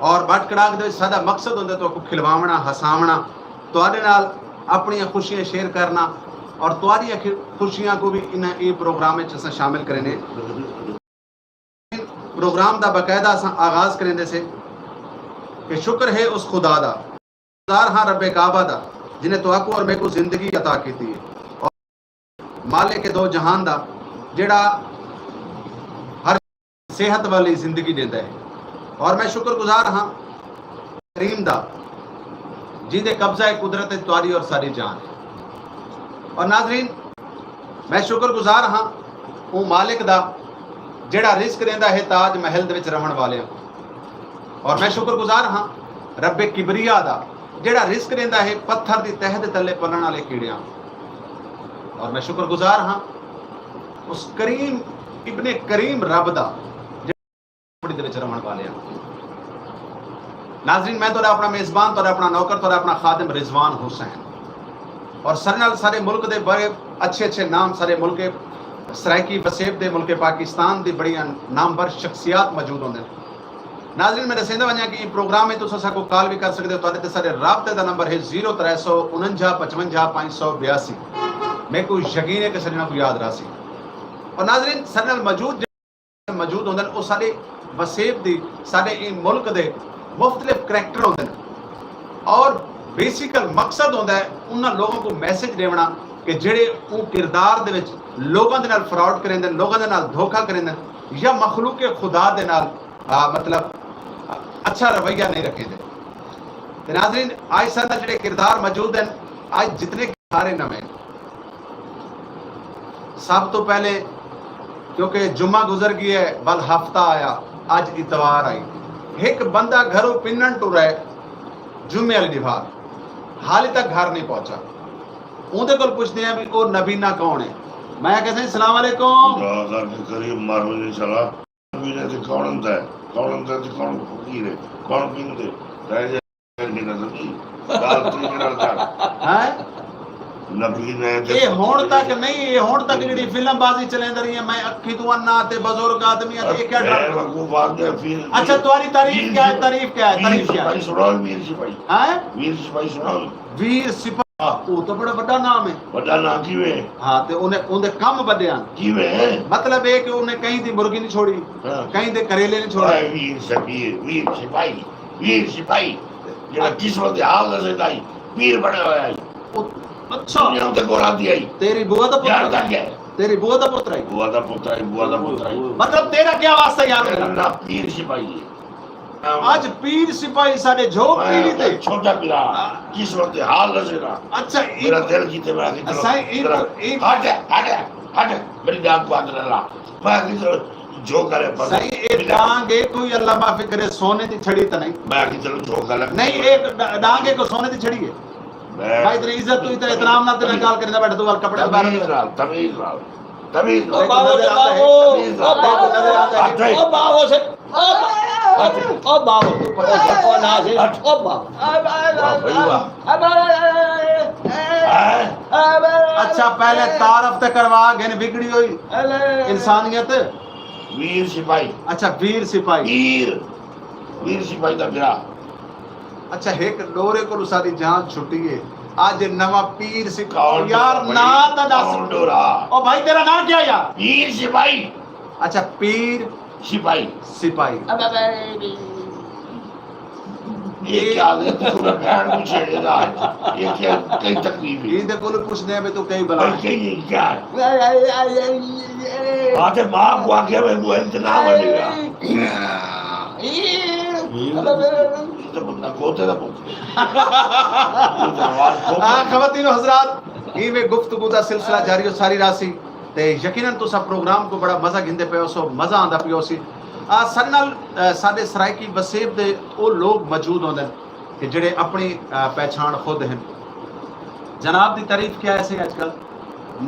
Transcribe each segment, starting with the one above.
और बट कड़ाक दे सादा मकसद होंदा तो को खिलवावना हसावना तुहाडे नाल अपनी खुशियां शेयर करना और तुहारी खुशियां को भी इन ये प्रोग्राम में असां शामिल करेंगे। प्रोग्राम का बाकायदा असां आगाज करेंदे से कि शुक्र है उस खुदा दा हाँ रब्बे काबा दा जिन्हें तुहाको और मेरे को जिंदगी अता की है और मालिक के दो जहान दा जेड़ा हर सेहत वाली जिंदगी देता है। और मैं शुक्रगुजार हाँ करीम दा जिंदे कब्जा है कुदरत तुहारी और सारी जान है। और नाजरीन मैं शुक्रगुजार हाँ वो मालिक दा जेड़ा रिस्क देंदा है ताज महल दे विच रहण वाले। और मैं शुक्रगुजार हाँ रब्बे किबरिया दा जेड़ा रिस्क देंदा है पत्थर दी तह दे तले पलण वाले कीड़ियां। और मैं शुक्रगुजार हाँ उस करीम इब्ने करीम रब दा जेड़ा दे विच रहण वाले। नाज़रीन मैं तोड़ा अपना मेज़बान तोड़ा अपना नौकर तोड़ा अपना खादिम रिजवान हुसैन और सरनल सारे मुल्क दे बड़े अच्छे अच्छे नाम सारे मुल्क के सराइकी वसेब दे मुल्क पाकिस्तान दी बड़ी नामवर शख्सियात मौजूद होंगे। नाज़रीन मैं दसेंदा वञा कि प्रोग्राम में तुस को कॉल भी कर सकते हो। तुहाडे ते सारे राबते का नंबर है 0349 55 582। मेरे को यकीन है कि सरना को याद रासी। और नाज़रीन सरनल मौजूद होंगे वो सारे वसेब दी सारे इन मुल्क दे मुख्तलिफ करैक्टर होंगे और बेसिकल मकसद होता है उन्होंने लोगों को मैसेज देना कि जेड़े वो किरदार दे विच लोगों के नाल फ्रॉड करेंदे लोगों के नाल धोखा करेंदे या मखलूक के खुदा दे नाल मतलब अच्छा रवैया नहीं रखेंदे। नाज़रीन आज सारे जेड़े किरदार मौजूद हैं आज जितने किरदार नवे सब तो पहले क्योंकि जुम्मा गुजर गई है बल हफ्ता आया आज इतवार आई एक बंदा घरों पिन्नन टुरा है जुम्मे वाली निभार हाल तक घर नहीं पहुंचा। उनके को पूछते हैं भी वो नबीना कौन है। मैं कहते हैं सलाम अलैकुम करीब मारो नहीं चला नबीना से कौन होता है कौन फकीर है कौन पींदे रह जाए हैं नबी ने ये होण तक नहीं ये होण तक जेडी फिल्म बाजी चलेंद रही है मैं अखी तू अन्ना ते बुजुर्ग आदमी ये क्या ड्रामा वो बात है फिर अच्छा तुम्हारी तारीफ क्या है तारीफ क्या है सुनो वीर सिपाही हैं वीर सिपाही सुनो वीर सिपाही वो तो बड़ा बड़ा नाम है बड़ा नाम किवे हां ते उन्हें कम बदया किवे मतलब है कि उन्हें कहीं दी मुर्गी नहीं छोड़ी कहीं दे करेले नहीं छोड़े वीर सिपाही जेड़ा किस्मत हाल से दाई वीर बने होया है अच्छा यहाँ तक और आती आई तेरी बुआ दा पुत्र क्या तेरी बुआ दा पुत्र है बुआ दा पुत्र मतलब तेरा क्या वास्ता यार मेरा ना पीर सिपाही है आज पीर सिपाही सारे झोपड़ी नहीं थे छोटा पिला किस्मत हाल से ना अच्छा मेरा दिल जीते मैं की तरफ हट मेरी डांग को हाथ ला मैं की तरफ जो करे पर सही एक डांग एक कोई अल्लाह माफी करे सोने की छड़ी तो नहीं मैं की तरफ जो करे नहीं एक डांग को सोने की छड़ी है भाई तेरी इज्जत तू इतना एहतराम ना तेरे गाल करने बैठ तू वाल कपड़े बाहर तमीज ओ बाबो से ओ बाबो ओ नाज़िर ओ बाबो अच्छा पहले तारफ ते करवा गन बिगड़ी हुई इंसानियत वीर सिपाही अच्छा वीर सिपाही वीर सिपाही दा गिरा अच्छा एक डोरे को सारी जान छुट्टी है आज नवा पीर सिपाही यार ना ता दस डोरा ओ भाई तेरा नाम क्या यार पीर सिपाही अच्छा पीर सिपाही ये क्या है पूरा बहन को छेड़ेगा ये क्या कई तकलीफ है इनके को पूछने में तो कई बला ये क्या आते मां को आके में वो इंतजाम बनेगा तो बंदा कोते दा खवातीन हजरात ये वे गुफ्तगू दा सिलसिला जारी हो सारी रासी ते यकीनन तुसा प्रोग्राम को बड़ा मजा गिंदे पे सो मजा आंदा पियो सी सरनल साडे सराइकी वसेब दे वो लोग मौजूद होंदे कि जेड़े अपनी पहचान खुद हैं। जनाब दी तारीफ क्या है आजकल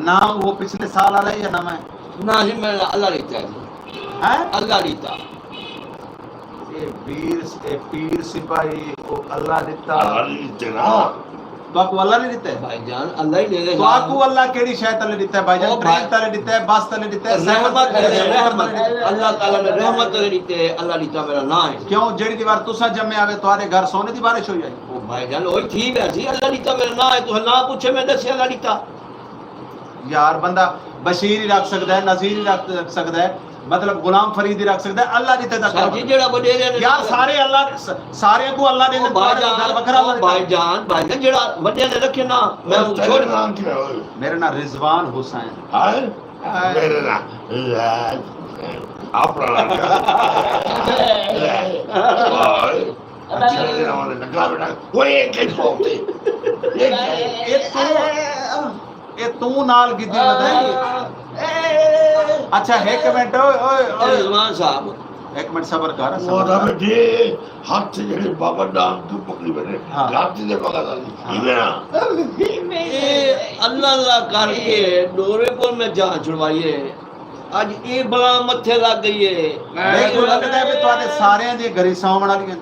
नाम वो पिछले साल वाला या नाम है ना जी मैं अल्लाह रीता है अल्लाह रीता ये वीर पीर सिपाही वो अल्लाह रीता ना तो आपको अल्लाह ने दिता है भाईजान अल्लाह ही दे दे तो आपको अल्लाह केड़ी शय तले दिता है भाईजान ओ ट्रेन भाई- तले दिता है बस तले दिता है रहमत साइकिल तले दिता है, रहमत अल्लाह ताला ने रहमत दे दी अल्लाह दी मेरा नाम है क्यों जेड़ी दीवार तुसा जम्मे आवे तुम्हारे घर सोने की बारिश हो जाए ओ भाईजान ओए ठीक है जी अल्लाह दी मेरा नाम है तो ना पूछे मैं दस अल्लाह दी यार बंदा बशीर ही रख सकता है नजीर ही रख सकता है मतलब गुलाम फरीद ही रख सकता है अल्लाह दी दा साजी जेड़ा वडेरे ने यार सारे अल्लाह सारे को अल्लाह ने घर बखरा अल्लाह ने भाईजान जेड़ा वडे ने रखे ना मैं तेरा छोड़ नाम क्या है? मेरा नाम रिजवान हुसैन हाय हाय। मेरे नाम अपना नाम क्या? हाय अच्छा ये नाम है लगा बेटा वो एक ही बोलते ये तू नाल गिद्दी बताएगी अच्छा एक मिनट ओए ओए ओए रिजवान साहब एक मिनट सबर कर वो सबर ना कर। बेटे हाथ से जेड़े बाबा नाम तू पकड़ी बैठे हाँ। हाथ से पकड़ा था इधर ना अल्लाह अल्लाह करके डोरे को में जान छुड़वाइए आज ये बला मथे लग गई है मेरे को लगता है भी ਤੁਹਾਡੇ ਸਾਰਿਆਂ ਦੀ ਗਰੀ ਸੌਣ ਵਾਲੀਆਂ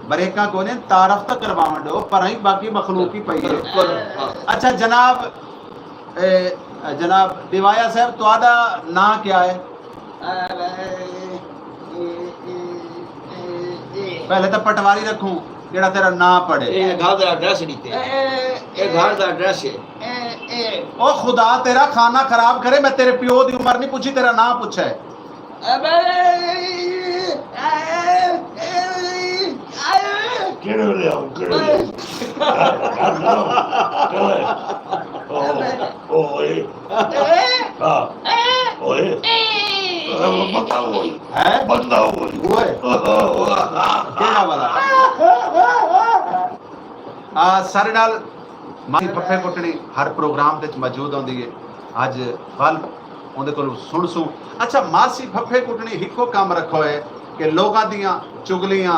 ਬਰੇਕਾਂ ਕੋਈ ਨਹੀਂ ਤਾਰਫ ਤਾਂ ਕਰਵਾਉਣ ਦਿਓ ਪਰ ਹੀ ਬਾਕੀ ਮਖਲੂਕ ਹੀ ਪਈ ਹੈ अच्छा जनाब जनाब दिवाया साहब ਤੁਹਾਡਾ ਨਾਂ क्या है पहले तो पटवारी रखूं जेड़ा तेरा ਨਾਂ पढ़े ये घर का एड्रेस दीते ये घर का एड्रेस है ओ खुदा तेरा खाना खराब करे मैं तेरे प्यो दी उम्र नहीं पूछी तेरा नाम पूछा है केड़े ले आओ केड़े ओए हां ओए बंदा ओए है बंदा ओए ओए केड़ा वाला सारे नाल मासी फफे कुटनी हर प्रोग्राम ਦੇ ਮੌਜੂਦ ਹੁੰਦੀ ਹੈ ਅੱਜ ਵੱਲ ਉਹਦੇ ਕੋਲ ਸੁਣ ਸੂ ਅੱਛਾ ਮਾਸੀ ਫੱਫੇ ਕੁਟਣੀ ਇੱਕੋ ਕੰਮ ਰੱਖੋ ਹੈ ਕਿ ਲੋਕਾਂ ਦੀਆਂ ਚੁਗਲੀਆਂ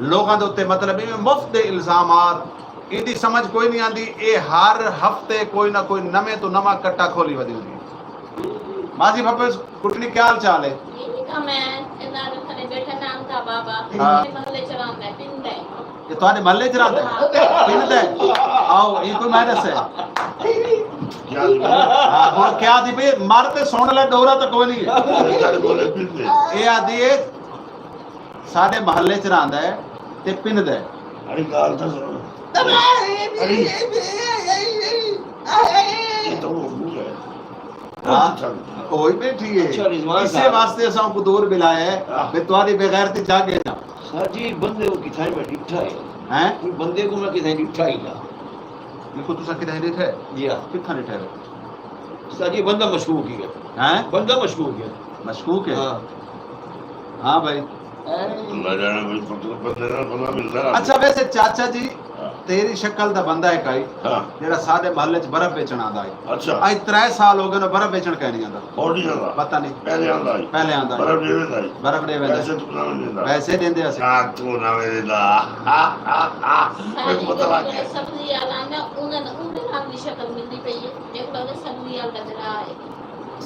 ਲੋਕਾਂ ਦੇ ਉੱਤੇ ਮਤਲਬ ਇਹ ਮੁਫਤ ਦੇ ਇਲਜ਼ਾਮਾਤ ਇਹਦੀ ਸਮਝ ਕੋਈ ਨਹੀਂ ਆਂਦੀ ਇਹ ਹਰ ਹਫਤੇ ਕੋਈ ਨਾ ਕੋਈ ਨਵੇਂ ਤੋਂ ਨਵਾਂ ਕੱਟਾ ਖੋਲੀ ਵਧੀ ਹੁੰਦੀ ਹੈ ਮਾਸੀ ਫੱਫੇ ਕੁਟਣੀ ਕੀ ਹਾਲ ਚਾਲ ਹੈ हाँ। ਇਹ ਤੁਹਾਡੇ ਮਹੱਲੇ ਚ ਰਹਿੰਦਾ ਹੈ ਪਿੰਡ ਦਾ ਹੈ? ਆਓ ਇਹ ਕੋਈ ਮੈਨਸ ਹੈ क्या ਹਾਂ ਹੁਣ ਕੀ ਆਦੀ ਭਈ ਮਰ ਤੇ ਸੁਣ ਲੈ ਡੋਰਾ ਤਾਂ ਕੋਈ ਨਹੀਂ ਹੈ तेरे बोले पिंदे ਇਹ ਆਦੀ ਹੈ ਸਾਡੇ ਮਹੱਲੇ ਚ ਰਹਿੰਦਾ ਹੈ ਤੇ ਪਿੰਡ ਦਾ ਹੈ अरे गाल था सुनो अरे ये तो वो भूल है हाँ कोई बैठी है अच्छा, रिजवान इसे साहब। वास्ते असा को दूर बिलाया है मैं तुम्हारी बेगैरती जागे ना सर जी बंदे को किथाई में डिठा है हैं कोई बंदे को मैं किथाई डिठा ही ना देखो तू सा किधर है जी हाँ कितना नहीं ठहरे सर जी बंदा मशकूक ही है हैं बंदा मशकूक है मशकूक है हाँ हाँ भाई ना जाने भाई पता मिलता है अच्छा वैसे चाचा जी तेरी शक्ल दा बंदा है काई हाँ जेड़ा साडे महल्ले च बर्फ बेचण आंदा है अच्छा आज 3 साल हो गए ने बर्फ बेचण कह नहीं आंदा और नहीं आता पता नहीं पहले आंदा है पहले आंदा है बर्फ दे देता है बर्फ दे वेंदा पैसे तू ना देता पैसे देंदे अस क्या तू ना देता मेरे को पता लग गया सब्जी वाला ना उन्हें नाम की शक्ल मिलती पई है देखो लगे सब्जी वाला लग रहा है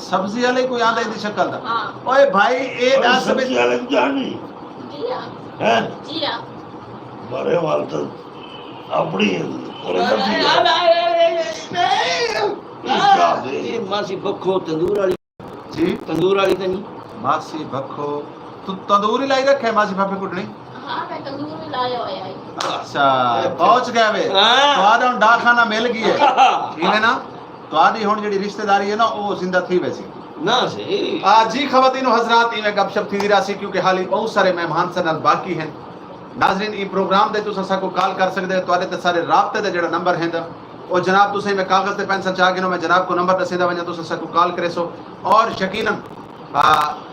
सब्जी वाले कोई आंदा दी शक्ल दा हाँ ओए भाई ए दस सब्जी वाले को जानी जी हाँ है जी हाँ बड़े वाल तो अपनी और सब्जी ये मासी बखो तंदूर वाली जी तो नहीं मासी भखो तू तंदूरी लाई रखे मासी फाफे कुटनी हाँ मैं तंदूर में लाया हुआ है अच्छा पहुंच गए वे हाँ। ਤੁਹਾਡਾ ਹੁਣ ਡਾਖਾਨਾ ਮਿਲ ਗਈ ਹੈ ਠੀਕ ਹੈ ਨਾ ਤੁਹਾਡੀ ਹੁਣ ਜਿਹੜੀ ਰਿਸ਼ਤੇਦਾਰੀ ਹੈ ਨਾ ਉਹ ਜ਼ਿੰਦਾ थी वैसी ना सही जी खवातीन हजरात इवें गपशप थी रासी क्योंकि हाली बहुत सारे मेहमान सन बाकी हैं नाजरीन ई प्रोग्राम दे तुसा साको कॉल कर सकदे हो ਤੁਹਾਡੇ ते सारे राबते दे जेड़ा नंबर है ਉਹ जनाब तुसें मैं कागज ते पेंसिल चाह के नो मैं जनाब को नंबर दसेंदा वञा तुसा साको कॉल करे सो और यकीनन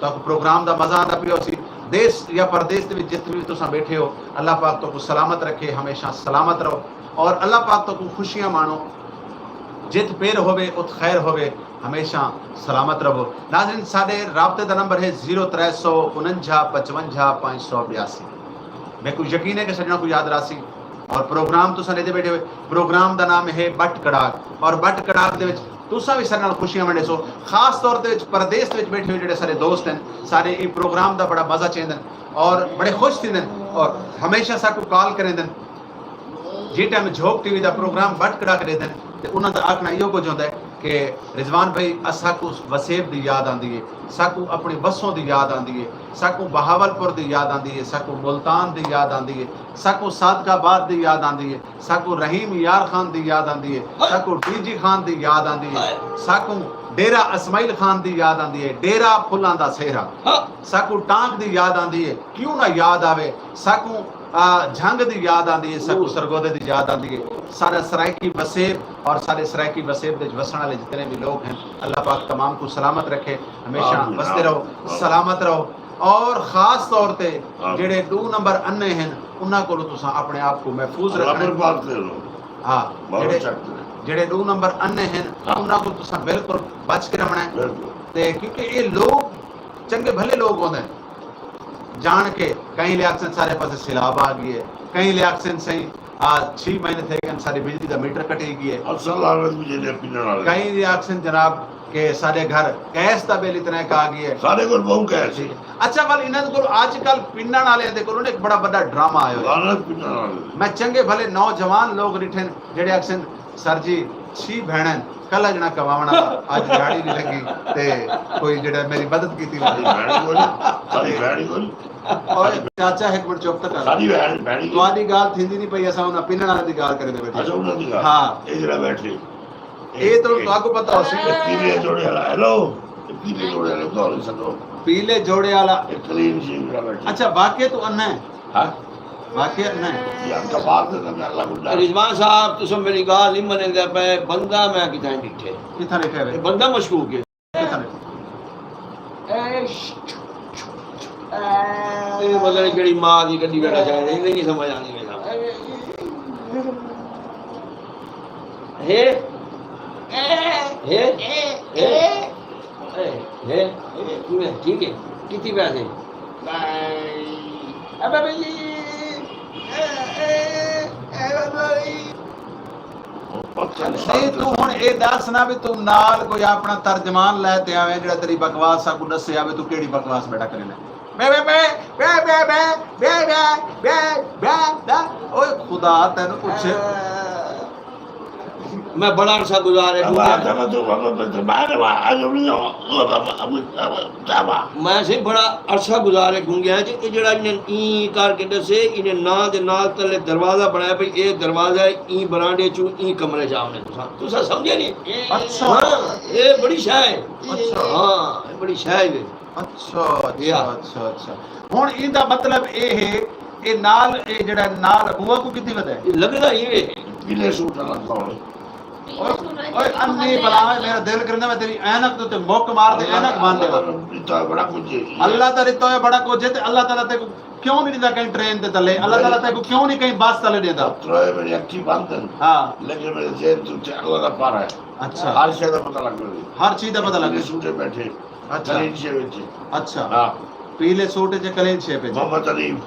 तो प्रोग्राम दा मजा आंदा पियो सी देश या परदेश दे विच जिथे भी तुसा बैठे हो अल्लाह पाक तो को सलामत रखे हमेशा सलामत रहो और अल्लाह पाक तो को खुशियां मानो जित पेर होवे उत खैर होवे हमेशा सलामत रहो नाज़रीन साडे राबते दा नंबर है 0349 552 मैं को यकीन है कि सजना को याद रासी और प्रोग्राम तुसा ने दे बैठे हुए प्रोग्राम दा नाम है बट कड़ाक और बट कड़ाक दे विच तुसा भी सारे नाल खुशियां वंडे सो खास तौर ते विच परदेश दे विच बैठे हुए जेडे सारे दोस्त हैं सारे ई प्रोग्राम दा बड़ा मजा चेंदन और बड़े खुश थिंदन और हमेशा साको कॉल करेंदन जी टाइम झोंक टीवी का प्रोग्राम बट कड़ा करे देन ते उन्हां दा आखना इहो कुछ होंदा है कि रिजवान भाई साकू वसेब की याद आती है, साकू अपनी बसों की याद आती है, साकू बहावलपुर की याद आती है, साकू मुल्तान की याद आती है, साकू सादकाबाद की याद आती है, साकू रहीम यार खान की याद आती है, साकू डीजी खान की याद आती है, साकू डेरा असमाइल खान की याद आती है, डेरा फुल्लां दा सेहरा, साकू टांक की याद आती है, क्यों ना याद आवे, साकू झंग की याद आती है, साकू सरगोदे की याद आती है, सारा सरायकी वसेब और सारे सरायकी वसेब के वसण वाले जितने भी लोग हैं, अल्लाह पाक तमाम को सलामत रखे, हमेशा बसते रहो, सलामत रहो। और खास तौर पे जेड़े 2 नंबर अन्ने हैं उन्हां कोलों तुसां अपने आप को महफूज रखना। हाँ, जेड़े 2 नंबर अन्ने हैं उन्हां को तुसां बिल्कुल बच के रखना है, ते क्योंकि ये लोग चंगे भले लोग होंदे हैं, जान के कई लियाकसन सारे पास सैलाब आ गई है, कई लियाकसन सही 6 महीने थे कि सारी बिजली का मीटर कटे गई है, कई लियाकसन जनाब के सारे घर गैस का बिल इतना का आ गई है, सारे को बहुत कैश है। अच्छा वाल इन्हां कोल आजकल पिंडां वाले दे कोल एक बड़ा बड़ा ड्रामा आयो है। मैं चंगे भले नौजवान लोग रिठन जेड़े अक्सन सर जी 6 भैणन कल जना कमावना आज दिहाड़ी नहीं लगी ते कोई जेड़ा मेरी मदद कीती और चाचा एक मिनट चुप तक सारी भैणी तुहाडी गाल थींदी नहीं पई, असा उना पिंडण वाले दी गाल करे बैठे। अच्छा उन्हां दी गाल, हाँ ए जरा बैठे ए तो आपको पता हो सी पीले जोड़े वाला, हेलो पीले जोड़े वाले तो नहीं सको पीले जोड़े वाला क्लीन शेव वाला बैठे। अच्छा वाकई तो अन्ना है, हां वाकई अन्ना है यार का बात है ना अल्लाह गुड रिजवान साहब तुम मेरी गाल नहीं मनेंगे पे बंदा मैं किथा डिठे किथा लिखा है बंदा मशकूक है किथा लिखा ये मतलब केड़ी मां दी गड्डी बैठा जाए नहीं समझ आनी मेरा हे हे हे ठीक है कितनी पैसे अबे भाई नहीं तू हुण ए दस ना भी तू नाल कोई अपना तर्जमान लै ते आवे जेड़ा तेरी बकवास सा को दसे आवे तू केड़ी बकवास बेटा करे बे बे बे बे बे बे बे बे बे बे ओए खुदा तेनु कुछ मैं बड़ा अरसा गुजारे मैं से बड़ा अरसा गुजारे गूंगिया जी ये जड़ा इन्हें ई करके दसे इन्हें ना दे नाल तले दरवाजा बनाया भाई ये दरवाजा ई बरांडे चू ई कमरे जावने तुसा समझे नहीं। अच्छा ये बड़ी शाह है। अच्छा हां ये बड़ी शाह है। अच्छा अच्छा अच्छा अच्छा हुन इंदा मतलब ए है ए नाल ए जड़ा नाल हुआ को कितनी वदा है लगदा ये पीले सूट वाला कौन ओए अन्नी बलावे मेरा दिल करदा मैं तेरी ऐनक तो मुक मार दे ऐनक बांध दे इतना बड़ा कुछ है अल्लाह ताला तो है बड़ा कुछ है ते अल्लाह ताला ते क्यों नहीं देता कहीं ट्रेन ते तले अल्लाह ताला ते क्यों नहीं कहीं बस तले देता त्रोए मेरी अक्की बंद है हां लेकिन मेरे जेब तो अल्लाह का पार है। अच्छा हर चीज का पता लग रहा है हर चीज का पता लग सूटे बैठे अच्छा कलीन से बैठे अच्छा हां पीले सूट च कलेन छे पे मोहम्मद अलीम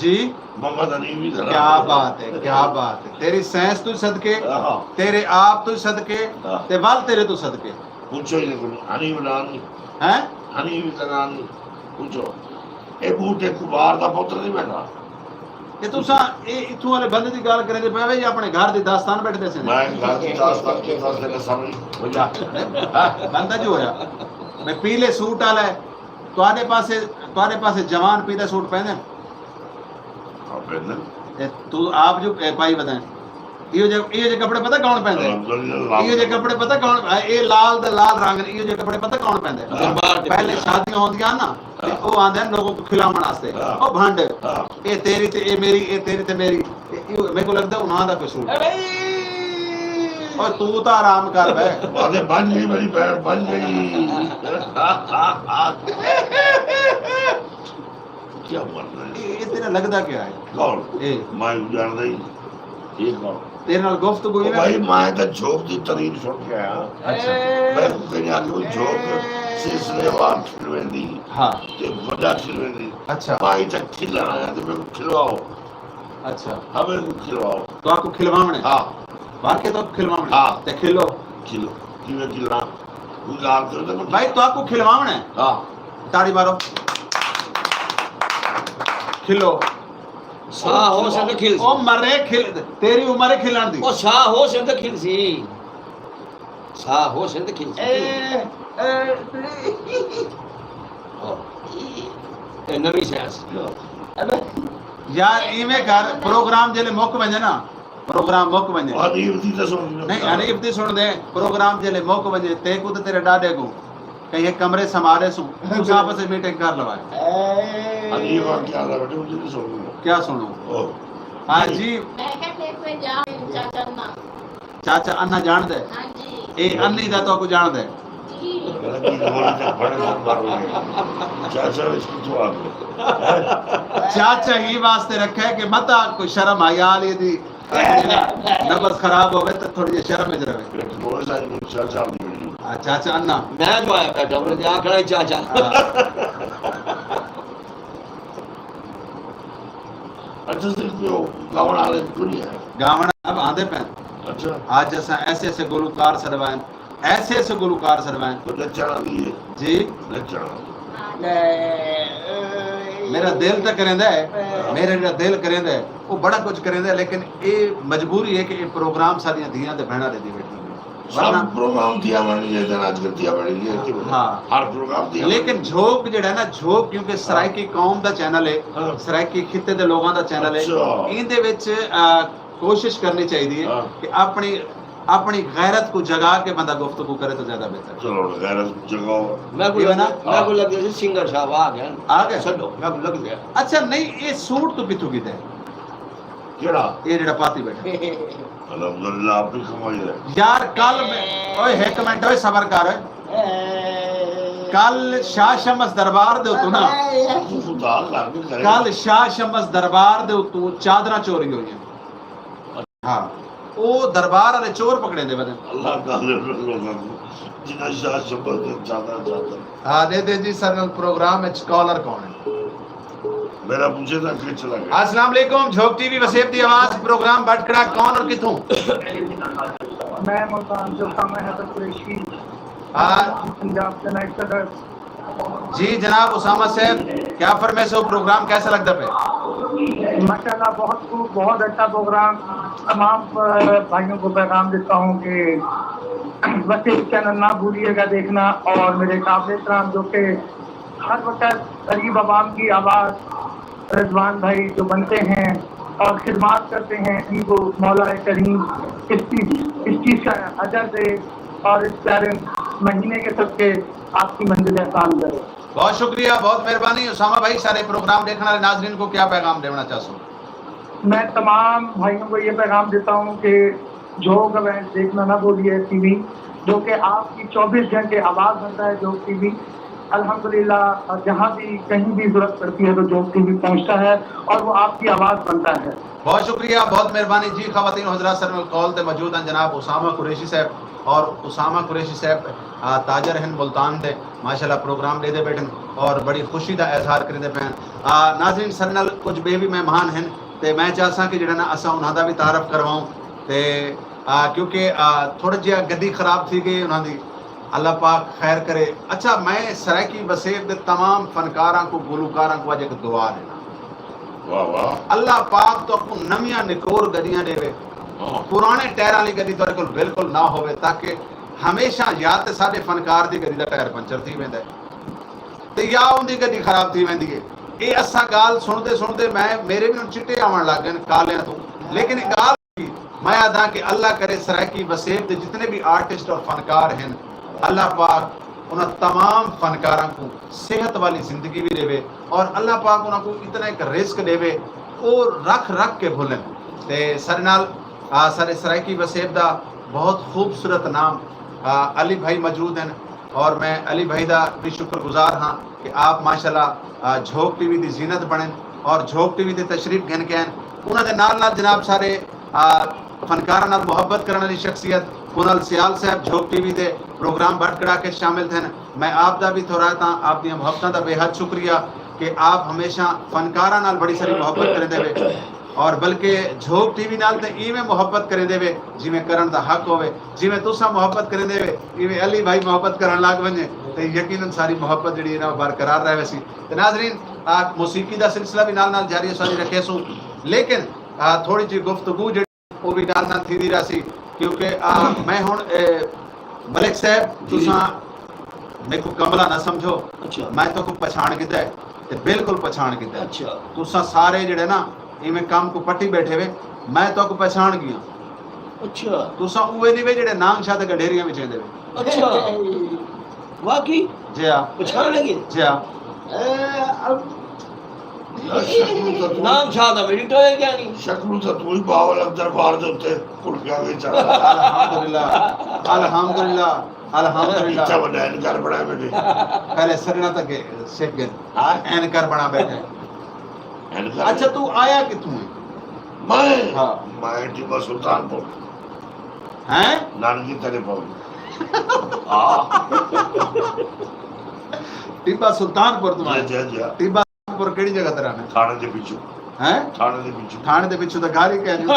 जी मोहम्मद अलीम भी क्या बात है क्या बात है तेरी साइंस तू सदके हां तेरे आप तू सदके ते वाल तेरे तू सदके पूछो ही नहीं हनी बनानी हैं हनी भी बनानी पूछो ए बूटे कुबार दा पुत्र नहीं बैठा ये तुसा ए इथों वाले बंदे दी गल करे पे भाई अपने घर दी दास्तान बैठदे से मैं घर की दास्तान के साथ लेकर सामने हो जा बंदा जो होया मैं पीले सूट वाला है तुम्हारे पासे जवान पीले सूट पहने अब ना तू आप जो भाई बताएं ये जो कपड़े पता कौन पहनदे ये जो कपड़े पता कौन ये लाल दा लाल रंग ये जो कपड़े पता कौन पहनदे पहले शादियां होंदियां ना ते ओ आंदे लोगों को खिलावन वास्ते ओ भंड ये तेरी ते ये मेरी ये तेरी ते मेरी मेरे को लगदा उन्हां दा कोई सूट और तू तो आराम कर बे अरे बन गई मेरी पैर बन गई क्या बोल रहे हैं ये तेरा लगदा क्या है कौन ए मैं जान रही ये कौन तेरे नाल गुफ्तगू तो भाई मैं तो झोंक दी तरीन सुन के आया अच्छा मैं कहीं आके वो झोंक सिलसिलेवार खिलवेंदी हां ते बड़ा खिलवेंदी अच्छा भाई तक खिलाया तो मेरे को खिलवाओ अच्छा हमें को खिलवाओ तो आपको खिलवावणे हाँ वाकई तो खिलवावणे हाँ ते खिलो खिलो किਵੇਂ खिलना कोई गाल तो तो भाई तो आपको खिलवावणे हाँ ताड़ी मारो खिलो ਸਾਹ ਹੋ ਸਕਦਾ ਖਿਲ ओ मरे खिल तेरी उम्र है खिलन दी ਉਹ ਸਾਹ ਹੋ ਸਕਦਾ ਖਿਲ ਸੀ ਸਾਹ ਹੋ ਸਕਦਾ ਖਿਲ ਸੀ ਇਹ ਨਵੀਂ ਸਾਇੰਸ यार इवें कर प्रोग्राम जेले मुक वंजे ना प्रोग्राम मुक वंजे अदीब दी तो सुन नहीं अरीफ दी सुन दे प्रोग्राम जेले मुक वंजे ते को ते तेरे डाडे को कहीं कमरे समारे सु तू आपस में मीटिंग कर लवाए अदीब आ क्या बेटे मुझे तो सुन क्या सुनो ओ हाँ जी मैं कहते पे जा चाचा ना चाचा अन्ना जान दे हाँ जी ए अन्नी दा तो को जान दे जी गलती बोले तो बड़े नंबर हो चाचा इसको तो आप चाचा ही वास्ते रखा है कि मत कोई शर्म आया ली दी नबज खराब हो गए तो थोड़ी जी शर्म में रहे बहुत सारी चाचा भी चाचा अन्ना ਮੈਂ ਜੋ ਆਇਆ ਬੈਠਾ ਉਹਨੇ ਤੇ ਆਖਣਾ ਹੀ ਚਾਚਾ अच्छा सिर्फ वो गाँव वाले दुनिया है गावण अब आंदे पे अच्छा आज जैसा ऐसे ऐसे गुलकार सरवान ऐसे ऐसे गुलकार सरवान तो लच्छा भी है जी लच्छा मेरा दिल तो करेंदा है मेरा जो दिल करेंदा है वो बड़ा कुछ करेंदा है लेकिन ये मजबूरी है कि ये प्रोग्राम सारियां धियां ते बहना दे दी बेटी सब प्रोग्राम दिया बनी है आज कर दिया बनी है हाँ हर प्रोग्राम दिया लेकिन झोंक जेड़ा है ना झोंक क्योंकि सराइकी कौम दा चैनल है हाँ। सराइकी खिते दे लोगों दा चैनल है अच्छा। इनदे विच कोशिश करनी चाहिए हाँ। कि अपनी अपनी गैरत को जगा के बंदा गुफ्तगू करे तो ज्यादा बेहतर चलो गैरत जगह ਮੈਂ ये ना? ਕੋ ਲੱਗ ਗਿਆ ਸੀ ਸਿੰਗਰ ਸਾਹਿਬ ਆ ਗਿਆ आ गए ਛੱਡੋ ਮੈਂ ਕੋ ਲੱਗ ਗਿਆ अच्छा नहीं ये सूट तो किथों कीता है केड़ा ये जेड़ा पाती बैठा अल्हम्दुलिल्लाह आप भी कमाई है यार कल ओए एक मिनट ओए सबर कर कल शाह शमस दरबार दे उतों ना खुदा अल्लाह भी करे कल शाह शमस दरबार दे उतों चादरां चोरी हुई हाँ वो दरबार वाले चोर पकड़े दे बदन अल्लाह का लोगों जिना शाह शब्द ज्यादा ज्यादा हाँ दे जी सर प्रोग्राम में कॉलर कौन है मेरा पूछे था कि चला गया अस्सलाम वालेकुम झोंक टीवी वसेब दी आवाज प्रोग्राम बटकड़ा कौन और किथों मैं मुल्तान जो मैं हैदर कुरैशी हाँ पंजाब से नाइट सदर जी जनाब उसामा साहब क्या फरमाइश हो प्रोग्राम कैसा लगता है माशाल्लाह बहुत खूब बहुत अच्छा प्रोग्राम तमाम भाइयों को पैगाम देता हूँ कि वैसे चैनल ना भूलिएगा देखना और मेरे काबिल इकराम जो कि हर वक्त गरीब आवाम की आवाज़ रिजवान भाई जो बनते हैं और खिदमत करते हैं इनको मौला करीम इस चीज़ का अजर दे और इस प्यारे महीने के सबके आपकी मंजिल आसान करे। बहुत शुक्रिया बहुत मेहरबानी उसामा भाई सारे प्रोग्राम देखने वाले नाजरीन को क्या पैगाम देना चाहते हो मैं तमाम भाइयों को ये पैगाम देता हूँ कि जोग इवेंट देखना ना भूलिए टीवी जो कि आपकी 24 घंटे आवाज़ बनता है जोग टीवी अल्हम्दुलिल्लाह जहाँ भी कहीं भी जरूरत पड़ती है तो जोग टीवी पहुँचता है और वो आपकी आवाज़ बनता है। बहुत शुक्रिया बहुत मेहरबानी जी खवातीन हजरात सर में कॉल ते मौजूद हैं जनाब उसामा कुरैशी साहब और उसामा कुरैशी साहब ताजर हैं मुल्तान दे माशाल्लाह प्रोग्राम ले दे बैठन और बड़ी खुशी का इजहार करेंदे पैन नाज़रीन सर नाल कुछ बेबी मेहमान हैं ते मैं चाहता कि जेड़ा ना असा उन्हां दा भी तारफ करवाऊं ते क्योंकि थोड़ा जिहा गद्दी खराब थी गई उन्हां दी अल्लाह पाक खैर करे। अच्छा मैं सराइकी वसेब दे तमाम फनकारां को गुलकारां को अज एक दुआ देना वाह वाह अल्लाह पाक तो आपको नवियां निकोर गड्डियां देवे पुराने टायर वाली गड्डी तुहाडे कोल बिल्कुल ना होवे ताकि हमेशा या ते साडे फनकार दी गड्डी दा टायर पंचर थी वेंदा ते या उनदी गड्डी खराब थी वेंदी है। ये असा गाल सुनते सुनते मैं मेरे भी चिट्टे आवन लग गए कालियां तो लेकिन गाल मैं आदा कि अल्लाह करे सराइकी वसेब दे जितने भी आर्टिस्ट और फनकार हैं अल्लाह पाक उन्हें तमाम फनकारों को सेहत वाली जिंदगी भी देवे और अल्लाह पाक उन्हें को इतना एक रिस्क देवे और रख रख के भूलें ते सर नाल सारे सराइकी वसेब दा बहुत खूबसूरत नाम अली भाई मौजूद हैं और मैं अली भाई दा भी शुक्रगुजार हाँ कि आप माशाल्लाह झोंक टीवी दी जीनत बने और झोंक टीवी ते तशरीफ घन के हैं उन्होंने नाल जनाब सारे फनकारां नाल मुहब्बत करने वाली शख्सियत कुनल सियाल साहब झोंक टीवी दे प्रोग्राम बटकड़ा के शामिल थे। मैं आप दा भी थोड़ा था आप दी मुहब्बतां दा बेहद शुक्रिया कि आप हमेशा फनकारां नाल बड़ी सारी मुहब्बत करें देवे और बल्कि झोंक टीवी नाल ते इवें मुहब्बत करें देवे जिवें करन दा हक होवे जिवें तुसा मुहब्बत करें देवे इवें अली भाई मुहब्बत करन लग वने ते यकीनन सारी मुहब्बत जिहड़ी है ना बरकरार रहे सी। ते नाज़रीन मौसीकी दा सिलसिला भी नाल नाल जारी सारी रखे सू लेकिन थोड़ी जी गुफ्तगू जी वो भी गल ना थी रहा सी क्योंकि मैं हुण मलिक साहब तुसां मेरे को कमला ना समझो अच्छा मैं तो को पछाण किता है ते बिल्कुल पछाण किता है अच्छा तुसां सारे जेड़े ना इवें काम को पट्टी बैठे वे मैं तो को पछाण गया अच्छा तुसां उहे नहीं वे जेड़े नांग शाह ते गडेरियां विच वेंदे वे अच्छा वाकई जी हाँ पछाण लगे जी हाँ यार शक्ल तो तू नाम शाह दा मेरी तो है क्या नहीं शक्ल तो तू ही बावल दरबार दे उत्ते कुड़कियां विच अल्हम्दुलिल्लाह अल्हम्दुलिल्लाह अल्हम्दुलिल्लाह इच्छा बना इनकार बड़ा बेटे पहले सरना तक सीख गए एनकर बना बैठे इनकार अच्छा तू आया कितों है मैं हाँ। मैं टिब्बा सुल्तानपुर हैं नानकी तेरे पाऊ हां टिब्बा सुल्तानपुर तू आया जी जी टिब्बा सुल्तानपुर केड़ी जगह तेरा है थाने दे पिछू हैं थाने दे पिछू थाने दे पिछू तो गाली कह रही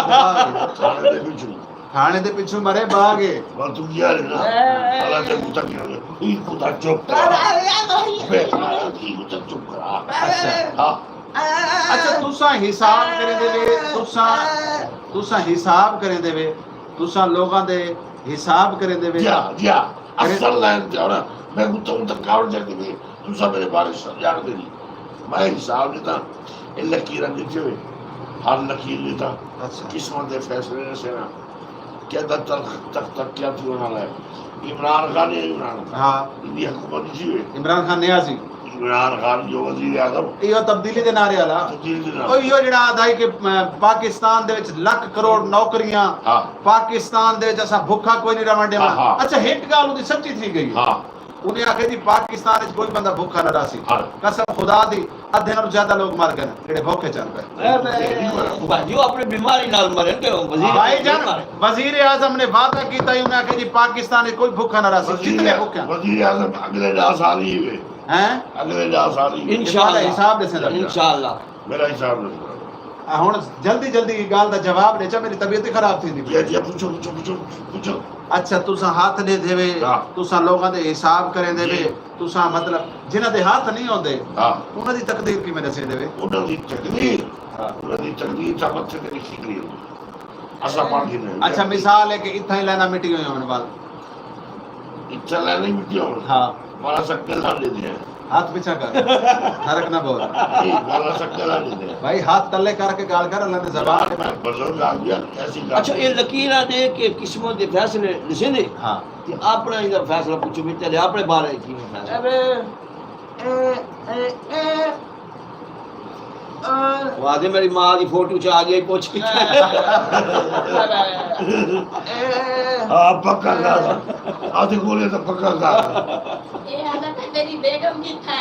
थाने दे पिछू थाने दे पिछू मरे बागे बस तू क्या रे ना अल्लाह ते कुत्ता क्या ई कुत्ता चुप कर बे ई कुत्ता चुप कर हां अच्छा तुसा हिसाब करे देवे तुसा हिसाब करे देवे तुसा लोगां दे हिसाब करे देवे जा असल लाइन ते और मैं कुत्ता तक काउंट जाके भी तू सब मेरे बारे समझा दे मैं हिसाब देता ए लकीर दिखे हुए हर लकीर देता अच्छा किस्मत के फैसले ने से ना कहता तक क्या थी होना है इमरान खान है इमरान खान हाँ इंडिया हुकूमत जी है इमरान खान नियाजी इमरान खान जो वजीर आजम इहो तब्दीली दे नारे वाला ओ इहो जेड़ा आदाई के पाकिस्तान दे विच लाख करोड़ नौकरियां हां पाकिस्तान दे विच असा भुखा कोई नहीं रवण देवा हाँ। अच्छा हिट गाल उदी सच्ची थी गई हां उन्हें आखे जी पाकिस्तान विच कोई बंदा भुखा न रसी हाँ। कसम खुदा दी अद्धे नालों ज्यादा लोग मर गए जेड़े भूखे चल पे भाई अपने बीमारी नाल मरे ते वजीर भाईजान वजीर आजम ने वादा कीता उन्हें आखे जी पाकिस्तान में कोई भूखा न रसी कितने भूखे वजीर आजम अगले 10 साल ही हुए हैं अगले 10 साल ही इंशाअल्लाह हिसाब दे से इंशाअल्लाह मेरा हिसाब नहीं हुन जल्दी जल्दी की गाल दा जवाब दे चा मेरी तबीयत ही खराब थी जी पूछो अच्छा तुसा हाथ दे देवे हाँ। तुसा लोगां दे हिसाब करे देवे जी। तुसा मतलब जिन्हां दे हाथ नहीं होंदे हां उन्हां दी तकदीर किवें दसे देवे उन्हां दी तकदीर ता मथे ते लिखी गई असा पाण की नहीं अच्छा मिसाल है कि इत्थां ही लाना मिटी हुई होने वाल इच्छा लेनी मिट्टी और हां मारा शक्ल ला दे दिया हाथ पीछा कर फर्क ना बोल मारा शक्ल ला दे दिया भाई हाथ तल्ले करके गाल कर अल्लाह ने जबान मैं बुजुर्ग आ गया ऐसी अच्छा ये लकीरा दे के किस्मत दे फैसले लिखे ने हां ते अपना इदा फैसला पूछो भी तेरे अपने बारे की फैसला वादे मेरी मां दी फोटो च आ गई पूछ के हां पक्का गा आधे गोले तो पक्का गा ये हालत है तेरी बेगम की था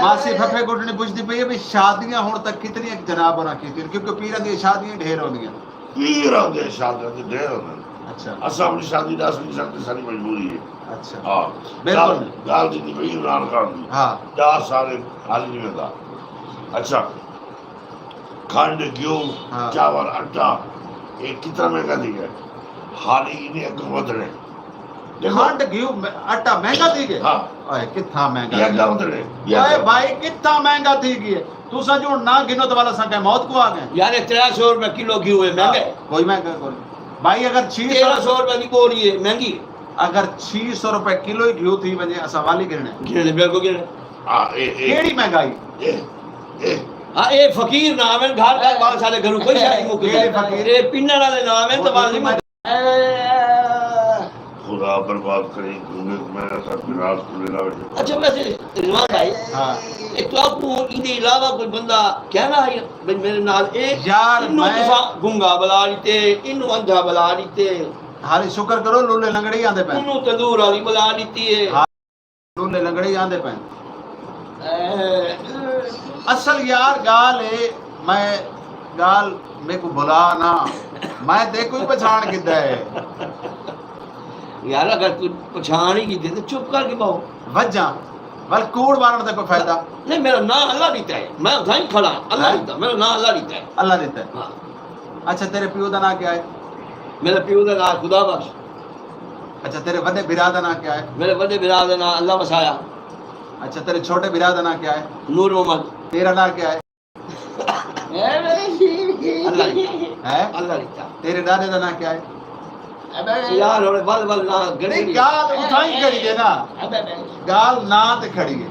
मासी फफे गुडनी पूछदी पई है भी शादियां हुन तक कितनी जनाब होना की क्योंकि पीरां दी शादियां ढेर होंदियां पीर आंदे शादी दे ढेर होंदे अच्छा असा अपनी शादी दस नहीं सकते सारी मजबूरी है अच्छा हाँ बिल्कुल। गाल दी थी भाई इमरान खान दी हां 10 साल हाल नहीं में था अच्छा खंड घ्यू हाँ। चावल आटा ये कितना महंगा दी गया हाल ही नहीं हुकूमत ने खंड घी आटा महंगा थी गया हाँ ओए कितना महंगा ये थी? हुकूमत ने ओए भाई कितना महंगा थी गया तुसा जो ना गिनो तो वाला संख्या मौत को आ गए यार 300 रुपए किलो घी हुए महंगे कोई महंगा कोई भाई अगर 1300 रुपए की बोरी है महंगी अगर 600 रुपए किलो ही घी थी वजे असा वाली गिरने गिरने बिल्कुल गिरने हाँ केड़ी महंगाई ए हाँ ये फकीर नाम है घर का बाल साले घरों कोई शादी मुक ये फकीर। ये पिन्ना वाले नाम है तो बाल नहीं खुदा बर्बाद करे घूमे मेरा सब रात को लेना बैठे अच्छा वैसे रिजवान भाई हां एक तो आपको इनके अलावा कोई बंदा कहना है भाई मेरे नाल एक यार इन्नू मैं तुसा गुंगा बला लीते इन्नू अंधा बला लीते हाली शुक्र करो लूले लंगड़ी आंदे पे उन्नू तंदूर वाली बला लीती है हाँ। लूले लंगड़ी आंदे पे असल यार गाल है मैं गाल मेरे को बुला ना मैं देखो ही पहचान किदा है यार अगर तू पहचान ही की तो चुप करके बहु वज्जा बल कूड़ मारने का कोई फायदा नहीं मेरा नाम अल्लाह देता है मैं उठाई खड़ा अल्लाह हाँ? देता मेरा नाम अल्लाह देता है अल्लाह देता है हाँ अच्छा तेरे पियो का नाम क्या है मेरे प्यो का नाम खुदा बख्श अच्छा तेरे वड्डे बिरा का नाम क्या है मेरे बड़े बिरा का नाम अल्लाह वसाया अच्छा तेरे छोटे बिरा का नाम क्या है? नूर मोहम्मद। तेरा नाम क्या है? अल्लाह लिखा है अल्लाह लिखा। तेरे दादे का नाम क्या है? यार और बल बल ना नहीं गाल उठाई खड़ी है ना, गाल ना ते खड़ी है।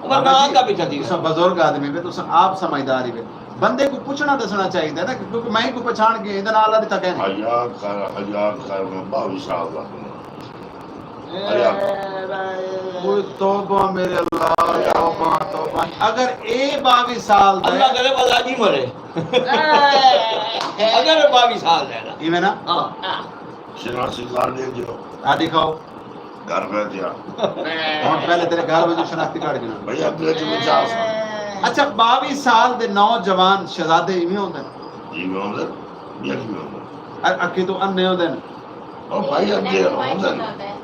अब ना का भी छती तुसा बुजुर्ग आदमी पे तुसा आप समझदारी पे बंदे को पूछना दसना चाहिए ना, क्योंकि मैं को पहचान के इधर आला दी तक है हजार कर में 22 साल का कोई तौबा मेरे अल्लाह, तौबा तौबा। अगर ए 22 साल दा अल्लाह करे बलाजी मरे अगर 22 साल है ना इवें ना हां शनाख्ती कार्ड दे दियो, आ दिखाओ घर पे दिया और पहले तेरे घर में जो शनाख्ती कार्ड गिना भैया अपने जो 50 साल अच्छा 22 साल दे नौजवान शहजादे इवें होंदे जी में उधर बिया की में उधर अखी तो अन्ने होंदे न ओ भाई अगे उधर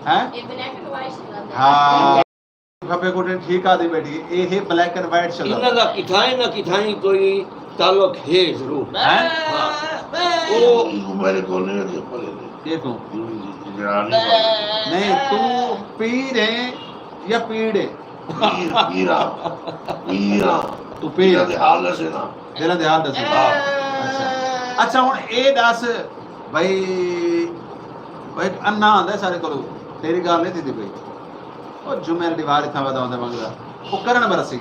हैं ये ब्लैक एंड व्हाइट चलता है। हाँ खपे कोटे ठीक आदि बैठी ए है ब्लैक एंड व्हाइट चल इन्ना दा किथाई ना किथाई कोई ताल्लुक है जरूर हैं वो मेरे को नहीं दे पड़े ये तू नहीं नहीं तू पीर है या पीड़ है? पीरा पीरा तू पीर दे हाल से ना तेरा ध्यान दस अच्छा अच्छा हुन ए दस भाई भाई अन्ना आंदा सारे को तेरी गल नहीं थी भाई ओ जुमेल दीवार इतना बता होंदा मंगदा वो करन बरसी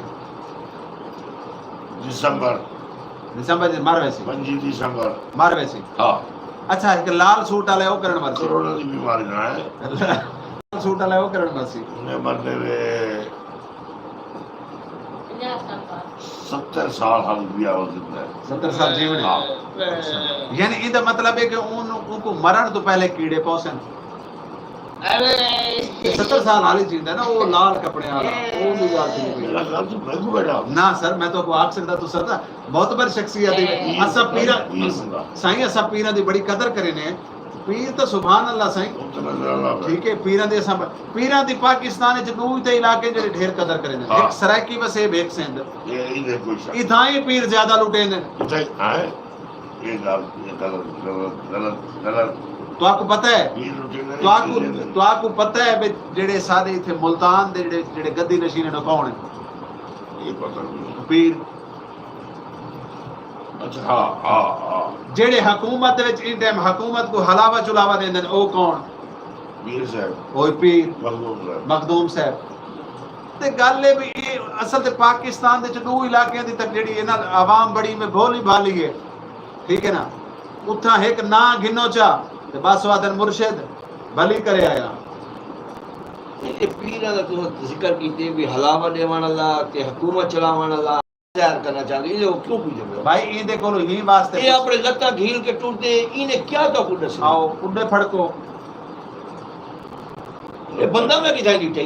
दिसंबर मार वैसी 25 दिसंबर मार वैसी हाँ अच्छा एक लाल सूट वाले वो करन बरसी कोरोना की बीमारी ना है लाल सूट वाले वो करन बरसी उन्हें मरने में 50 साल बाद 70 साल हम बिया हो जिंदा 70 साल जीवन हाँ यानी इदा मतलब है कि उनको मरण तो पहले कीड़े पहुंचन 70 साल हाली जींदा ना वो लाल कपड़े वाला वो भी गल थी मेरा ख्याल तो मैं को बैठा ना सर मैं तो को आख सकदा तू सदा बहुत बड़ी शख्सियत है असा पीरा साईं असा पीरा दी बड़ी कदर करे ने पीर तो सुभान अल्लाह साईं ठीक है पीरा दे सब पीरा दी पाकिस्तान विच दो ते इलाके जेडे ढेर कदर करे ने एक सरायकी वसेब एक सिंध ये इधर कोई शक इथाई पीर ज्यादा लुटे ने इधर है ये गलत तो आपको पता है पीर लुटे तो आपको पता है बे जेडे सारे इथे मुल्तान दे जेडे गद्दी नशीन ने कौन है ये पता नहीं पीर अच्छा हाँ हाँ हाँ जेडे हुकूमत विच इन टाइम हुकूमत को हलावा चुलावा देंदे ओ कौन पीर साहब ओए पीर मखदूम साहब मखदूम साहब ते गल है भी ये असल ते पाकिस्तान दे दो इलाके दी तक जेडी है ना आवाम बड़ी में भोली भाली है ठीक है ना उथा एक ना गिनो चा ते बस वादन मुर्शिद भली करे आया ये पीरा दा तो जिक्र कीते भी हलावा देवण वाला ते हुकूमत चलावण वाला तैयार करना चाहते ये लोग क्यों पूछे भाई ई देखो ही वास्ते ये अपने लत्ता घील के टूटते इने क्या तो कुछ दस आओ उड्डे फड़को ये बंदा में किथा गिटे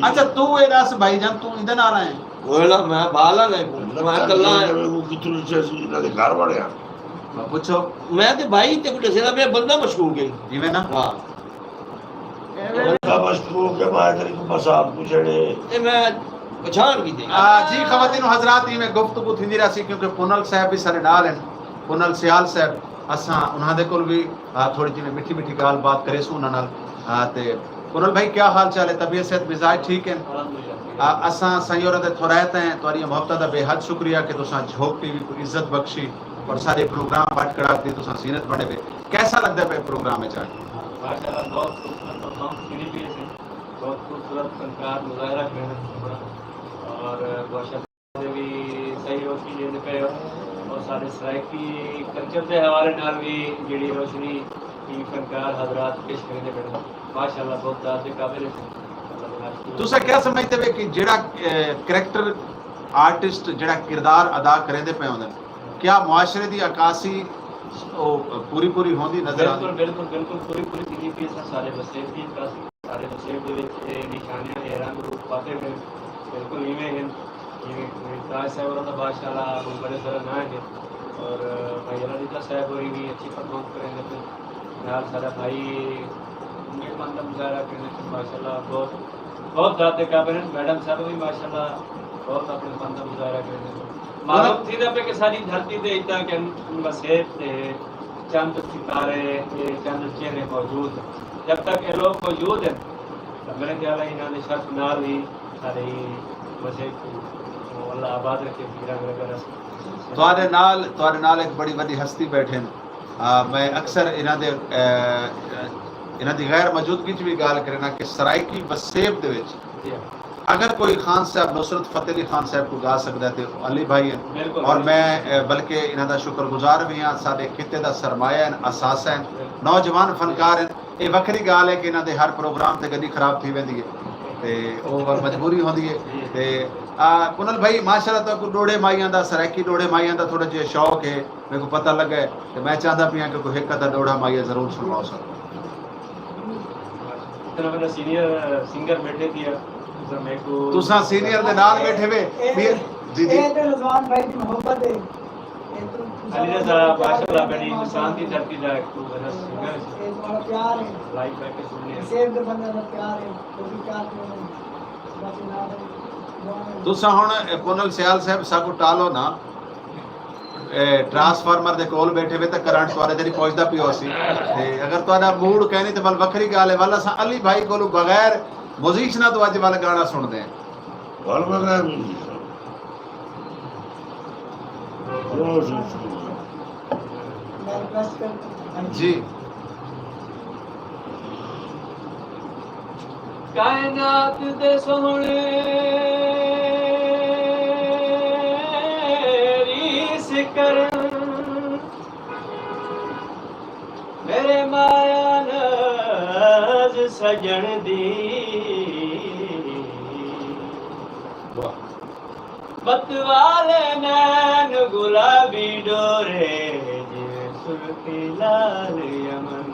अच्छा तू ए दस भाईजान तू इधर आ रहा है बोला मैं बाला नहीं मैं कल्ला वो कितनी चीज इन्होंने घर बढ़िया मैं पूछो मैं ते भाई ते कुछ दसेला मैं बंदा मशहूर गई इवे ना हां का मशहूर के बाद को बस आप पूछड़े ये मैं पहचान की थी जी खवातीन हजरात ई में गुफ्तगू थींदी रही क्योंकि पुनल साहब भी सारे नाल हैं पुनल सियाल साहब असा उन्हां दे कोल भी थोड़ी जी मिठी मिठी गाल बात करे सु उन्हां नाल ते पुनल भाई क्या हाल चाल है तबीयत सेहत मिजाज ठीक है असा सयोर दे थोरायत हैं तुम्हारी मोहब्बत दा बेहद शुक्रिया कि तुसा झोंक टीवी को इज्जत बख्शी और सारे प्रोग्राम बट कड़ा दी तुसा जीनत बने पे कैसा लगदा पे प्रोग्राम में जाके माशाल्लाह बहुत खूबसूरत फनकार मुजाहरा करने और माशाल्लाह भी सही रोशनी देने पे और सारे सरायकी कल्चर के हवाले नाल भी जेडी रोशनी की फनकार हजरात पेश करने पे माशाल्लाह बहुत ज़्यादा काबिल है तुसा क्या समझते हो कि जेड़ा कैरेक्टर आर्टिस्ट जेड़ा किरदार अदा करेंदे पे होंदे क्या मुआशरे दी अकासी पूरी पूरी होंदी नजर आती बिल्कुल बिल्कुल पूरी पूरी चीज़ भी सारे वसेब की सारे वसेब दे निशानियां है रंग रूप पाते हैं बिल्कुल इवें हैं ये ताज साहब और माशाल्लाह बड़े सारे ना है और भाई अलीदा साहब और भी अच्छी परफॉर्म करेंगे तो नाल सारा भाई मेहमान का मुजाहरा करने माशाल्लाह बहुत ज़्यादा काबिल हैं मैडम साहब भी माशाल्लाह बहुत अपने फन का मुजाहरा करने मालूम थी पे कि सारी धरती पे इतना कि वसेब थे चंद सितारे चंद चेहरे मौजूद हैं जब तक ये लोग मौजूद हैं तो मेरे ख्याल है इन्होंने शर्फ नाल ही सारे वैसे अल्लाह आबाद रखे हीरा वगैरह ਤੁਹਾਡੇ ਨਾਲ ਇੱਕ ਬੜੀ ਵੱਡੀ ਹਸਤੀ ਬੈਠੇ ਨੇ ਮੈਂ ਅਕਸਰ ਇਹਨਾਂ ਦੀ ਗੈਰ ਮੌਜੂਦਗੀ 'ਚ ਵੀ ਗੱਲ ਕਰਨਾ ਕਿ ਸਰਾਇਕੀ ਵਸੇਬ ਦੇ ਵਿੱਚ अगर कोई खान साहब नुसरत फतेह अली खान साहब को गा सकता है तो अली भाई है और मैं बल्कि इन्हों का शुक्रगुजार भी हाँ साढ़े खिते का सरमाया है असासा है नौजवान फनकार हैं ये वक्री गाल है कि इन्हों के हर प्रोग्राम से गड्डी खराब थी वेंदी है तो वो मजबूरी होती है तो कुनल भाई माशाल्लाह तो डोड़े माइया का सरायकी डोड़े माइया का थोड़ा जिहा शौक है मेरे को पता लगा है तो मैं चाहता भी हाँ कि कोई एक अद्धा डोड़ा माइया जरूर सुनवाओ सर सीनियर सिंगर बैठे थी तुसा सीनियर दे नाल बैठे वे जी जी ये तो रज़वान भाई की मोहब्बत है अली रज़ा माशाल्लाह बड़ी इंसान की धरती दा एक बड़ा सिंगर ये तो प्यार है लाइव बैठ के सुनने सेव दे बंदे दा प्यार है तो भी प्यार को बस ना तुसा हुन पुनल सियाल साहब साकू टालो ना ट्रांसफार्मर दे कोल बैठे वे तो करंट तुआरे तेरी पहुंचदा पियो सी ते अगर तुहाडा मूड कहनी ते बल वखरी गाल है वाला सा अली भाई कोलू बगैर मुजीशना तो अज वाला गाना सुनते हैं जी कायनात दे सोहणे रीस कर मेरे माया नाज सजन दी मत वाले नैन गुलाबी डोरे जिवे सुर्खी लाल यमन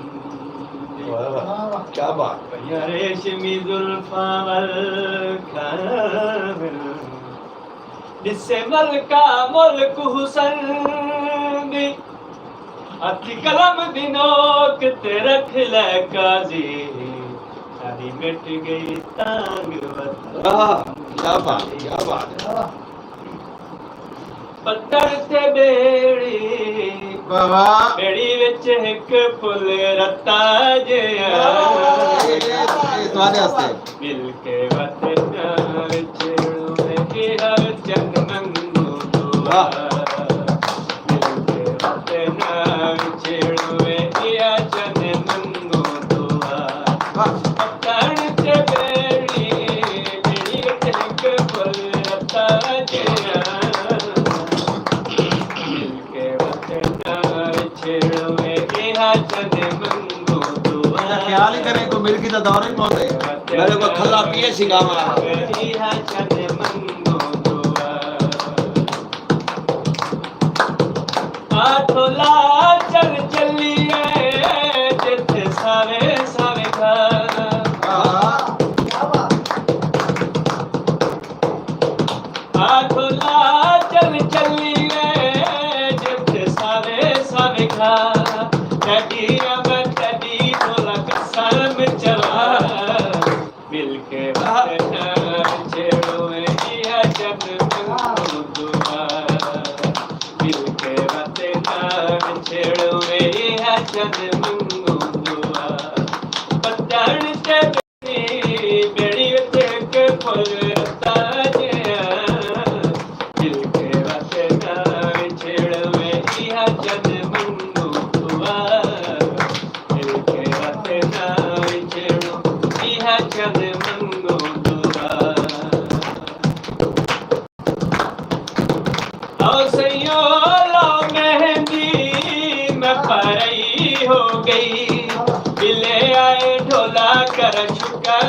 क्या बात भैया रेशमी जुल्फा वल खामिल जिससे मलका मुल्क हुसन दी अति कलम दिनोक ते रख ले काजी शादी मिट गई तांग क्या बात है पत्थर ते बेड़ी बाबा बेड़ी विच एक फुल रत्ता जिया तुम्हारे वास्ते मिल के वतन विच रुवे हर चंद मंगू दुआ मिल के वतन विच रुवे चंद मंगू दुआ पत्थर ते बेड़ी बेड़ी विच एक फुल रत्ता जिया ख्याल ही करें को मिर्गी का दौर ही पहुंचे मेरे को खल्ला पिए सिंगावा आठोला चल चलिए जिथे सारे सारे आठोला चल चलिए जिथे सारे सारे चला मिल के छेड़ो जब दुआ मिल के छेड़ो जब मंगो दुआ पत्थर से बेड़ी के फुल ताजिया मिल के छेड़ो जब मंगो दुआ मिल के छेड़ो जब मंगो दुआ आओ सैयो लो मेहंदी मैं परई हो गई मिले आए ढोला कर शुक्र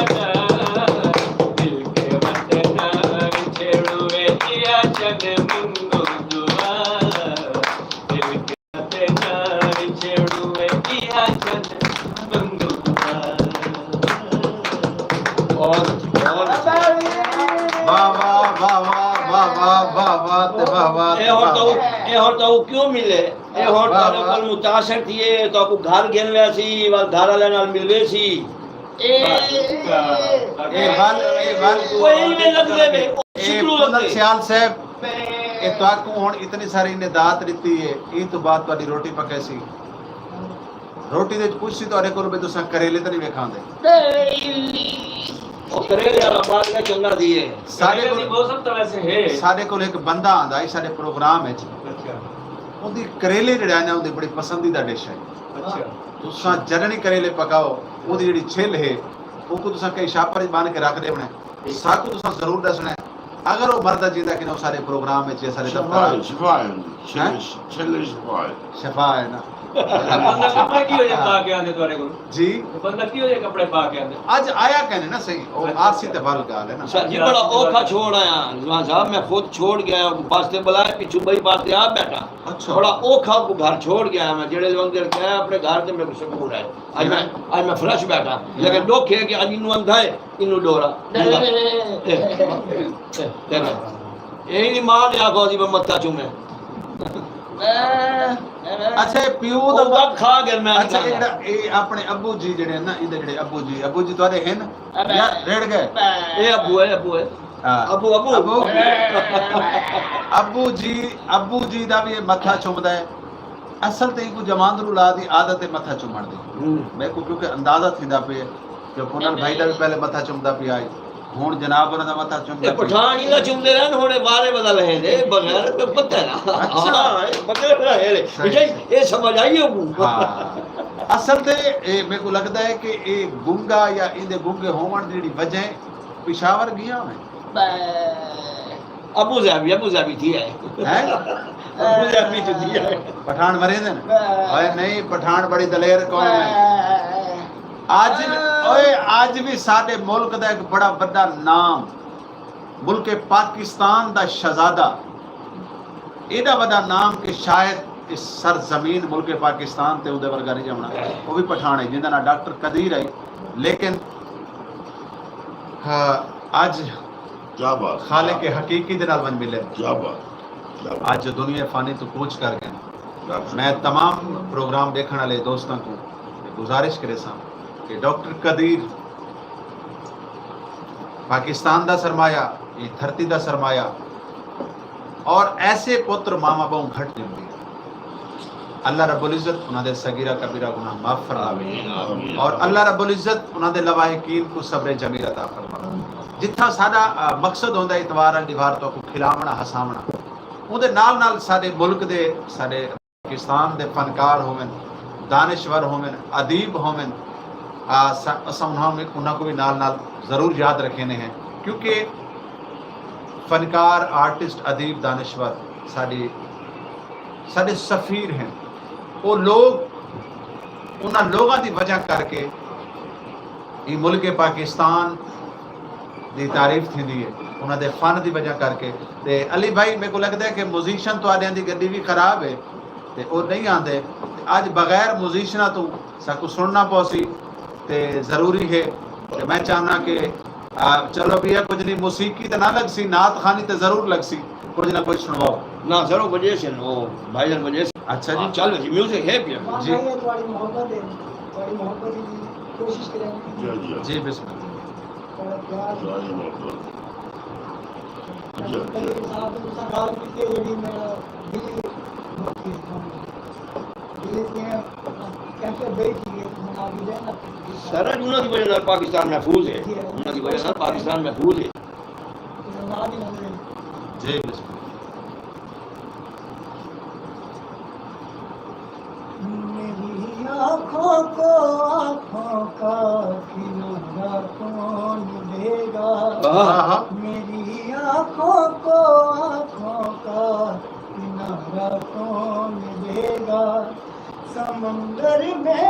अदा दिल के वतन छेड़ुए दिया जग मंगो दुआ दिल के वतन छेड़ुए दिया जग मंगो दुआ और वाह वाह वाह वाह वाह वाह वाह ते वाह वाह ए और तो क्यों मिले ए और तो कल मुतासर थिए तो को घर गेल ले सी वाल घर वाले नाल मिल गए सी ए वाल कोई में लग ले बे शुक्र पुनल लगे सियाल साहब ए ताकू हुन इतनी सारी ने दात दिती है ई तो बात वाली रोटी पके सी रोटी दे कुछ सी तोरे कोल बे तुसा करेले तो नहीं वे खांदे ਉਹ ਕਰੇ ਯਾਰ ਬਾਤ ਦਾ ਚੰਗਾ ਦੀਏ ਸਾਡੇ करेले दी ਕੋਲ मौसम तो वैसे है ਸਾਡੇ ਕੋਲ ਇੱਕ ਬੰਦਾ ਆਂਦਾ ਹੈ ਸਾਡੇ ਪ੍ਰੋਗਰਾਮ ਵਿੱਚ अच्छा ਉਹਦੀ ਕਰੇਲੇ ਜਿਹੜਾ ਨੇ ਉਹਦੀ ਬੜੀ ਪਸੰਦੀਦਾ ਡਿਸ਼ ਹੈ अच्छा ਤੁਸੀਂ ਜਰਨੀ ਕਰੇਲੇ ਪਕਾਓ ਉਹਦੀ ਜਿਹੜੀ ਛਿੱਲ ਹੈ ਉਹ ਕੋ ਤੁਸੀਂ ਕਈ ਛਾਪਰ ਬੰਨ ਕੇ ਰੱਖ ਦੇਣਾ ਸਾਕੂ ਤੁਸੀਂ ਜ਼ਰੂਰ ਦੱਸਣਾ ਅਗਰ ਉਹ ਮਰਦਾ ਜਿੰਦਾ ਕਿ ਉਹ ਸਾਰੇ ਪ੍ਰੋਗਰਾਮ ਵਿੱਚ ਸਾਰੇ ਦਫਤਰ शिफा है छेले शिफा है ਸ਼ਫਾ ਹੈ ਨਾ बंदा कपड़े की हो जाए पा के आने तुम्हारे को ਜੀ बंदा की हो जाए कपड़े पा के आने ਅੱਜ ਆਇਆ कहने ना सही ਉਹ ਆਰਸੀ ਤੇ ਵੱਲ ਗੱਲ ਹੈ ना सर जी बड़ा औखा छोड़ आया रिजवान साहब मैं खुद छोड़ गया वास्ते बुलाया पिछू बई वास्ते आप बैठा अच्छा बड़ा औखा को घर छोड़ गया मैं जेड़े अंदर गया अपने घर से मेरे को शकूर है आज मैं फ्रेश बैठा लेकिन दुख है कि आज इनू अंधा है इनू डोरा यही नहीं मां ने आखो जी मैं मत्था चूमे अच्छा ये पियो ਉਹ ਦਾ ਵਕ ਖਾ ਗਿਆ ਮੈਂ अच्छा ये ਜਿਹੜਾ ਇਹ ਆਪਣੇ ਅੱਬੂ ਜੀ ਜਿਹੜੇ ਨਾ ਇਹਦੇ ਜਿਹੜੇ ਅੱਬੂ ਜੀ ਤੁਹਾਡੇ ਹਨ ਜਾਂ ਰੜ ਗਏ ਇਹ ਅਬੂ ਹੈ ਹਾਂ ਅਬੂ ਅੱਬੂ ਜੀ ਦਾ ਵੀ ਇਹ ਮੱਥਾ ਚੁੰਮਦਾ ਹੈ ਅਸਲ ਤੇ ਕੋ ਜਮਾਂਦਰੂ ਲਾ ਦੀ ਆਦਤ ਹੈ ਮੱਥਾ ਚੁੰਮਣ ਦੀ ਮੈਂ ਕੋ ਕਿਉਂਕਿ ਅੰਦਾਜ਼ਾ ਥੀਂਦਾ ਪਿਆ ਕਿ ਪੁਨਰ ਭਾਈ ਦਾ ਵੀ ਪਹਿਲੇ ਮੱਥਾ ਚੁੰਮਦਾ ਪਿਆ ਹੈ ਹੁਣ ਜਨਾਬ ਉਹਨਾਂ ਦਾ ਮੱਥਾ ਚੁੰਮਦਾ ਇਹ ਪਠਾਨ ਹੀ ਨਾ ਚੁੰਮਦੇ ਰਹਿਣ ਹੁਣੇ ਬਾਰੇ ਬਦਲ ਰਹੇ ਨੇ ਬਗੈਰ ਤੇ ਪਤਾ ਨਾ ਹਾਂ ਇਹ ਬਗੈਰ ਰਹੇ ਨੇ ਇਹ ਸਮਝ ਆਈ ਹੋਊ ਹਾਂ ਅਸਲ ਤੇ ਇਹ ਮੇਰੇ ਕੋ ਲੱਗਦਾ ਹੈ ਕਿ ਇਹ ਗੁੰਗਾ ਜਾਂ ਇਹਦੇ ਗੁੰਗੇ ਹੋਵਣ ਦੀ ਜਿਹੜੀ ਵਜ੍ਹਾ ਹੈ ਪਿਸ਼ਾਵਰ ਗਿਆ ਮੈਂ अबू ज़ाबी थी है अबू ज़ाबी तो थी है पठान मरे थे ना अरे नहीं पठान बड़ी दलेर कौम है आज भी साडे मुल्क दा एक बड़ा बड़ा नाम मुल्क पाकिस्तान दा शहजादा एडा बड़ा नाम कि शायद इस सरजमीन मुल्क पाकिस्तान ते उदे वर्गा नहीं जाना वो भी पठान है जिंदा ना डॉक्टर कदीर है लेकिन आज क्या बात खाले के हकीकी दे नाल वन मिले क्या बात आज दुनिया फानी तो कूच कर गए क्या मैं तमाम प्रोग्राम देखने वाले दोस्तों को गुजारिश करे सा कि डॉक्टर कदीर पाकिस्तान दा सरमाया ये धरती दा सरमाया और ऐसे पुत्र मामा बहु घट नहीं अल्लाह रब्बुल इज्जत उन्होंने सगीरा कबीरा गुनाह माफ फरमावे और अल्लाह रब्बुल इज्जत उन्होंने लवाहिकीन को सब्र जमील अता फरमावे जिथा साडा मकसद होंदा इतवार दीवार तो को खिलावना हसावना उहदे नाल नाल साडे मुल्क दे साडे पाकिस्तान दे फनकार होवन दानिशवर होवन अदीब होवन असां उन्हां को भी नाल नाल ज़रूर याद रखने हैं क्योंकि फनकार आर्टिस्ट अदीब दानिशवर साडे सफ़ीर हैं वो लोग उन्हां लोगों की वजह करके ये मुल्क पाकिस्तान दी तारीफ थी है उन्होंने फन की वजह करके ते अली भाई मेरे को लगता है कि म्यूजिशियन तो आदियां दी गड्डी भी खराब है ते वो नहीं आते अज बगैर म्यूजिशियना तो साकू सुनना पौसी ते जरूरी है ते मैं चाहना कि चलो भैया कुछ नहीं मौसीकी तो ना लग सी नात खानी तो जरूर लग सी कुछ ना कुछ सुनवाओ ना जरूर वजह से वो भाईजान वजह से अच्छा जी चलो जी म्यूजिक है भी हाँ जी। भाई, ये तुम्हारी मोहब्बत की कोशिश करेंगे जी बिस्मिल्लाह थोड़ा प्यार सारी मोहब्बत कई साहब ने सवाल किए यदि मेरा दिल के कैसे बेची है मना भी देना सर उन्हों की वजह से पाकिस्तान महफूज है उन्हों की वजह से पाकिस्तान महफूज है ना भी नजर जी बिस्मिल्लाह मेरी आँखों को आँखों का किनारा कौन देगा हाँ मेरी आँखों को आँखों का किनारा कौन देगा समंदर में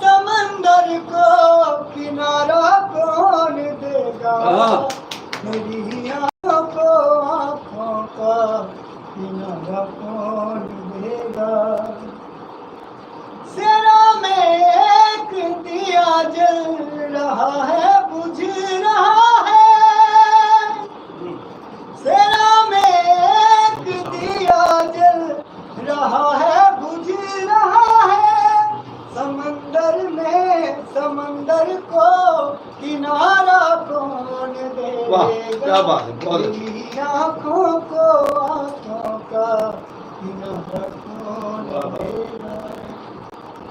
समंदर को किनारा कौन देगा मेरी आँखों को आँखों का किनारा कौन देगा सेरा में एक दिया जल रहा है बुझ रहा है सेरा में एक दिया जल रहा है बुझ रहा है समंदर में समंदर को किनारा कौन देगा क्या बात है, बहुत अच्छी। मेरी आँखों को आँखों का किनारा कौन देगा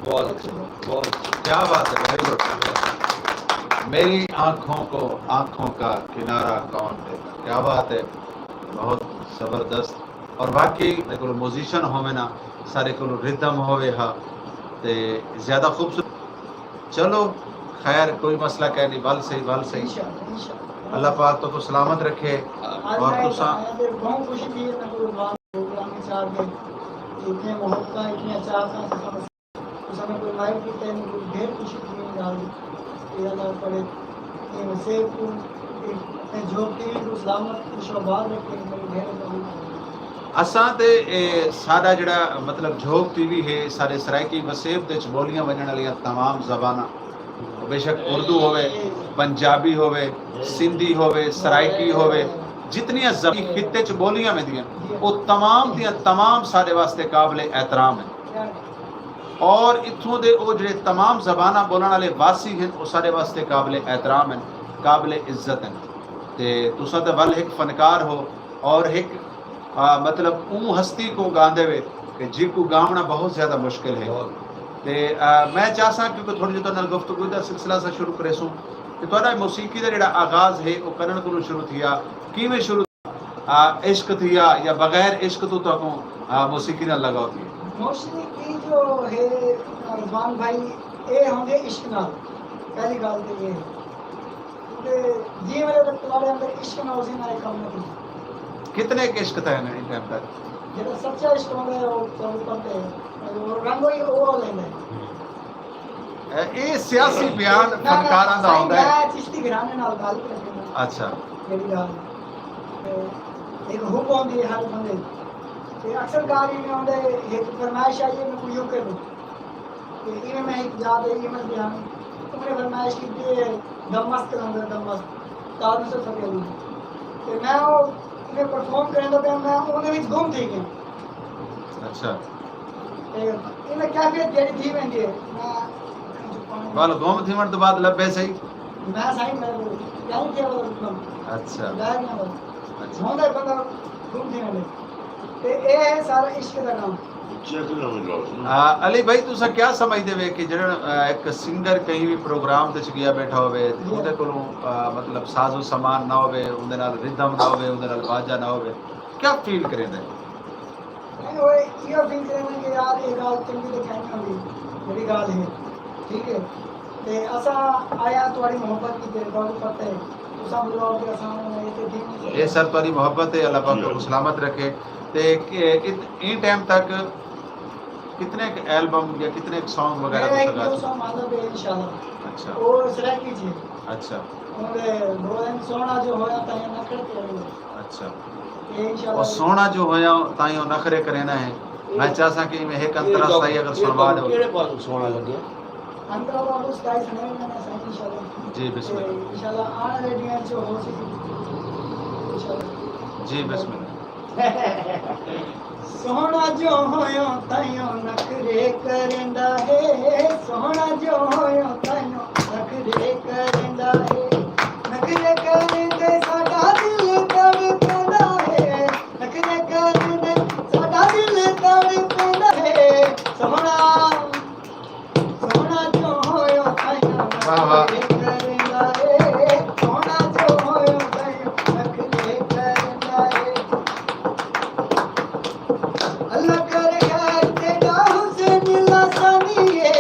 बहुत अच्छा बहुत अच्छा। क्या बात है वेरी गुड मेरी आंखों का किनारा कौन देता। क्या बात है, बहुत ज़बरदस्त। और बाकी को म्यूजिशियन होवे ना, सारे को रिदम होवे हा ते ज़्यादा खूबसूरत। चलो खैर, कोई मसला कह नहीं, बल सही इंशाअल्लाह इंशाअल्लाह अल्लाह पाक तो सलामत रखे। आज और मैं तुसा बहुत खुशी थी मैं प्रोग्राम के साथ में इतने मोहब्बत इतने अच्छा था उस समय कोई लाइव की टाइम कोई ढेर खुशी थी यार ये अल्लाह करे ये वैसे को अपने जॉब के लिए सलामत खुशबाद रखे मेरे ढेर असां ते सारा जड़ा मतलब झोक टीवी है, सारे सराइकी वसेब दे च बोलियां वजण वालियां तमाम ज़बाना, बेशक उर्दू होवे, पंजाबी होवे, सिंधी होवे, सराइकी होवे, जितनियां ज़बानी खित्ते च बोलियां वेंदियां वो तमाम दियां तमाम सारे वास्ते काबिले एहतराम है। और इत्थों दे वो जड़े तमाम ज़बाना बोलने वाले वासी हैं वो सारे वास्ते काबिले एहतराम हैं, काबिले इज्जत हैं। ते तुसा ते वल एक फनकार हो और एक मतलब हस्ती को गांदे वे कि जी को गावना बहुत ज़्यादा मुश्किल है। ते मैं चाहसा क्योंकि थोड़ी जो नाल गुफ्तगू दा सिलसिला सा शुरू करे सूं कि तुहाडा मौसीकी दा जेड़ा आगाज़ है वो करण को शुरू थिया, किवें शुरू इश्क थिया या बगैर इश्क तो तुहानू मौसीकी नाल लगाव थी? मौसीकी जो है रज़वान भाई ये होंगे इश्क नाल पहली गल तो ये क्योंकि जी मेरे तुम्हारे अंदर इश्क ना उसी ना काम नहीं कितने के इश्क थे इन टाइम तक? जेड़ा सच्चा इश्क होंगे वो करते हैं वो रंग ही वो लेंगे ये सियासी बयान फनकारां दा होंदा है। मैं चिश्ती घराने नाल गल करना अच्छा, मेरी गल एक हुक होंदी है हर बंदे ते अक्सर गाड़ी में होंदे एक फरमाइश आई है मैं कोई यूं कर दूं ते इन्हें मैं एक याद है ये मैं बयान तुमने फरमाइश की थी दम मस्त होंगे दम मस्त ताज से फतेह ते मैं वो इन्हें परफॉर्म करने पे मैं उन्हें विच गुम थी गया। अच्छा, इन्हें कैफियत जेडी थी वेंदी है मैं वाल गोम थीवण तो बाद लब्बे सही। मैं सही मैं क्या किया वो अच्छा बैग ना बस अच्छा, होंदा बंदा गुम थी वेंदे ते ए है सारा इश्क दा काम। चेक ना मिलो अली भाई तुसा क्या समझदे वे कि जेड़ा एक सिंगर कहीं भी प्रोग्राम ते गया बैठा होवे ते उहदे कोलों मतलब साजो सामान ना होवे, उहदे नाल रिदम ना होवे, उहदे नाल बाजा ना होवे, क्या फील करेंदे? नहीं वो ये फील करेंगे कि यार ये गाल चंगी तो कहनी होगी मेरी गाल है ठीक है ते असा आया तुम्हारी मोहब्बत की देर बाद पता है तुसा बुलाओ कि असा ये ते ठीक ये सर तुम्हारी मोहब्बत है, अल्लाह पाक को सलामत रखे। ते इन टाइम तक कितने एल्बम या कितने सॉन्ग वगैरह मेरा एक तुसा दो गा? सॉन्ग आंदा पे इंशाल्लाह अच्छा और सराकी जी अच्छा और दो दिन सोना जो होया ता ये नखड़ के अच्छा। ये और इंशाल्लाह सोना जो होया ताई ओ नखरे करेना है। मैं चाहसा कि मैं एक अंतरा सही अगर सुनवा दो। केड़े पास सोना लगे अंतरा बाबू स्काई सुनाई मैंने सही इंशाल्लाह जी बिस्मिल्लाह, इंशाल्लाह आने रेडियो जो हो सके इंशाल्लाह जी बिस्मिल्लाह। सोना जो होयो तायो नखरे करंदा है सोना जो होयो तायो नखरे करंदा है नखरे करंदे साडा दिल तड़पदा है नखरे करंदे साडा दिल तड़पदा है सोना सोना जो होयो तायो वाह, वाह। नखरे करंदा है सोना जो होयो तायो नखरे करंदा है अल्लाह करे खैर तेरा हुसैन लासानिए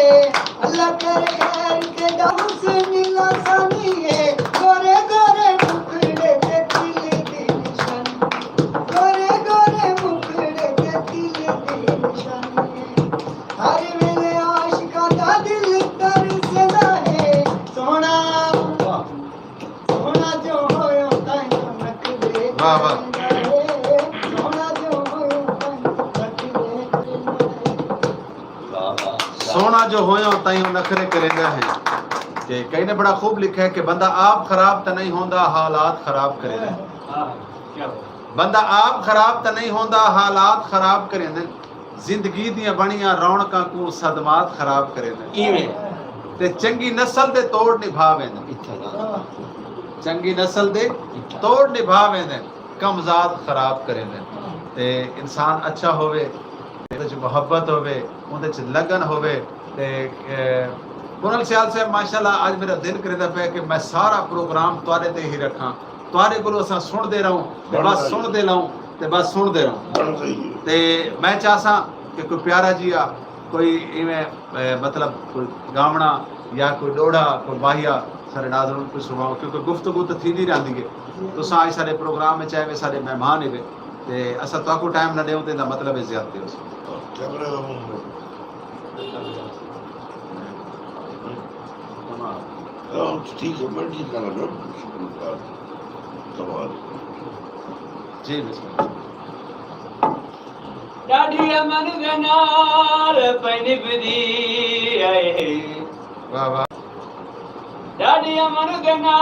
अल्लाह करे खैर तेरा हुसैन लासानिए गोरे गोरे मुखड़े ते तिल दी निशानी गोरे गोरे मुखड़े ते तिल दी निशानी हर वेले आशिका दा दिल तरसदा है सोना सोना जो होयो तायो नखरे वाह, वाह। सोना जो होयो तायो नखरे सोना जो होया ताई ओ नखरे करेंदा है कि कई ने बड़ा खूब लिखा है कि बंदा आप खराब तो नहीं होंदा, हालात खराब करेंदा। हाँ क्या हो बंदा आप खराब तो नहीं होंदा, हालात खराब करेंदे। जिंदगी दियां बणियां रौनकां को सदमात खराब करेंदे। इवें ते चंगी नस्ल दे तोड़ निभावेंदे। इत्थे ना चंगी नस्ल दे तोड़ निभावेंदे, कमजात खराब करेंदे। ते इंसान अच्छा होवे, उहदे च मोहब्बत होवे, उहदे च लगन होवे ते कुनल सियाल साहब माशाल्लाह आज मेरा दिल करदा पे कि मैं सारा प्रोग्राम तुहाडे ते ही रखां, तुहाडे कोलों असां सुनदे रहूं ते बस सुनदे रहूं ते बस सुनदे रहूं। ते मैं चाहसां कि कोई प्यारा जी आ कोई इवें मतलब कोई गावना या कोई डोड़ा कोई बाहिया सारे नाज़रीन को सुनाओ, क्योंकि गुफ्तगू तो थींदी रहंदी है। तुसां आज सारे प्रोग्राम में चाहे सारे मेहमान ही ते असां तुहाको टाइम न ॾियूं ते दा मतलब है ज़्यादती हो कैमरे का मुंह ठीक है, मैं ठीक कर रहा हूँ। जी बिस्मिल्लाह। डाडी अमन दे नाल निभदी आए, वाह वाह। डाडी अमन दे नाल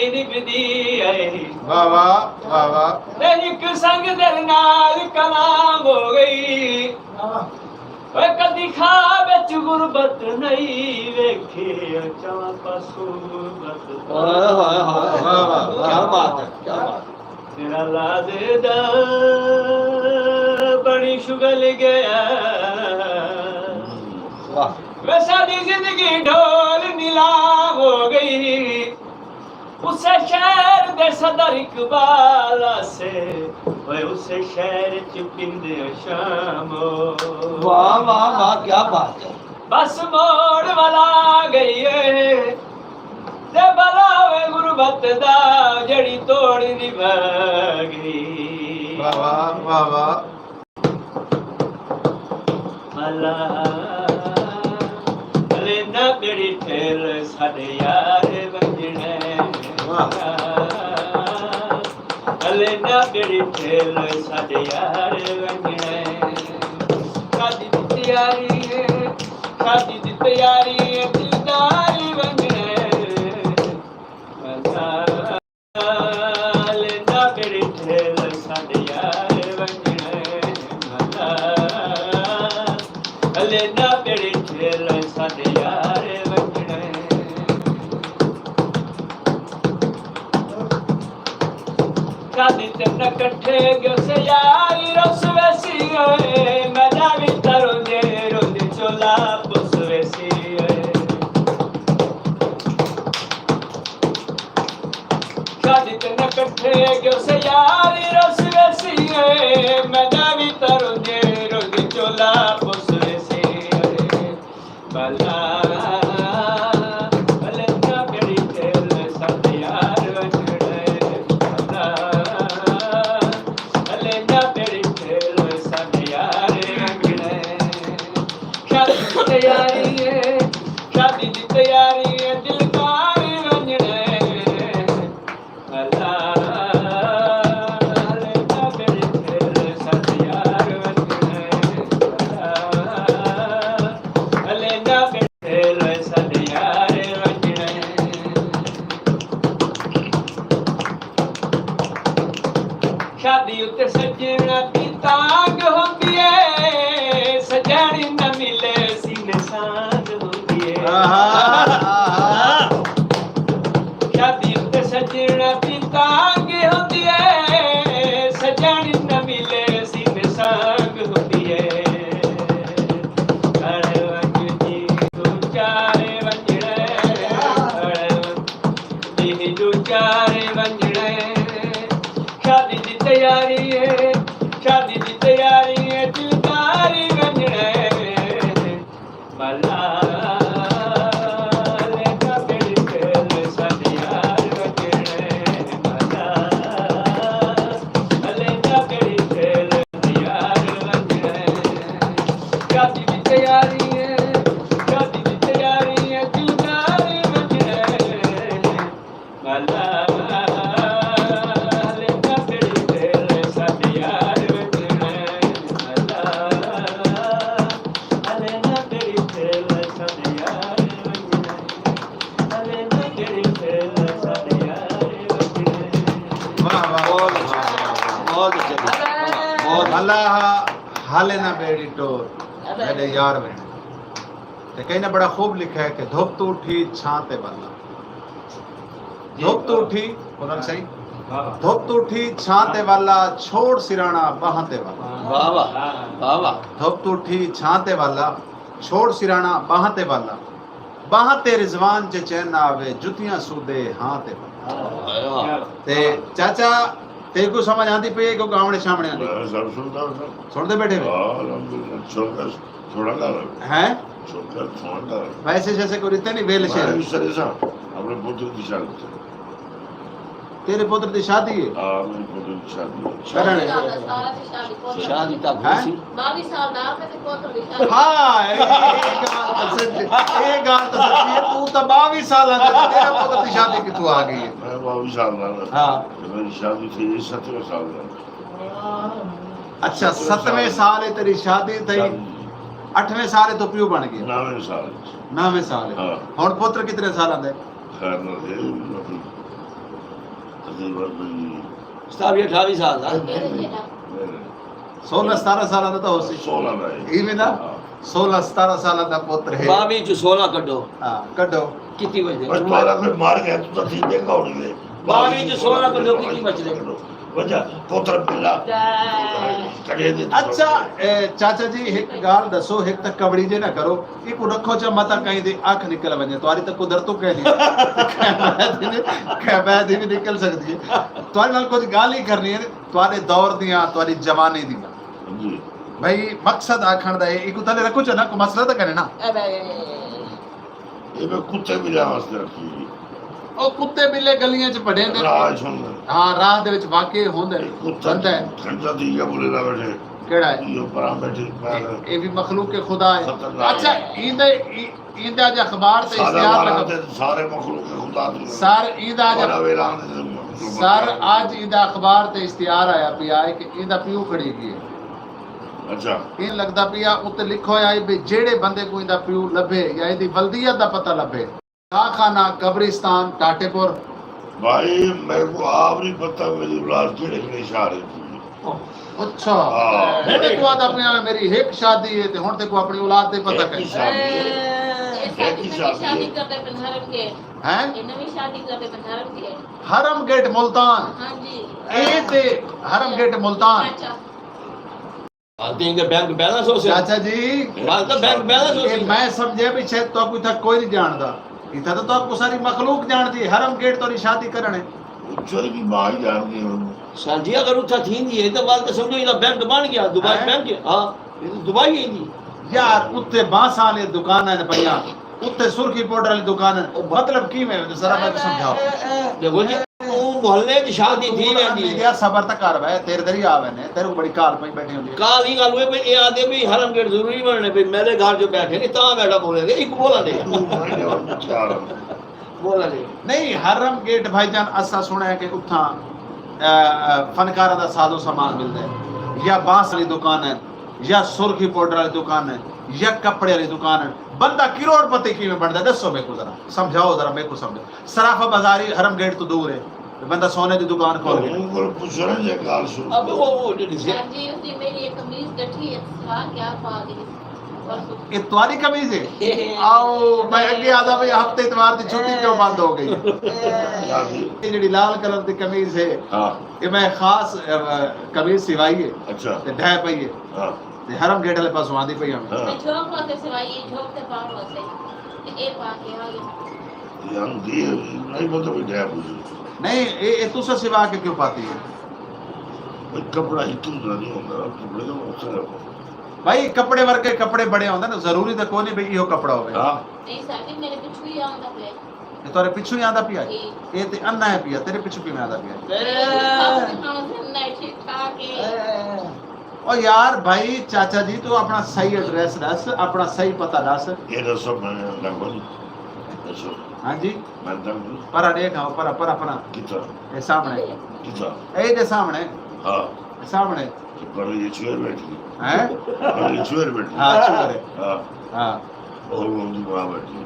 निभदी आए, वाह वाह वाह वाह। एक संग दिल नाल कलाम हो गई, वे कदी ख्वाब च गुरबत नहीं वेखे, चां पासों गुरबत। हाय हाय हाय, वाह वाह, क्या बात है, क्या बात। तेरा लाज़ेदा बड़ी शुगल गया, वाह। वे सारी जिंदगी ढोल नीलाम हो गई, उसे शहर दे सदर इकबाल से, वे उसे शहर च पिंदे शाम। वाह वाह वाह, क्या बात है। बस मोड़ वाला गई ते बलावे गुरबत दा जड़ी तोड़ निभा गई। वाह वाह वाह वाह। मला ले ना बेड़ी ठेल साडे यार वंजणे, ले ना बेड़ी ठेल साडे यार वंजणे। शादी दी तैयारी है, शादी दी तैयारी है, दिलदार वंजणे। ले ना बेड़ी ठेल साडे यार वंजणे, ले ना बेड़ी ठेल साडे यार वंजणे। शादी ते न कट्ठे गयो से यारी रस वैसी होए, मैं जावी तरोंदे रोंदे चोला पुस वैसी होए। शादी ते न कट्ठे गयो से यारी रस वैसी होए, मैं जावी तरोंदे रोंदे चोला पुस वैसी होए। भला भला बेड़ी तेल सब यार वंजणे, भला भला बेड़ी तेल सब यार वंजणे। शादी दी तैयारी है, शादी दी तैयारी है, दिलदार वंजणे। भला भला बेड़ी तेल सब यार वंजणे, भला भला बेड़ी तेल सब यार वंजणे। शादी उत्ते सजना दी तांग होंदी है, सजानी न मिले सीने सांझ होंदी है। शादी उत्ते सजना दी तांग होंदी है, सजानी न मिले सीने सांझ होंदी है। अरे वंजनी तू चारे वंजणे, अरे वंजनी तू चारे वंजणे। शादी दी तैयारी है, शादी दी तैयारी है, दिलदारी वंजणे। भला ले ना बेड़ी तेल साडे यार वंजणे, भला ले ना बेड़ी तेल यार वंजणे। शादी दी तैयारी है, शादी दी तैयारी है, दिलदारी वंजणे। भला अल्लाह हाले ना बेड़ी टोर मेरे यार में। ते कहीं ने बड़ा खूब लिखा है कि धुप तो उठी छां ते बल्ला। धुप तो उठी बोलन सही वाह धुप तो उठी छाते वाला छोड़ सिराना बहाते वाला वाह वाह वाह वाह धुप तो उठी छाते वाला छोड़ सिराना बहाते वाला बहाते रिजवान च चैन आवे जुतियां सूदे हाथे वाला ते चाचा ते को समझ आती पई है क्यों गावणे सामने आती मैं सब सुनता हूँ सब। सुनते बैठे हुए अल्हम्दुलिल्लाह छोड़कर छोड़ा हैं छोड़कर छोड़ा वैसे जैसे कोई रिते नहीं वेल शेर मैं इस तरह से अपने पुत्र की शादी थी। तेरे पुत्र की शादी है हाँ मेरे पुत्र की शादी है। शरण है सारा की शादी शादी तक हैं? हुई 22 साल ना पे ते पोत्र की शादी हाँ एक गाल तो सच्ची है तू तो 22 साल है तेरा पुत्र की शादी की तू आ गई है मैं 22 साल का हाँ मेरी शादी थी 17 साल का अच्छा 7वें साल है तेरी शादी थी 8वें साल है तो प्यू बन गया 9वें साल 9वें साल है हाँ हुन पुत्र कितने साल दे खैर न थे अभी तकरीबन कोई 27-28 साल दा मेरे जेड़ा 16 17 साल ਦਾ ਤਾਂ ਹੋ ਸੀ 16 ਦਾ है। ਇਵੇਂ ਦਾ हाँ। 16 17 ਸਾਲ ਦਾ ਪੁੱਤਰ ਹੈ 22 ਚ 16 ਕੱਢੋ ਹਾਂ ਕੱਢੋ ਕਿੰਨੀ ਵਜੇ बस तुम्हारा कोई मार गया तो ठीक है कौन है 22 ਚ 16 ਕੱਢੋ ਕਿੰਨੀ ਬਚਦੇ वजह पुत्र मिला कड़े दे ਅੱਛਾ ਚਾਚਾ ਜੀ ਇੱਕ ਗੱਲ ਦੱਸੋ ਇੱਕ ਤਾਂ ਕਬੜੀ ਜੇ ਨਾ ਕਰੋ ਇੱਕ ਰੱਖੋ ਚ ਮਤਾ ਕਹੀਂ ਦੀ ਅੱਖ ਨਿਕਲ ਵਜੇ ਤੁਹਾਡੀ ਤਾਂ ਕੁਦਰਤ ਤੋਂ ਕਹਿ ਨਹੀਂ ਕਹਿ ਦੀ ਵੀ ਨਿਕਲ ਸਕਦੀ ਹੈ ਤੁਹਾਡੇ ਨਾਲ ਕੁਝ ਗੱਲ ਹੀ ਕਰਨੀ ਹੈ ਤੁਹਾਡੇ ਦੌਰ ਦੀਆਂ ਤੁਹਾਡੀ ਜਵਾਨੀ ਦੀਆਂ जी ਭਾਈ ਮਕਸਦ ਆਖਣ ਦਾ ਇਹ ਇੱਕ ਤਾਂ ਰੱਖੋ ਚ ਨਾ ਕੋ ਮਸਲਾ ਤਾਂ ਕਰੇ ਨਾ ये मैं कुत्ते भी लिया वास्ते रखी ਉਹ ਕੁੱਤੇ ਬਿੱਲੇ ਗਲੀਆਂ ਚ ਪੜੇ ਨੇ राज सुन ਹਾਂ ਰਾਹ ਦੇ ਵਿੱਚ ਵਾਕਈ ਹੁੰਦੇ ਨੇ कुत्ता ਬੰਦਾ ਹੈ घंटा दी या बोले ना बैठे ਕਿਹੜਾ ਹੈ ये ऊपर बैठे पैर ਇਹ ਵੀ ਮਖਲੂਕ ਕੇ ਖੁਦਾ ਹੈ खतरनाक ਅੱਛਾ ਇਹਦਾ ਜ ਅਖਬਾਰ ਤੇ सारे ਇਸ਼ਤਿਹਾਰ वाला ਲਗਾ थे सारे मखलूक के खुदा थे ਸਰ ਇਹਦਾ और ਜ ऐलान ਸਰ ਅੱਜ ਇਹਦਾ ਅਖਬਾਰ ਤੇ ਇਸ਼ਤਿਹਾਰ ਆਇਆ ਪਿਆ ਹੈ ਕਿ ਇਹਦਾ ਪਿਓ ਖੜੀ ਗਈ ਹੈ अच्छा ਇਹ ਲੱਗਦਾ ਪਿਆ ਉੱਤੇ ਲਿਖੋ ਹੋਇਆ ਹੈ ਵੀ ਜਿਹੜੇ ਬੰਦੇ ਕੋਈ ਇਹਦਾ ਪਿਓ ਲੱਭੇ ਜਾਂ ਇਹਦੀ ਬਲਦੀਅਤ ਦਾ ਪਤਾ ਲੱਭੇ ਖਾਨਾ ਕਬਰਿਸਤਾਨ ਟਾਟੇਪੁਰ भाई मेरे को आप नहीं पता मेरी औलाद केड़े केड़े इशारे थी ਅੱਛਾ ਹਾਂ। ਇਹਦੇ ਕੋ ਆਦਾ ਪਿਆ ਮੇਰੀ ਇੱਕ ਸ਼ਾਦੀ ਹੈ ਤੇ ਹੁਣ ਤੇ ਕੋ ਆਪਣੀ ਔਲਾਦ ਦੇ ਪਤਾ एक ही ਕਰ शादी है ये एक ही शादी शादी है करते पंधारम के ਹੈ ये नवी शादी करते पंधारम के हरम गेट मुल्तान हाँ जी ਇਹ ਤੇ ਹਰਮ ਗੇਟ ਮੁਲਤਾਨ चाचा ਆਂਦੇ ਕਿ ਬੈਂਕ ਬੈਲੈਂਸ ਹੋ ਸੇ ਚਾਚਾ ਜੀ ਬਾਲ ਤਾਂ ਬੈਂਕ ਬੈਲੈਂਸ ਹੋ ਇਹ ਸੇ ਮੈਂ ਸਮਝਿਆ ਵੀ ਸ਼ਾਇਦ तो कोई था कोई नहीं जानता इतना तो आपको सारी मखलूक जानती है हरम गेट तो शादी करने उच्चर की माँ ही जान गई ਸਾਂਝੀ ਅਗਰ ਉੱਥਾ ਥੀਂਦੀ ਹੈ ਤਾਂ ਬਾਲ ਤਾਂ ਸਮਝੋ ਇਹਦਾ ਬੈਂਕ ਬਣ ਗਿਆ ਦੁਬਈ ਹੈਂ? ਬੈਂਕ ਹਾਂ ਇਹ ਤਾਂ ਦੁਬਈ ਹੈ ਜੀ यार उत्ते बांस वाले दुकान है भैया उत्ते सुर्खी पाउडर वाली दुकान है मतलब की मैं जरा मैं समझाओ ਦੇਖੋ ਜੀ ਉਹ ਮੁਹੱਲੇ 'ਚ ਸ਼ਾਦੀ ਥੀ ਜਾਂਦੀ ਹੈ यार सबर तक कर भाई तेरे दरी आवे ने तेरे को बड़ी काल पई बैठी होंदी है ਕਾਲ ਹੀ ਗੱਲ ਹੋਏ ਵੀ ਇਹ ਆਦੇ ਵੀ ਹਰਮ ਗੇਟ ਜ਼ਰੂਰੀ ਬਣਨੇ ਵੀ ਮੇਰੇ ਘਰ ਜੋ ਬੈਠੇ ਨੇ ਤਾਂ ਬੈਠਾ ਬੋਲੇਗੇ ਇੱਕ ਬੋਲਾ ਦੇ ਬੋਲਾ ਦੇ नहीं हरम गेट भाईजान असा सुना है कि उठा फनकारा दा साजो सामान मिलता है या बांस वाली दुकान है या सुर्खी पाउडर वाली दुकान है या कपड़े वाली दुकान है बंदा करोड़पति की में बनता है दसो मेरे को जरा समझाओ जरा मेरे को समझो सराफा बाजारी हरम गेट तो दूर है तो बंदा सोने की दुकान खोल के अब वो ਜਿਹੜੀ ਸੀ हाँ जी उसकी मेरी एक कमीज गठी है था क्या पा गई परसों ये तुम्हारी कमीज है आओ मैं अगे आदा भाई हफ्ते इतवार की छुट्टी क्यों बंद हो गई ये ਜਿਹੜੀ लाल कलर की कमीज है ये मैं खास कमीज सिवाई है अच्छा ते ढह पई है हाँ ते हरम गेट वाले पास आंदी पई हमें मैं झोंक वास्ते सिवाई ये झोंक ते पाऊं वास्ते ये पा के आ गई हम दिए नहीं बोलते कोई नया पूछे नहीं ये तू से सिवा के क्यों पाती है कोई कपड़ा ही क्यों नहीं होता कपड़े तो बहुत सारे भाई कपड़े वर्ग के कपड़े बड़े होंगे ना जरूरी तो कोई नहीं भाई यो कपड़ा होवे हाँ नहीं साथी मेरे पिछू ही आंदा पे ये तोरे पिछू ही आंदा पिया है? ये ते अन्ना है पिया तेरे पिछू भी में आंदा पिया है? ठीक ठाक है ओ यार भाई चाचा जी तू अपना सही एड्रेस दस अपना सही पता दस ये रसम मैंने लगभग रसम हाँ जी मैं दंग पर देखा पर पर अपना कितना ये सामने कितना ए दे सामने हाँ सामने पर ये चुएर बैठी हैं पर ये चुएर बैठी हाँ चुरे हाँ हाँ और वो भी वहाँ बैठी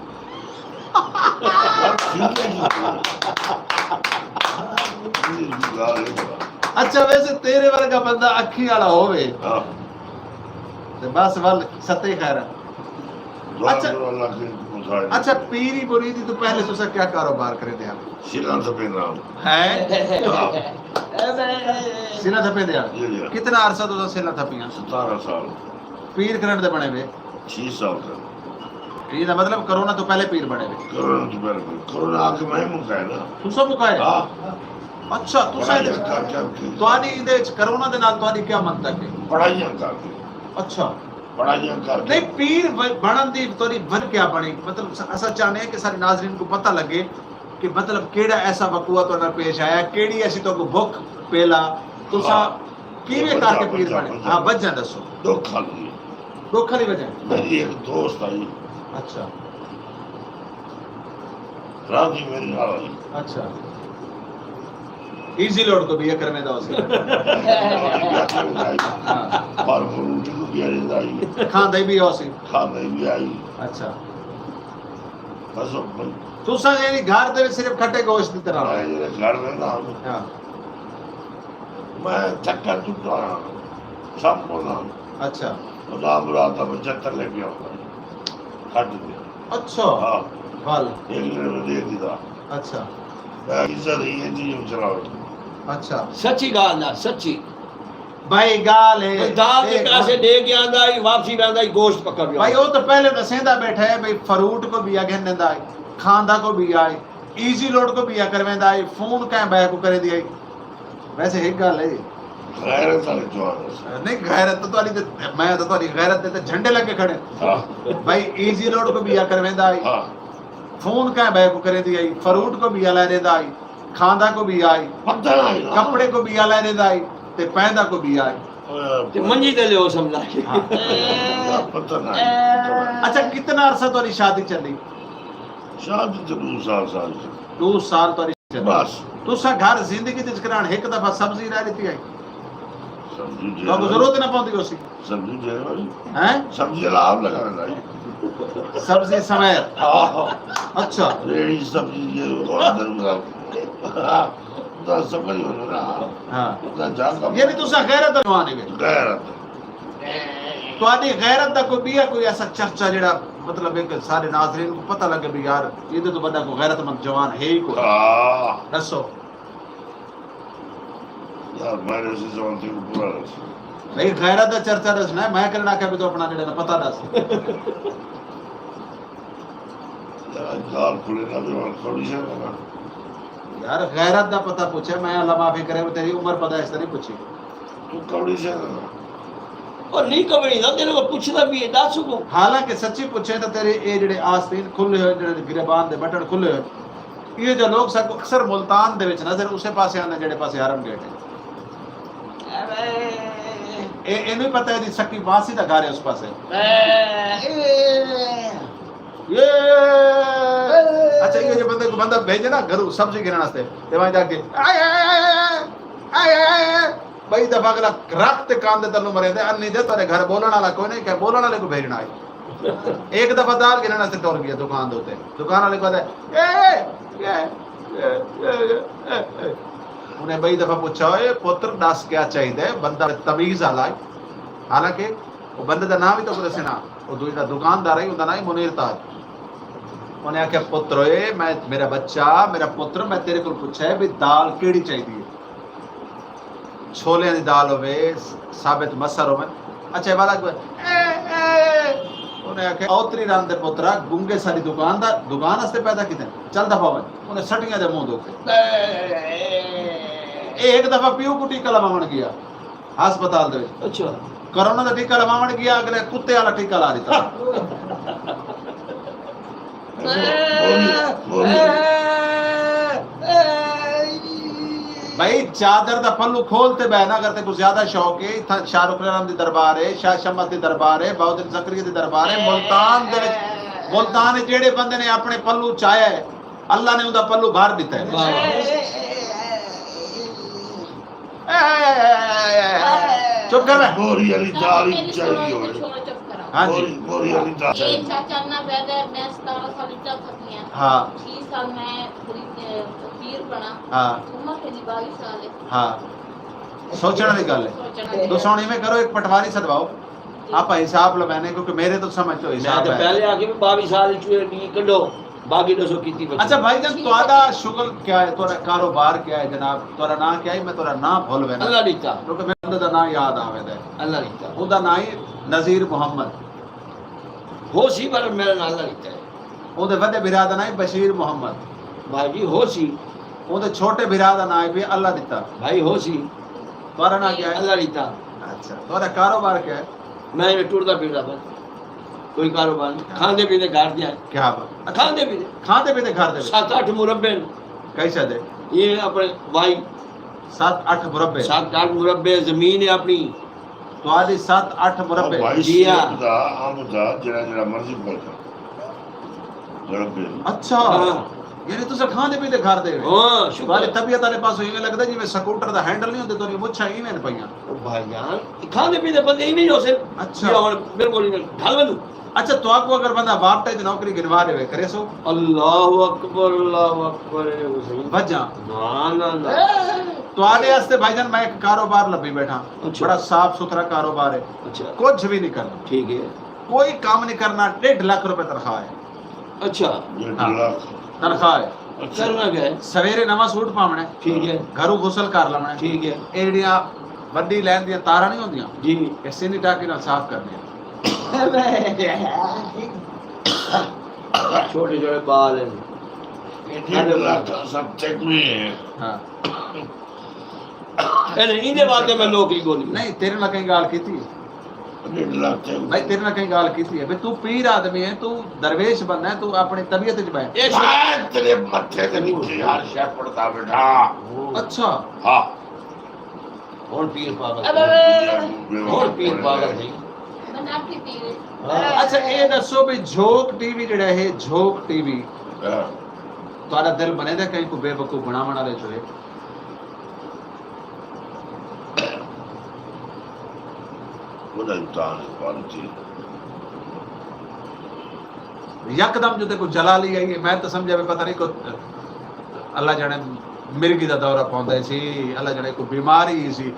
अच्छा वैसे तेरे वर्गा बंदा अखी वाला होवे हाँ ते बस वल सत्ते खैर दुआ अच्छा। करो अल्लाह के मुसाइल अच्छा पीरी मुरीदी तो पहले तुसा क्या कारोबार करे थे आप सिला सपेना है हाँ, सिला थपे दे जी, जी। कितना अरसा तुसा सिला थपियां 17 साल पीर करन दे बने वे 6 साल तक ਇਹਦਾ ਮਤਲਬ ਕਰੋਨਾ ਤੋਂ ਪਹਿਲੇ ਪੀਰ ਬਣੇ ਵੇ कोरोना तो पहले कोरोना आके मैं मुकाया ना ਤੁਸਾਂ ਮੁਕਾਏ हाँ ਅੱਛਾ ਤੁਸਾਂ पढ़ाइयाँ करके ਤੁਹਾਡੀ ਇਹਦੇ ਵਿੱਚ ਕਰੋਨਾ ਦੇ ਨਾਲ ਤੁਹਾਡੀ ਕੀ ਮੰਤਕ ਹੈ पढ़ाइयाँ करके ਅੱਛਾ पढ़ाइयाँ करके ਨਹੀਂ ਪੀਰ ਬਣਨ ਦੀ ਤੁਹਾਡੀ ਵਜ੍ਹਾ ਕੀ ਬਣੀ ਮਤਲਬ ਅਸਾਂ ਚਾਹਨੇ ਕਿ ਸਾਰੇ ਨਾਜ਼ਰੀਨ ਨੂੰ ਪਤਾ ਲੱਗੇ ਕਿ ਮਤਲਬ ਕਿਹੜਾ ਐਸਾ ਵਕੂਆ ਤੁਹਾਡੇ ਨਾਲ ਪੇਸ਼ ਆਇਆ ਕਿਹੜੀ ਐਸੀ ਤੁਹਾਨੂੰ ਭੁੱਖ ਪੇਲਾ ਤੁਸਾਂ ਕਿਵੇਂ ਕਰਕੇ ਪੀਰ ਬਣੇ ਹਾਂ ਵਜ੍ਹਾ ਦੱਸੋ दुख खा लिए ਦੁੱਖ ਵਾਲੀ ਵਜ੍ਹਾ मेरी एक दोस्त आई ਅੱਛਾ राजी मेरी नाल आई अच्छा इजी लोड को भी ये करने दो उसे पर रोटी को भी आई खांदा भी उसे खाने भी आई अच्छा बस तुसा यानी घर दे सिर्फ खट्टे गोश्त की तरह मैं घर में ना हां मैं चक्कर टूटा सब बोला अच्छा खुदा बुराता में चक्कर लेके आऊंगा काट दे अच्छा हाँ वाल एक में दे दिया अच्छा मैं इधर ही ये चीज चलाओ अच्छा सच्ची गाल ना सच्ची भाई गाल है दाल के पैसे दे के आंदा ही वापसी में आंदा ही गोश्त पकड़ लिया भाई वो तो पहले नसेंदा बैठा है भाई फ्रूट को भी आगे नंदा है खांदा को भी आए इजी लोड को भी आ करवेंदा है फोन का बैक को करे दिया वैसे एक गाल है गैरत वाले जवान नहीं गैरत तो तुम्हारी मैं तो तुम्हारी गैरत देते झंडे लगे खड़े हाँ भाई इजी लोड को भी आ करवेंदा है हाँ फोन का बैग को करे दिया फ्रूट को भी आला रेदा आई खांदा को भी आई पता नहीं ना। कपड़े को भी आला रेदा आई ते पैदा को भी आई ते मंजी ते लियो समझा के हाँ। पता नहीं अच्छा कितना अरसा तुम्हारी शादी चली शादी तो 2 साल 2 साल तुम्हारी चली बस तुसा घर जिंदगी च कराण एक दफा सब्जी रह रही आई सब्जी तो जरूरत ना पौंदी उसी सब्जी जे हैं सब्जी लाभ लगा रहा सब्जी समय हाँ अच्छा रेडी सब्जी जे अंदर में तो समझ हो रहा हां ना जागा यानी तुसा गैरत दा जवान है गैरत ਤੁਹਾਡੀ ਗੈਰਤ ਦਾ ਕੋਈ ਵੀ ਹੈ ਕੋਈ ਐਸਾ ਚਰਚਾ ਜਿਹੜਾ ਮਤਲਬ ਇੱਕ ਸਾਰੇ ਨਾਜ਼ਰੀਨ ਨੂੰ ਪਤਾ ਲੱਗੇ ਵੀ ਯਾਰ ਇਹਦੇ ਤੋਂ ਵੱਡਾ ਕੋਈ ਗੈਰਤਮੰਦ ਜਵਾਨ ਹੈ ਹੀ ਕੋਈ हाँ ਦੱਸੋ यार मैंने से जवान थे पूरा भाई गैरत ਦਾ ਚਰਚਾ ਦੱਸਣਾ ਮੈਂ ਕਰਨਾ ਕਿ ਵੀ ਤੂੰ ਆਪਣਾ ਜਿਹੜਾ ਪਤਾ ਦੱਸ यार गाल खुले ना जवान थोड़ी से ना यार गैरत ਦਾ ਪਤਾ ਪੁੱਛਿਆ ਮੈਂ ਅੱਲਾ ਮਾਫੀ ਕਰੇ ਤੇਰੀ ਉਮਰ ਪਤਾ ਇਸ ਤਰ੍ਹਾਂ ਨਹੀਂ ਪੁੱਛੀ तू कौड़ी से ना और नहीं कबड़ी ना तेरे को पूछदा भी है दस को ਹਾਲਾਂਕਿ ਸੱਚੀ ਪੁੱਛੇ ਤਾਂ ਤੇਰੇ ਇਹ ਜਿਹੜੇ ਆਸਤੀਨ ਖੁੱਲੇ ਹੋਏ ਜਿਹੜੇ ਗਿਰਬਾਨ ਦੇ ਬਟਨ ਖੁੱਲੇ ਹੋਏ ਇਹ ਜੋ ਲੋਕ ਸਭ ਅਕਸਰ ਮੁਲਤਾਨ ਦੇ ਵਿੱਚ ਨਜ਼ਰ ਉਸੇ ਪਾਸੇ ਆਉਂਦੇ ਜਿਹੜੇ ਪਾਸੇ ਹਰਮ ਗੇਟ ਹੈ ਇਹਨੂੰ ਹੀ ਪਤਾ ਹੈ ਦੀ ਸੱਕੀ ਵਾਸੀ ਦਾ ਘਰ ਹੈ ਉਸ ਪਾਸੇ ये अच्छा ये जो बंदे को बंदा भेजे ना घर सब्जी गिरने वास्ते ते वहां जाके आए भाई दफा गला रखते कान दे तन्नू मरे दे अन्नी दे तेरे घर बोलने वाला कोई नहीं कह बोलने वाले को भेजना है एक दफा दाल गिरने वास्ते टोर गया दुकान दोते दुकान वाले को कहता उन्हें बई दफा पूछा ए पुत्र दस क्या चाहिए बंदा तमीज वाला है हालांकि वो बंदे का नाम ही तो दसे ना वो दूसरा दुकानदार है उनका नाम मुनीर ताज उन्हें आख्या पुत्र ए मैं मेरा बच्चा मेरा पुत्र मैं तेरे को पूछा है भी दाल केड़ी चाहिए छोले दी दाल होवे साबित मसर होवे अच्छा वाला उन्हें आख्या औतरी राम दे पुत्रा गुंगे सारी दुकान वास्ते पैदा किते चल दफा वन उन्हें सटियां दे मुंह दोते एक दफा पीऊ को टीका लवावन गया अस्पताल दे विच अच्छा कोरोना का टीका लवावन गया अगले कुत्ते वाला टीका ला रही था भाई चादर दा पल्लू खोलते बैना करते कुछ ज्यादा शौक है इथा शाहरुख खान दी दरबार है शाह शम्मत दी दरबार है बाउद्दीन ज़करिया दी दरबार है मुल्तान दे विच मुल्तान जेड़े बंदे ने अपने पल्लू चाया है अल्लाह ने उनदा पल्लू बाहर दिता है चुप कर बे बोरी वाली दाल ही चाहिए हो छोड़ो चुप करो हां जी बोरी वाली दाल ये चाहिए चाचा ना बेदर मैं 17 साल तक थकियां हां 6 साल मैं पीर बना हां उम्र के 22 साल है हां सोचने दी गल है सोचना तो सोनी में करो एक पटवारी सदवाओ आप हिसाब लगाने क्योंकि मेरे तो समझ तो मैं हिसाब तो है पहले आके 22 साल नी कढो बाकी दसो कीती बच्चे अच्छा भाईजान तुम्हारा शुगल क्या है तुम्हारा कारोबार क्या है जनाब तुम्हारा नाम क्या है मैं तुम्हारा नाम भूल गया अल्लाह दिता क्योंकि मेरे दा नाम याद आवेदा है अल्लाह दिता ਉਹਦਾ ਨਾਮ ਹੈ ਨਜ਼ੀਰ ਮੁਹੰਮਦ हो सी पर मेरा नाम अल्लाह दिता है ਉਹਦੇ ਵੱਡੇ ਭਰਾ ਦਾ ਨਾਮ ਹੈ ਬਸ਼ੀਰ ਮੁਹੰਮਦ भाई जी हो सी ਉਹਦੇ ਛੋਟੇ ਭਰਾ ਦਾ ਨਾਮ ਵੀ ਅੱਲਾ ਦਿੱਤਾ भाई हो सी तुम्हारा नाम क्या है अल्लाह दिता अच्छा तुम्हारा कारोबार क्या है मैं ये टुरदा फिरदा बस कोई कारोबार नहीं खांदे पींदे घर दिया क्या बात खांदे पींदे खाते पीते घर दे 7-8 मुरब्बे कैसे दे ये अपने वाई 7-8 मुरब्बे 7-8 मुरब्बे जमीन है अपनी तुम्हारी 7-8 मुरब्बे भाई जी हाँ। दा आमदा जरा मर्जी बोलता जरा अच्छा हाँ। यानी तुझे खाते पीते घर दे हां तुम्हारी शुक्र तबीयत वाले पासों इवें लगदा जिवें स्कूटर दा हैंडल नहीं होंदे तो मुच्छा इवें पईयां ओ भाईजान खांदे पींदे बंदे ही नहीं हो से अच्छा। ये और बिल्कुल नहीं ढल बंदू अच्छा तो आपको अगर बंदा वापटे च नौकरी गिनवा देवे करे सो अल्लाहु अकबर ए हुसैन भजा ना ना ना तुम्हारे वास्ते भाईजान मैं एक कारोबार लभी बैठा अच्छा। बड़ा साफ सुथरा कारोबार है अच्छा कुछ भी नहीं करना ठीक है कोई काम नहीं करना 1.5 लाख रुपए तनख्वाह है अच्छा ये हाँ। लाख तनख्वाह है अच्छा करना क्या है सवेरे नवा सूट पावना है ठीक है घरों गुसल कर लवना है ठीक है ਇਹ ਜਿਹੜੀਆਂ ਵੱਡੀ ਲੈਣ ਦੀਆਂ ਤਾਰਾਂ ਨਹੀਂ ਹੁੰਦੀਆਂ जी ਇਸੇ ਨਹੀਂ ਟਾਕੀ ਨਾਲ ਸਾਫ਼ ਕਰਨੀਆਂ छोटे छोटे बाल हैं ये लाख सब चेक में है ਹਾਂ ए नहीं दे बात मैं नौकरी को नहीं ਨਹੀਂ ਤੇਰੇ ਨਾਲ ਕਈ ਗੱਲ ਕੀਤੀ ये लाख चेक ਭਾਈ ਤੇਰੇ ਨਾਲ ਕਈ ਗੱਲ ਕੀਤੀ ਹੈ ਵੀ ਤੂੰ ਪੀਰ ਆਦਮੀ ਹੈ ਤੂੰ ਦਰਵੇਸ਼ बनना है तू अपनी तबीयत च बैठ ए भाई तेरे मत्थे के नीचे यार शेफ पड़ता बेटा अच्छा हाँ और पीर पागल और और पीर पागल नहीं बनाती पीरे अच्छा ਇਹ ਦੱਸੋ ਵੀ ਝੋਕ ਟੀਵੀ ਜਿਹੜਾ ਇਹ ਝੋਕ ਟੀਵੀ ਤੁਹਾਡਾ ਦਿਲ ਬਣੇਦਾ ਕਈ ਕੋ ਬੇਵਕੂਫ ਬਣਾਉਣ ਵਾਲੇ ਚੋਏ ਉਹਦਾ ਇਮਤਿਹਾਨ ਕੁਆਲਿਟੀ यकदम जो देखो जलाली आई है मैं तो समझा भी पता नहीं को अल्लाह जाने मिर्गी दा दौरा पाਉਂਦਾ ਸੀ अल्लाह जाने को बीमारी सी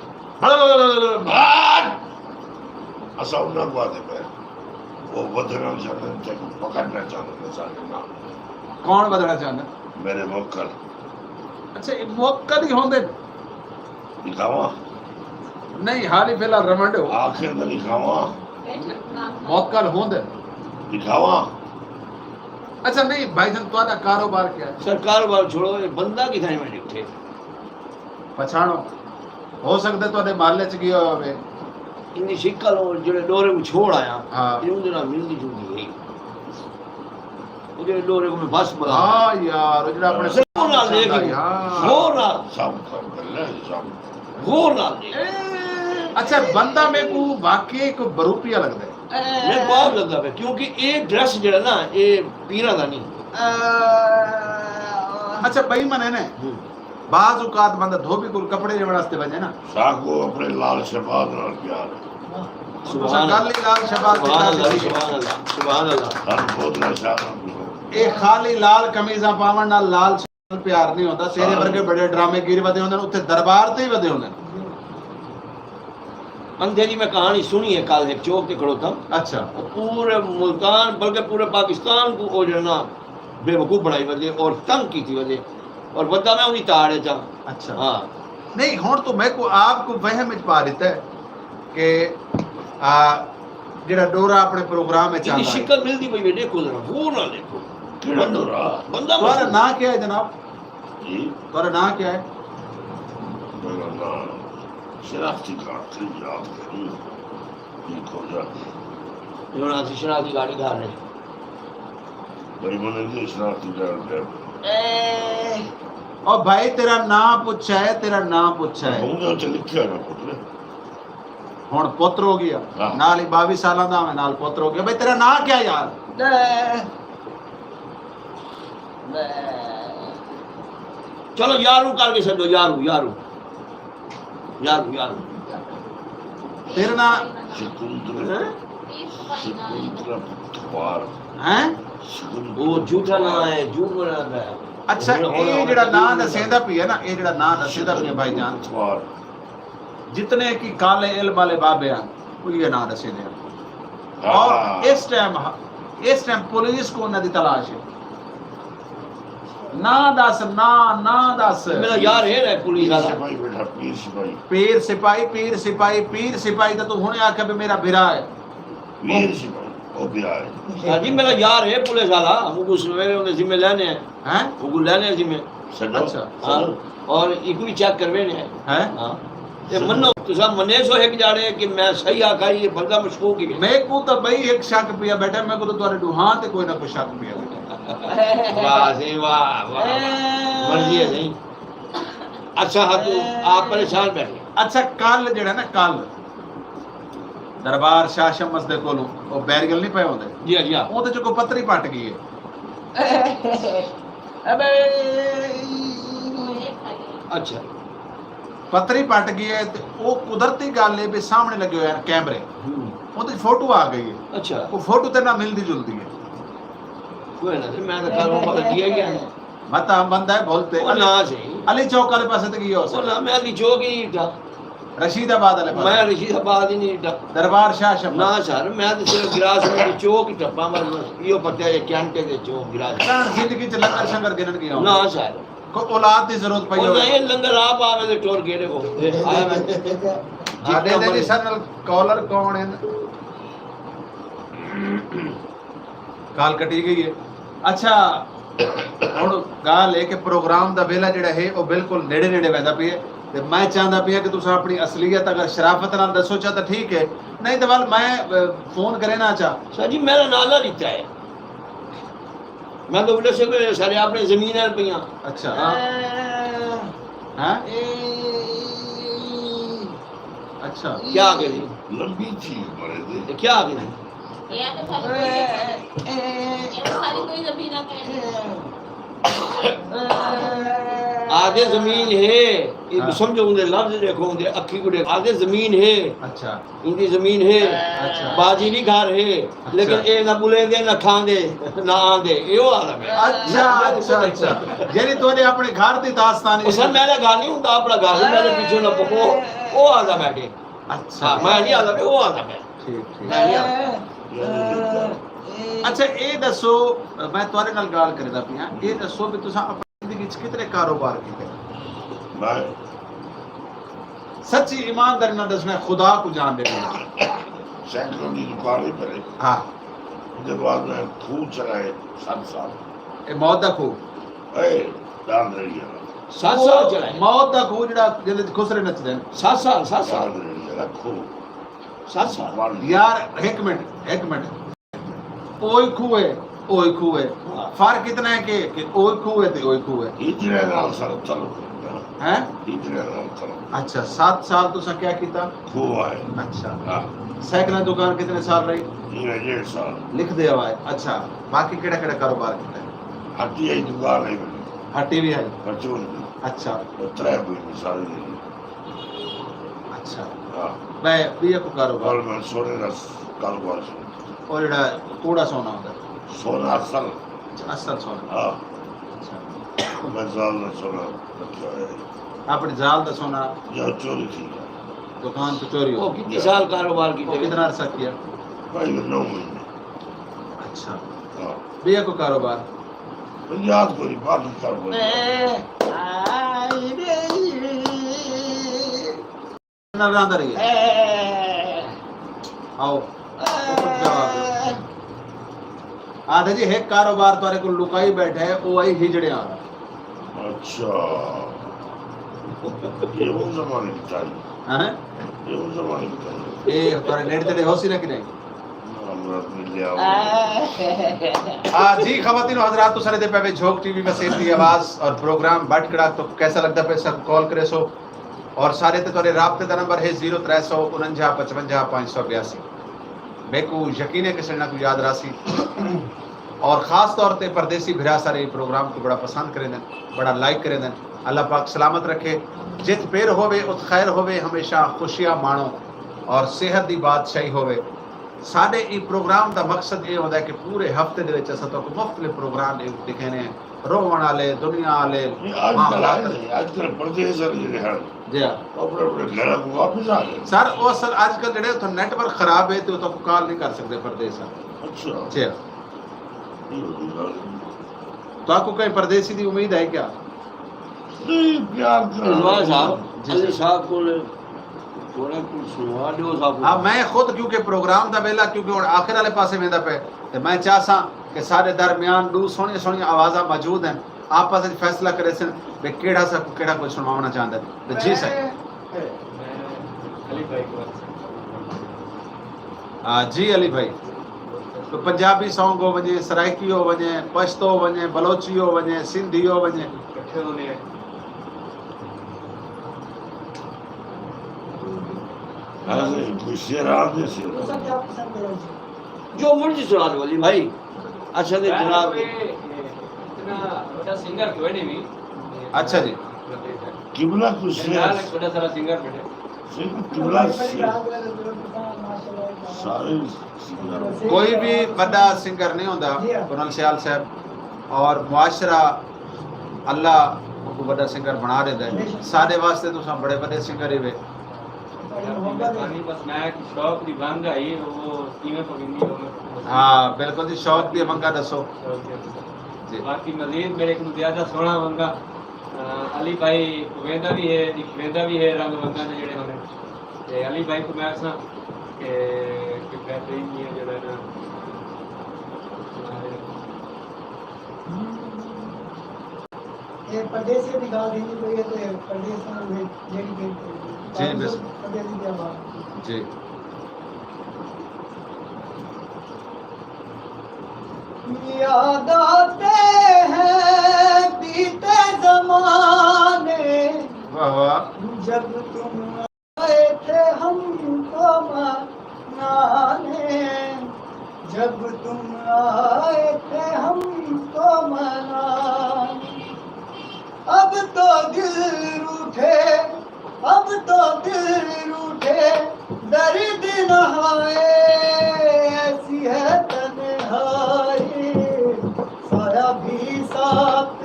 असा उन्हें बात है वो बदनाम चाहते थे पकड़ना चाहते थे सारे नाम कौन बदलना चाहता मेरे मोकल अच्छा ये मुअक्कद ही होंदे दिखावा नहीं हाल ही फिलहाल रमंड हो आखिर में दिखावा मुअक्कद होंदे दिखावा अच्छा नहीं भाईजान तुम्हारा कारोबार क्या है सरकार बार छोड़ो ये बंदा की थाई में उठे पछाणो हो सकता तुम्हारे महल्ले च गया होवे इन्नी शिकल और जो डोरे को छोड़ आया हाँ। ये उनके नाल मिलती जुलती है वो जो डोरे को मैं बस बना हां यार वो जड़ा अपने जोर नाल देख हाँ। जोर नाल सब कर ले सब जोर नाल देख अच्छा बंदा मेरे को वाकई को बरूपिया लगता है मैं बहुत लगा है क्योंकि ये ड्रेस जो है ना ये पीरा दा नहीं अच्छा बेईमान है ना बाज औकात बंदा धोबी को कपड़े लेने वास्ते बने ना साख को अपने लाल शहबाज नाल प्यार है सुभान अल्लाह लाल शबाज सुभान अल्लाह सुभान अल्लाह सुभान अल्लाह हर बोतला शाह ਇਹ ਖਾਲੀ ਲਾਲ ਕਮੀਜ਼ਾਂ ਪਾਵਣ ਨਾਲ ਲਾਲ ਨਾਲ ਪਿਆਰ ਨਹੀਂ ਹੁੰਦਾ ਤੇਰੇ ਵਰਗੇ ਬੜੇ ਡਰਾਮੇ ਗੀਰ ਵਦੇ ਹੁੰਦੇ ਨੇ ਉੱਥੇ ਦਰਬਾਰ ਤੇ ਹੀ ਵਦੇ ਹੁੰਦੇ ਨੇ अंधेरी में कहानी सुनी है कल एक चौक पे खड़ो था अच्छा वो पूरे मुल्तान बल्कि पूरे पाकिस्तान को वो जो है ना बेवकूफ़ बनाई वजह और तंग की थी वजह और बंदा मैं उन्हीं ताड़े था अच्छा हाँ नहीं हुण तो मैं को आपको वहम विच पा दिता है कि जेड़ा डोरा अपने प्रोग्राम में इनकी चलदा है शिकल मिलती पई है देखो जरा वो ना देखो किड़ा डोरा बंदा तुम्हारा नाम क्या है जनाब जी तुम्हारा नाम क्या है मेरा नाम शराफती कार्ड से याद करी ये खो जा योना से शराबी गाड़ी घर रहे भाई मैंने ये शराफती कार्ड है और भाई तेरा नाम पूछा है तेरा नाम पूछा है हमने तो लिखा ना पुत्र हुण पुत्र हो गया हाँ। नाल ही 22 साल दा मैं नाल पुत्र हो गया भाई तेरा नाम क्या है यार चलो यारू करके समझो यारू यारू यारू यारू तेरा नाम शकुंतला शकुंतला पटवार हैं वो झूठा ना है झूठ बोला है अच्छा ये जेड़ा नाम दसेंदा पी है ना ये जेड़ा नाम दसेंदा पी है भाईजान पटवार जितने की काले इल्म वाले बाबे हैं वो ये नाम दसेंदे हैं और इस टाइम पुलिस को उन्होंने तलाश है ना दस ना दस मेरा यार है पुलिस वाला सिपाही बेटा, पीर सिपाही, पीर सिपाही तो तू हुणे आखे भी मेरा भिरा है पीर सिपाही वो भी आए। हाँ जी मेरा यार है पुलिस वाला, मुझको सवेरे उन्हें जिम्मे लेने हैं, मुझको लेने हैं जिम्मे। सजो अच्छा। हाँ और एक भी चेक करवेने हैं। हाँ ये मनो तुसा मने सो एक जाने कि मैं सही आखा ये बंदा मशकूक ही है। मैं को तो भाई एक शक पिया बेटा, मैं को तो तुम्हारे दुहां ते कोई ना कोई शक पिया बेटा। वाह जी वाह वाह मर्जी है नहीं। अच्छा हाँ तू आप परेशान बैठे। अच्छा कल जेड़ा ना कल दरबार शाह शमस दे कोलों वो बैरगल नहीं पे होंदे जी हाँ जी हाँ वो तो जो को पत्थरी पट गई है अच्छा पत्थरी पट गई है ते वो कुदरती गल है भी सामने लगे हुए हैं कैमरे वो तो फोटो आ गई है अच्छा वो फोटो ते ना मिलती जुलती है कोई ना मैं तो कल वो दिया ही है मत हम बंदा है बोलते वो ना सही अली चौक वाले पासे ते गई हो वो ना मैं अली चौक ही था, रशीदाबाद वाले मैं पासे रशीदाबाद ही नहीं था दरबार शाह ना शमस सर मैं तो सिर्फ गिरास में चौक ही टप्पा मर यो पता है कैंटे दे चौक गिरास जिंदगी च लंगर शंगर गिनन गया ना सर को औलाद की जरूरत पई वो हो नहीं लंगर आप आवे तो टोर गेड़े को आया मैं आदे दे जी सर कॉलर कौन है काल कटी गई है अच्छा ਹੁਣ ਗੱਲ ਹੈ ਕਿ ਪ੍ਰੋਗਰਾਮ ਦਾ ਵੇਲਾ ਜਿਹੜਾ ਹੈ ਉਹ ਬਿਲਕੁਲ ਨੇੜੇ ਨੇੜੇ ਵੈਂਦਾ ਪਿਆ ਤੇ ਮੈਂ ਚਾਹੁੰਦਾ ਪਿਆ ਕਿ ਤੁਸੀਂ ਆਪਣੀ ਅਸਲੀਅਤ ਅਗਰ ਸ਼ਰਾਫਤ ਨਾਲ ਦੱਸੋ ਚਾ ਤਾਂ ਠੀਕ ਹੈ ਨਹੀਂ ਤਾਂ ਵੱਲ ਮੈਂ ਫੋਨ ਕਰੇ ਨਾ ਚਾ सर जी मेरा नाला लिखता है मैं तो बोले से सारे आपने जमीन है रुपया अच्छा हैं अच्छा क्या करी लंबी चीज बड़े दे क्या करी ये तो सारी कोई जमीन आधे जमीन है हाँ। समझो उनके लफ्ज देखो उनके अखी को देखो आधे जमीन है अच्छा इनकी जमीन है अच्छा। बाजी भी घर है लेकिन ये ना बुलेंगे ना खांदे ना आंदे यो आलम है अच्छा अच्छा अच्छा यानी तूने अपने घर दी दास्तान वो सर मेरा घर नहीं होता अपना घर है मेरे पीछे ना पको वो आलम है अच्छा हाँ मैं नहीं आलम है वो आलम है ठीक ठीक मैं नहीं आलम अच्छा ਇਹ ਦੱਸੋ ਮੈਂ ਤੁਹਾਡੇ ਨਾਲ ਗੱਲ ਕਰਦਾ ਪਿਆ ਇਹ ਦੱਸੋ ਵੀ ਤੁਸੀਂ ਆਪਣੀ ਜ਼ਿੰਦਗੀ 'ਚ ਕਿਤਨੇ ਕਾਰੋਬਾਰ ਕੀਤੇ मैं ਸੱਚੀ ਇਮਾਨਦਾਰੀ ਨਾਲ ਦੱਸਣਾ ਖੁਦਾ को जान देना सैकड़ों की दुकान ही पड़े हाँ उसके बाद मैं खूब चलाए 7 साल ਇਹ ਮੌਤ ਦਾ ਖੂਹ ए दान रही है 7 साल चलाए ਮੌਤ ਦਾ ਖੂਹ ਜਿਹੜਾ ਜਿਹਦੇ 'ਚ ਖੁਸਰੇ ਨੱਚਦੇ ਨੇ 7 साल 7 साल दान रही है खूब 7 साल मान ਯਾਰ ਇੱਕ ਮਿੰਟ ओए खूह है फर्क इतना है कि ओए खूह है ते ओए खूह है इतने नाल सर चलो हैं इतने नाल चलो अच्छा 7 साल तुसा क्या कीता खूब आए अच्छा हाँ साइकिल दुकान कितने साल रही ये 1.5 साल लिख दे हुआ है अच्छा बाकी केड़ा कारोबार किया हट्टी आई दुकान है मेरी हट्टी भी है परचून की अच्छा वो 3 महीने सारी नहीं अच्छा हाँ मैं भी को कारोबार और मैं सोने का कारोबार शुरू और जेड़ा कूड़ा सोना होता सोना असल असल सोना हाँ अच्छा मैं जाल में सोना रखा है अपनी जाल दा सोना या चोरी थी दुकान तो चोरी वो हो कितने साल कारोबार की वो कितना अरसा किया भाई 9 महीने अच्छा हाँ भी को कारोबार तो याद कोई बाकी कारोबार अंदर रही है आओ आधे जी एक कारोबार तारे को लुकाई बैठे है वो आई हिजड़े आ अच्छा ये वो जमाने की चाहिए हैं ये वो जमाने की चाहिए ए तारे नेट तेरे होसी ना कि नहीं अमृत मिल गया जी खवातीन और हजरात तो सारे दे पे झोंक टीवी में सेफ दी आवाज और प्रोग्राम बट कड़ा तो कैसा लगता पे सब कॉल करे सो और सारे ते तोरे राब्ते दा नंबर है 0349 552 मेको यकीन है कि सड़ना को याद राशि और ख़ास तौर पे परदेसी भिरा सारे प्रोग्राम को बड़ा पसंद करें बड़ा लाइक करें अल्लाह पाक सलामत रखे जित पेर होवे उत खैर होवे हमेशा खुशियां माणो और सेहत दी बात सही होवे साढ़े ई प्रोग्राम का मकसद ये होता है कि पूरे हफ्ते दे विच असां तो मुख्तलिफ प्रोग्राम दिखे ने रोवण वाले दुनिया वाले आजकल आए नहीं, आजकल परदेस वाले हैं जी हाँ अपने अपने घर को वापस आ गए। सर वो असल आजकल जेडे तो नेटवर्क खराब है तो कॉल नहीं कर सकते परदेस अच्छा जी हाँ तो आपको कहीं परदेसी की उम्मीद है क्या? नहीं प्यार रिजवान साहब जी, अली जी। साहब को थोड़ा कुछ सुनवा दो साहब हाँ मैं खुद क्योंकि प्रोग्राम का वेला क्योंकि हुण आखिर वाले पासे वेंदा पे ते मैं चाहसा कि सारे दरमियान दो सोहणियां सोहणियां आवाज़ां मौजूद हैं आपस में फैसला करे सन भी केड़ा सा केड़ा कुछ सुनवाना चाहता है तो जी सर मैं अली भाई को जी अली भाई तो पंजाबी सॉन्ग हो वञे सराइकी हो वञे पश्तो हो वञे बलोची हो वञे सिंधी हो वञे इकट्ठे होने हैं। ऐसे कोई शेर आदमी से तो सब क्या पसंद है जो मुझे सुना दो अली भाई अच्छा दे जनाब इतना बड़ा सिंगर कोई नहीं भी अच्छा जी किबला कुछ जंजाल शेर एक बड़ा सारा सिंगर बैठे किबला शेर सारे कोई भी बड़ा सिंगर नहीं होता कुनल सियाल साहब और मुआशरा अल्लाह को बड़ा सिंगर बना देता है सारे वास्ते तो सब बड़े बड़े सिंगर ही वे पानी बस मैं कि शौक दी बंग आई वो कीमें पकड़नी हो हाँ बिल्कुल जी शौक दी मंगा दसो जी बाकी मजीद मेरे को ज्यादा सोहना मंगा अली भाई वेंदा भी है रंग मंगा ने जेड़े होने ते अली भाई को मैं असा कि बेहतरीन ही है जेड़ा ना ये परदेसी की गाल हिंदी कोई है तो परदेस में जेडी जी, बस। परदेसी की आवाज जी याद आते हैं बीते जमाने वाह वाह जब तुम आए थे हमको मनाने जब तुम आए थे हमको मनाने अब तो दिल रूठे अब तो दिल रूठे दर्द नहाए ऐसी है तन्हाई साया भी साथ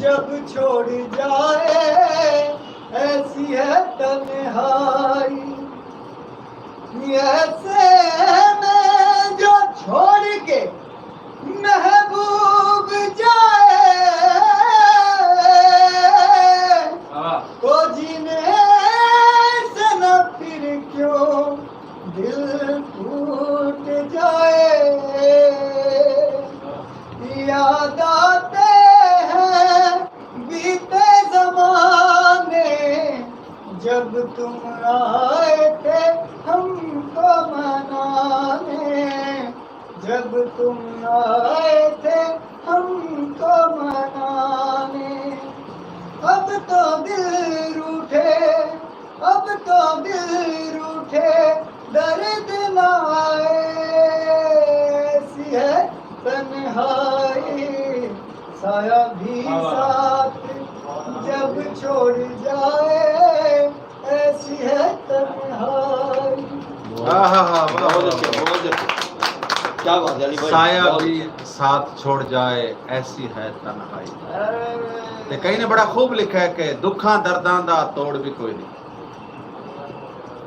जब छोड़ जाए ऐसी है तन्हाई ऐसे में जो छोड़ के महबूब जाए तो जीने से न फिर क्यों दिल टूट जाए याद आते हैं बीते जमाने जब तुम आए थे हमको मनाने जब तुम आए थे हमको मनाने अब तो दिल रूठे अब तो दिल रूठे दर्द न आए ऐसी है तन्हाई साया भी साथ जब छोड़ जाए ऐसी है तन्हाई बहुत अच्छे क्या बात है अली भाई साया बहुत भी साथ छोड़ जाए ऐसी है तन्हाई ते कई ने बड़ा खूब लिखा है कि दुखा दर्दां दा तोड़ भी कोई नहीं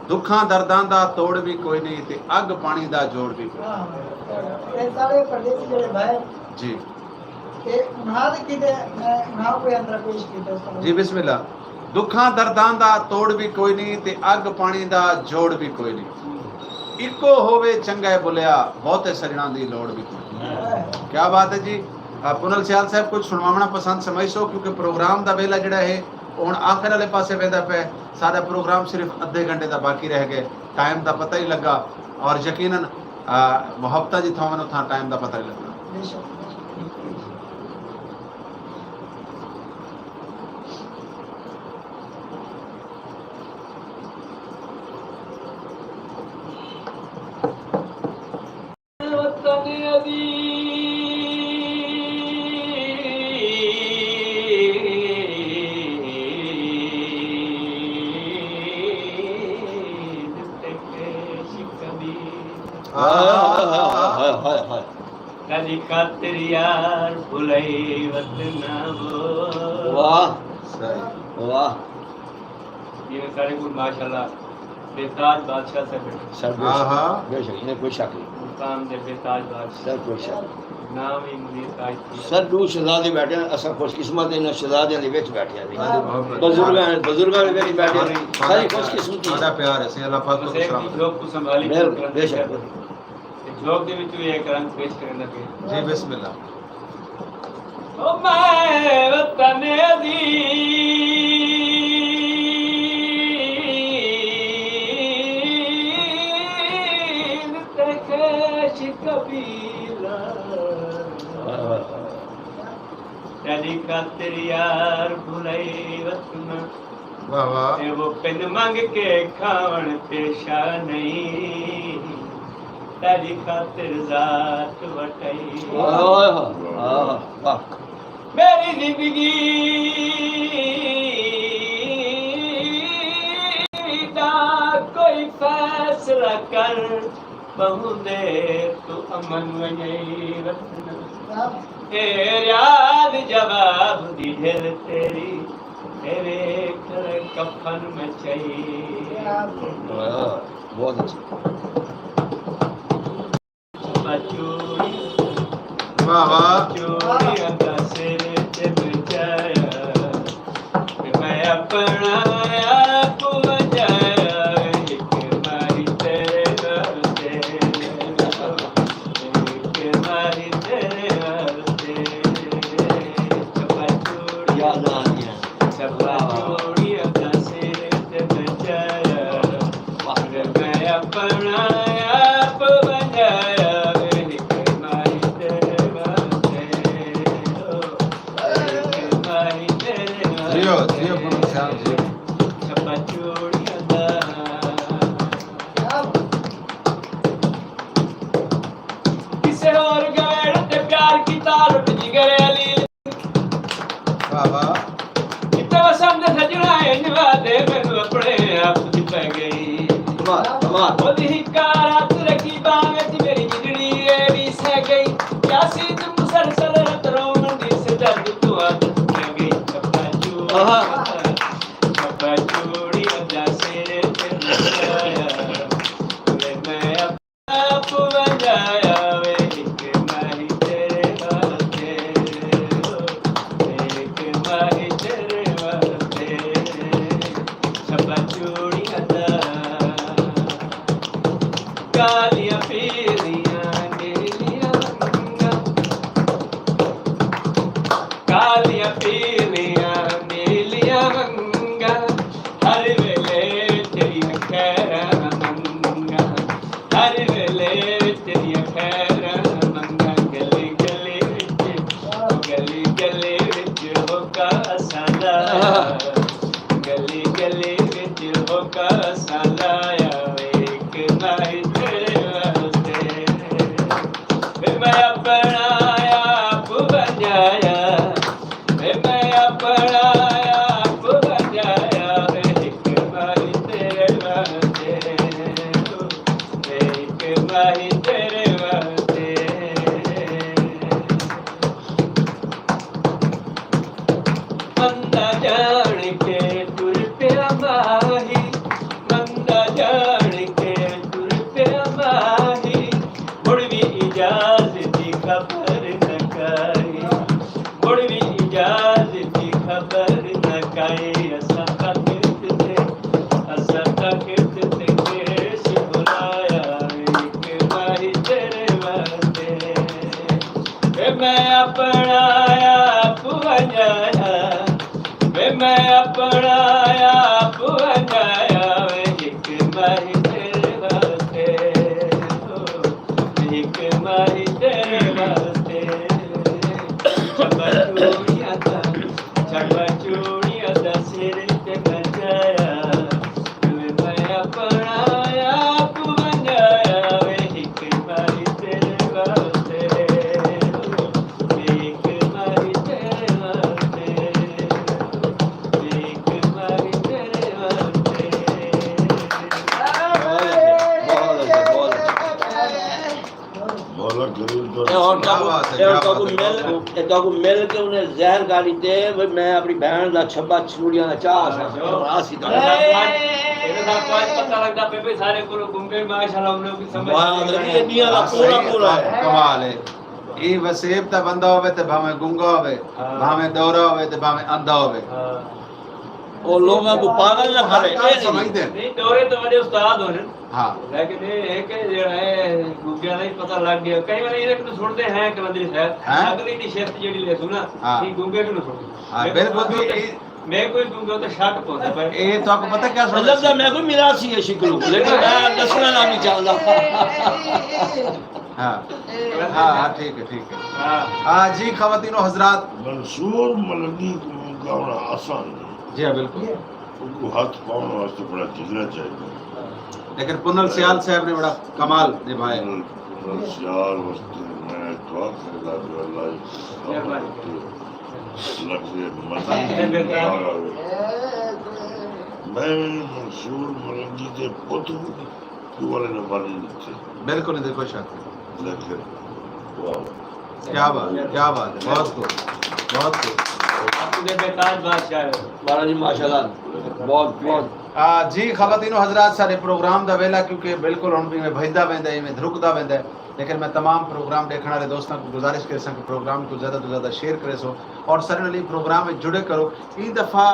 दुखा दर्दां दा तोड़ भी कोई नहीं ते अग पानी दा जोड़ भी कोई नहीं। ये सारे परदेसी जड़े भाई जी ये उन्हाद किते मैं उन्हाद को अंदर पेश किया जी बिस्मिल्लाह दुखा दर्दां दा तोड़ भी कोई नहीं ते अग पानी दा जोड़ भी कोई नहीं इको होवे चंगा बुलिया बहुते सजना दी लोड़ भी कोई नहीं। क्या बात है जी पुनल सियाल साहब कुछ सुनवाना पसंद समझो क्योंकि प्रोग्राम का वेला जड़ा है हुण आखिर वाले पासे वेंदा पे सारा प्रोग्राम सिर्फ अद्धे घंटे का बाकी रह गए टाइम का पता ही लगा और यकीनन मुहब्बत जी थोवन उथा टाइम का पता ही लगा कदी खातिर यार भुलई वतन वो वाह सही वाह ये सारे गुण माशाल्लाह बेताज बादशाह से बैठे सर हाँ हाँ बेशक इन्हें कोई शक नहीं मुकाम दे बेताज बादशाह सर कोई शक नाम ही मुनीर ताज थी सर दू शहजादे बैठे हैं असा खुशकिस्मत इन शहजादे दे विच बैठे हैं बहुत बुजुर्गां दे विच बैठे हैं सारी खुशकिस्मती बड़ा प्यार है अल्लाह पाक को बस एक सलाम जोक को संभाली बिल्कुल, बेशक। जोक दे विच भी एक रंग पेश करन लगे जी बिस्मिल्लाह ओ मैं वतन अजीज तकश कबीला तेरी खातिर यार भुलई वतन वाह वाह ते वो पिन मंग के खावण पेशा नहीं तेरी खातिर जात वटई वाह वाह मेरी जिंदगी दा कोई फैसला कर बहुदे तू अमन वजई वतन याद जवाब दी ढेर तेरी तेरे कर कफन में चाहिए बहुत अच्छा बचूरी वाह वाह चोरी अदा सिर ते बचाया मैं अपना आप बचाया एक मारी तेरे रास्ते एक मारी तेरे रास्ते बचूरी याद आ गया चोरी अदा सिर ते बचाया मैं अपना आप बचाया एक मारी तेरे रास्ते एक मारी तेरे जियो जियो गुरु श्याम जी किसे और गवेड़ ते प्यार की तार जिगर अली वाह वाह किते वसंत सजना इंजवा दे मैनू अपने आप दी पै गई कमाल ओदी हिकारात रखी बांग च मेरी जिगड़ी ए भी सह गई क्या सीत मुसलसल रत रोमन दी से दर्द तू आदत पै गई चप्पा चूड़ी अदा सिर ते नचाया मैं आप बजाया वे एक माही तेरे वास्ते एक माही तेरे वास्ते चप्पा चूड़ी अदा कालियां पीलियां नीलियां रंगा कालियां पीलियां नीलियां रंगा हर वेले तेरियां खैरां मंगा हर वेले तेरियां खैरां मंगा गली गली विच होका साला गली गली विच होका साला एक माही तेरे वास्ते वे मैं अपना आप बजाया वे मैं अपना आप बजाया एक माही तेरे वास्ते एक माही तेरे वास्ते मंदा जान के तुर पिया माही मंदा जान के तुर पिया माही मुड़ भी इजाजत दी खबर न काई मुड़ भी इजाजत दी खबर न काई असा तकित ते केश बुलाया एक माही तेरे वास्ते वे मैं अपना आप बजाया वे मैं अपना आप बजाया एक माही तेरे वास्ते एक माही तेरे वास्ते छप्पा चूड़ियां दा सिर ते बजाया वे मैं अपना आप बजाया एक माही तेरे वास्ते एक माही तेरे वास्ते एक माही तेरे वास्ते और क्या बात है, क्या बात है, तो मिल के उन्हें जहर गाली दे भाई मैं अपनी बहन दा छब्बा छुड़ियां दा चाह आसी तो पता लगता पे सारे को घूमके माशाल्लाह हम लोग की समझ इंडिया दा पूरा है कमाल है ये वसेब दा बंदा होवे ते भावे गुंगा होवे भावे दौरा होवे ते भावे अंधा होवे और लोगों को पागल ना करे हर समझते हैं नहीं दौरे तो बड़े उस्ताद होने हाँ लेकिन ये एक जो है गुग्गिया नहीं पता लग गया कई बार ये तो छोड़ते हैं कलंदरी हैं? साहब अगली दी शिफ्ट जेडी ले सुना हाँ। कि गुग्गे को छोड़ हाँ, बिल्कुल मैं कोई गुग्गा तो शक पहुंचा पर ये तो आपको पता क्या मतलब दा मैं कोई मिरासी है शिकलू लेकिन मैं दसना ना नहीं चाहता हाँ हाँ ठीक है हां हाँ जी खवातीनो हजरात मंसूर मलंगी को गाना आसान है जी हाँ बिल्कुल उनको हाथ पाने वास्ते बड़ा जिगरा चाहिए लेकिन पुनल सियाल साहब ने बड़ा कमाल निभाया सियाल वस्ते मैं दुआ करदा कि अल्लाह लगे मदद मैं मंसूर मलंगी के पुत्र को वाले ने मारी नहीं बिल्कुल नहीं देखो शक लेकिन वाह क्या बात है बहुत खूब आपके बेताज बादशाह है महाराज जी माशाल्लाह बहुत जी खवातीनो हजरात सारे प्रोग्राम दा वेला क्योंकि बिल्कुल हम भी में भजदा वेंदा है में धरुकदा वेंदा है लेकिन मैं तमाम प्रोग्राम देखने वाले दोस्तों को गुजारिश कर सक प्रोग्राम को ज़्यादा तो ज़्यादा शेयर करे सो और सरनली प्रोग्राम में जुड़े करो ई दफ़ा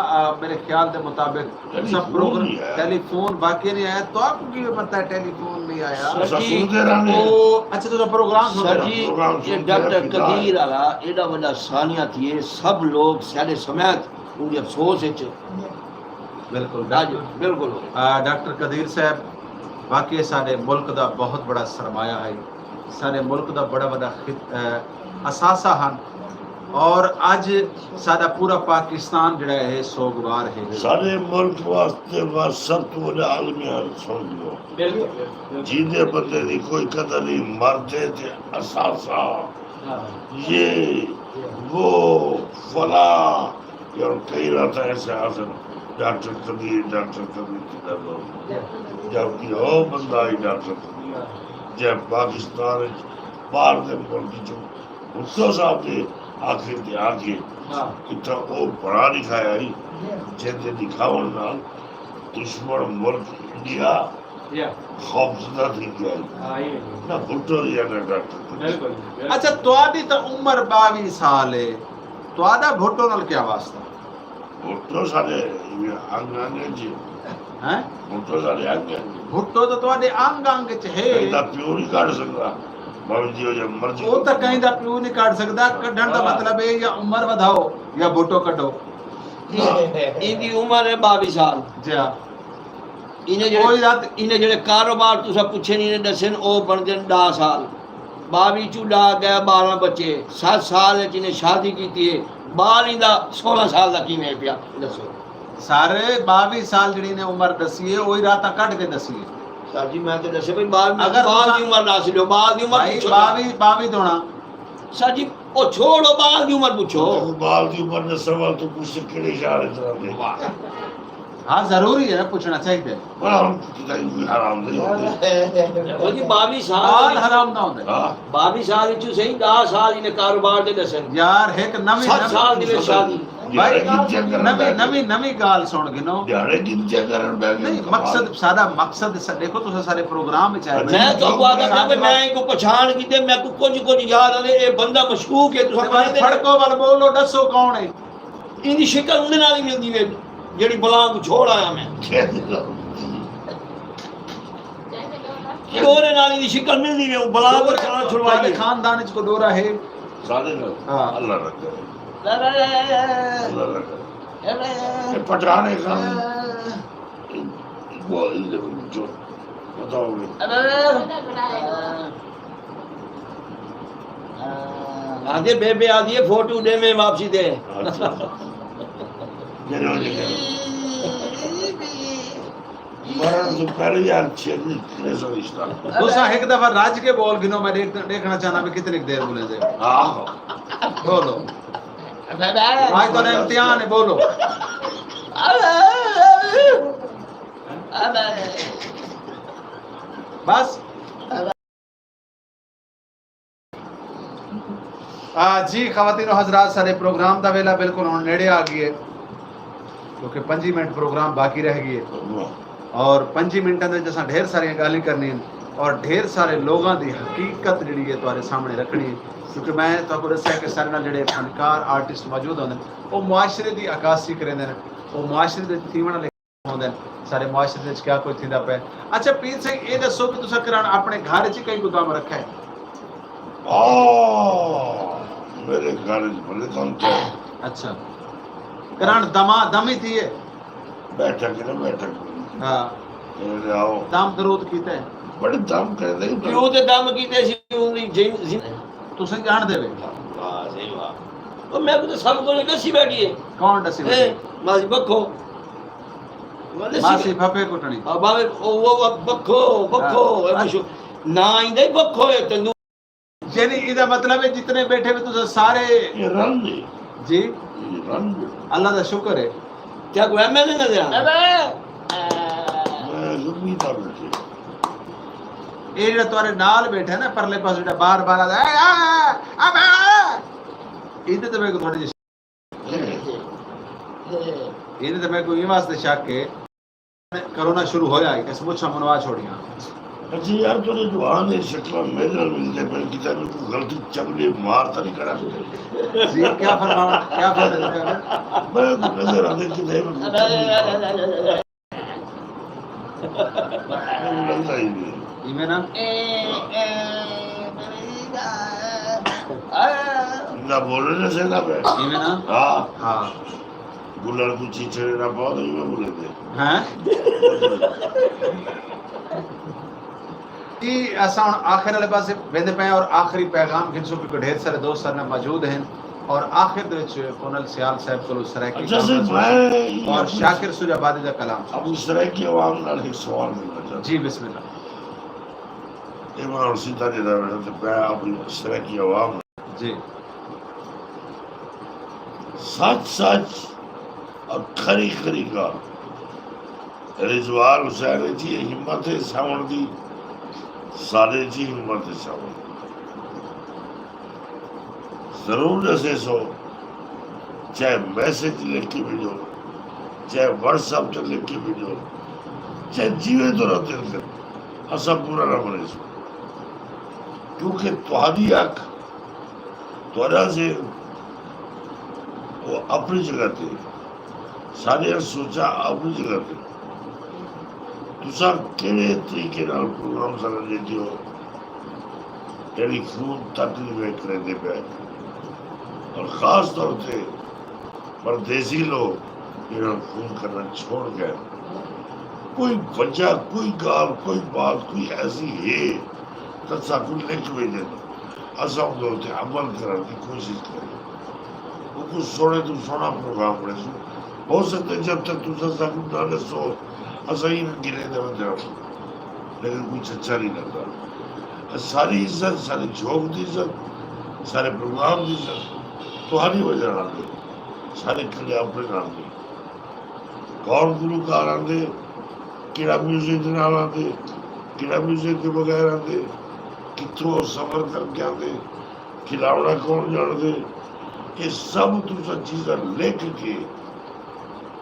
मेरे ख्याल के मुताबिक सब प्रोग्राम टेलीफोन बाकी नहीं आया तो आपको क्यों पता है टेलीफोन नहीं आया अच्छा तो प्रोग्राम सर जी ये डॉक्टर कदीर वाला एडा बड़ा सानिया थी सब लोग सारे समेत उनके अफसोस है बिल्कुल बिल्कुल डॉक्टर कदीर साहब वाकई सारे मुल्क का बहुत बड़ा सरमाया है सारे मुल्क का बड़ा असासा हैं और अज सारा पूरा पाकिस्तान जड़ा है सोगवार है सारे मुल्क वास्ते बस सब तो बड़ा आलमी हाल समझ लो बिल्कुल जींदे बंदे की कोई कदर नहीं मरते थे असासा ये वो फला यार कई रहता है ऐसे हासिल डॉक्टर कबीर जबकि हो बंदा ही डॉक्टर कबीर जब पाकिस्तान बाहर के मुल्क जो भुट्टो साहब के आखिर के आगे इतना वो पढ़ा लिखा है जिंदे दिखावन नाल दुश्मन मुल्क इंडिया खौफजदा थी गया ना भुट्टो या ना डॉक्टर बिल्कुल अच्छा तुहाडी तो उम्र 22 साल है तुहाडा भुट्टो नाल क्या वास्ता भुट्टो सारे अंगांगे जी हैं भुट्टो सारे अंगांगे भुट्टो तो तुहाडे अंग अंग च है ਇਹਦਾ ਪਿਓ ਨਹੀਂ ਕੱਢ ਸਕਦਾ ਭਾਵੇਂ ਜੀ ਜੇ ਮਰਜ਼ੀ ਉਹ ਤਾਂ ਕਹਿੰਦਾ ਪਿਓ ਨਹੀਂ ਕੱਢ ਸਕਦਾ ਕੱਢਣ ਦਾ ਮਤਲਬ ਹੈ ਜਾਂ ਉਮਰ ਵਧਾਓ ਜਾਂ ਭੁੱਟੋ ਕੱਢੋ इनकी उम्र है 22 साल ਜੀ ਹਾਂ इन्हें जेड़े कारोबार तुसा पूछे नहीं दसन ओ बन गए 10 साल 22 चू डा गया 12 बच्चे 7 साल जिन्हें शादी की है बाल इंदा 16 साल का किवें पिया दसो सारे 22 साल जड़ी ने उम्र दसी है वही रात कट के दसी है सर जी मैं तो दसे भाई बाल में अगर बाल तुसा- की उम्र दस लो बाल की उम्र भाई पूछो 22 होना सर जी ओ छोड़ो बाल की उम्र पूछो ਬਾਲ ਦੀ ਉਮਰ ਦੇ ਸਵਾਲ ਤੋਂ ਪੁੱਛ ਕਿਹੜੇ ਇਸ਼ਾਰੇ ਤਰ੍ਹਾਂ ਦੇ हाँ जरूरी है ना पूछना चाहिए ਬੜਾ ਹੁਣ ਕਿਦਾਂ ਕੋਈ ਹਰਾਮ ਨਹੀਂ ਹੁੰਦੇ ओ जी 22 हाल साल हराम ना होंदे ਹਾਂ 22 साल विच सही 10 साल इन्हें कारोबार दे दसन यार एक नवी 7 साल दी में शादी भाई नवी नवी गाल सुन गिनो ਦਿਹਾੜੇ ਗਿਣਤੀਆਂ ਕਰਨ ਬੈ ਗਏ नहीं मकसद सारा मकसद देखो तो सारे प्रोग्राम में चाहे मैं तो को आगा मैं इनको पहचान की ते मैं को कुछ याद आले ए बंदा मशकूक है तुसा कहंदे फड़को वाल बोलो दसो कौन है इनकी शक्ल उनदे नाल ही मिलदी वे जेड़ी बला को छोड़ आया मैं डोरे नाल इनकी शक्ल मिलदी वे बला को छुड़वा तुम्हारे के खानदान च को डोरा है ਸਾਰੇ ਨਾਲ ਹਾਂ। ਅੱਲਾਹ ਰੱਖੇ ਅੱਲਾਹ ਰੱਖੇ ਇਹ ਪਟਾਣੇ ਖਾਨ वो जो बताओगे आधे बेबे आधी है फोटो दे में वापसी दे मरण से पहले यार छेड़ी कैसा रिश्ता दूसरा एक दफा राज के बोल गिनो मैं देखना चाहना भी कितनी देर बोले थे हाँ बोलो आज तो इम्तिहान है बोलो जी खवातीन हजरात सारे प्रोग्राम का वेला बिल्कुल हुण नेड़े आ गई है क्योंकि 5 मिनट प्रोग्राम बाकी रह गई है और 5 मिनटों में असां ढेर सारियां गाली करनी और ढेर सारे लोगों की हकीकत जी है तुम्हारे सामने रखनी है क्योंकि मैं तो दसिया कि सारे नाल जिहड़े फनकार आर्टिस्ट मौजूद होंदे वो मुआशरे की अक्कासी करेंदे ने वो मुआशरे दे थीवण होंदे सारे मुआशरे दे क्या कोई थींदा पे। अच्छा पीर सिंह ये दसो कि तुसां कराण अपने घर च कई गोदाम रखा है? मेरे घर बड़े दम थे। अच्छा कराण दम ही थी है बैठक है ना बैठक। हाँ ये आओ दम दरूद कीते बड़े दम कर दे क्यों ते दम कीते सी उंदी तुसें जान देवे वाह सही वाह ओ मैं तो सब को दसी बैठी है कौन दसी ए मासी बखो मासी फफे कुटनी अब वो बखो बखो ना इंदे बखो है तनु यानी इदा मतलब है जितने बैठे हुए तुसे सारे ये रंग जी ये रंग अल्लाह का शुक्र है। क्या कोई एमएलए नजर आ मैं जुम्मी था बैठे ये जो तुम्हारे नाल बैठे ना परले पास जो बार बार अब इधर तो मैं को थोड़ी इधर तो मैं को ये वास्ते शक है कोरोना शुरू होया है कि मुझे मनवा छोड़ियां। अच्छा यार तूने जवान है शक्ल मेरे नाल मिलते पर किसी ने कोई गलती चबले मार तो नहीं करा जी क्या फरमाना क्या फरमाना मैं नजर आते कि नहीं लगता ही नहीं इमे ना ना बोले ना से ना बे इमे ना हाँ हाँ गुलर को चीचड़े ना पाओ तो इमे बोले थे हैं कि असा आखिर वाले पास वेंदे पे और आखिरी पैगाम गिनसो क्योंकि ढेर सारे दोस्त सर मौजूद हैं और आखिर दे विच कोनल सियाल साहब को सराकी अच्छा से मैं और शाकिर सुजाबादी दा कलाम अब इस तरह की आवाम नाल एक सवाल मिलना चाहता जी बिस्मिल्लाह। इमाम और सीधा दे रहा है तो मैं अपनी इस तरह की आवाम जी सच सच और खरी खरी का रिजवान हुसैन जी हिम्मत है सावण दी सारे जी हिम्मत है सावण जरूर दसे सो चाहे मैसेज लिख के भेजो चाहे व्हाट्सएप से लिख के भेजो चाहे जीवे तो रहते थे असा पूरा ना बने सो क्योंकि तुम्हारी अख त्वरा से वो अपनी जगह थे सारे सोचा अपनी जगह थे तुसा केड़े तरीके नाल प्रोग्राम सारा लेते हो टेलीफोन तक नहीं वे करते पे और खास तौर से परदेसी लोग इन्होंने फोन करना छोड़ गए कोई वजह कोई गाल कोई बात कोई ऐसी है तो साकू लिख भेजे असा उनके अमल करने की कोशिश करें वो कुछ सोने तुम सोना प्रोग्राम पड़े सो हो सकता है जब तक तुम साकू ना दसो असा ही गिरे दे लेकिन कुछ अच्छा नहीं लगता सारी इज्जत सारी जोक की इज्जत सारे प्रोग्राम की इज्जत तुम्हारी वजह आते सारे खड़े अपने नाम दे कौन गुलूकार आते किड़ा म्यूजिक नाल आते किड़ा म्यूजिक के बगैर आते कितों सफर करके आते खिलावना कौन जानते ये सब तुम चीज़ा लिख के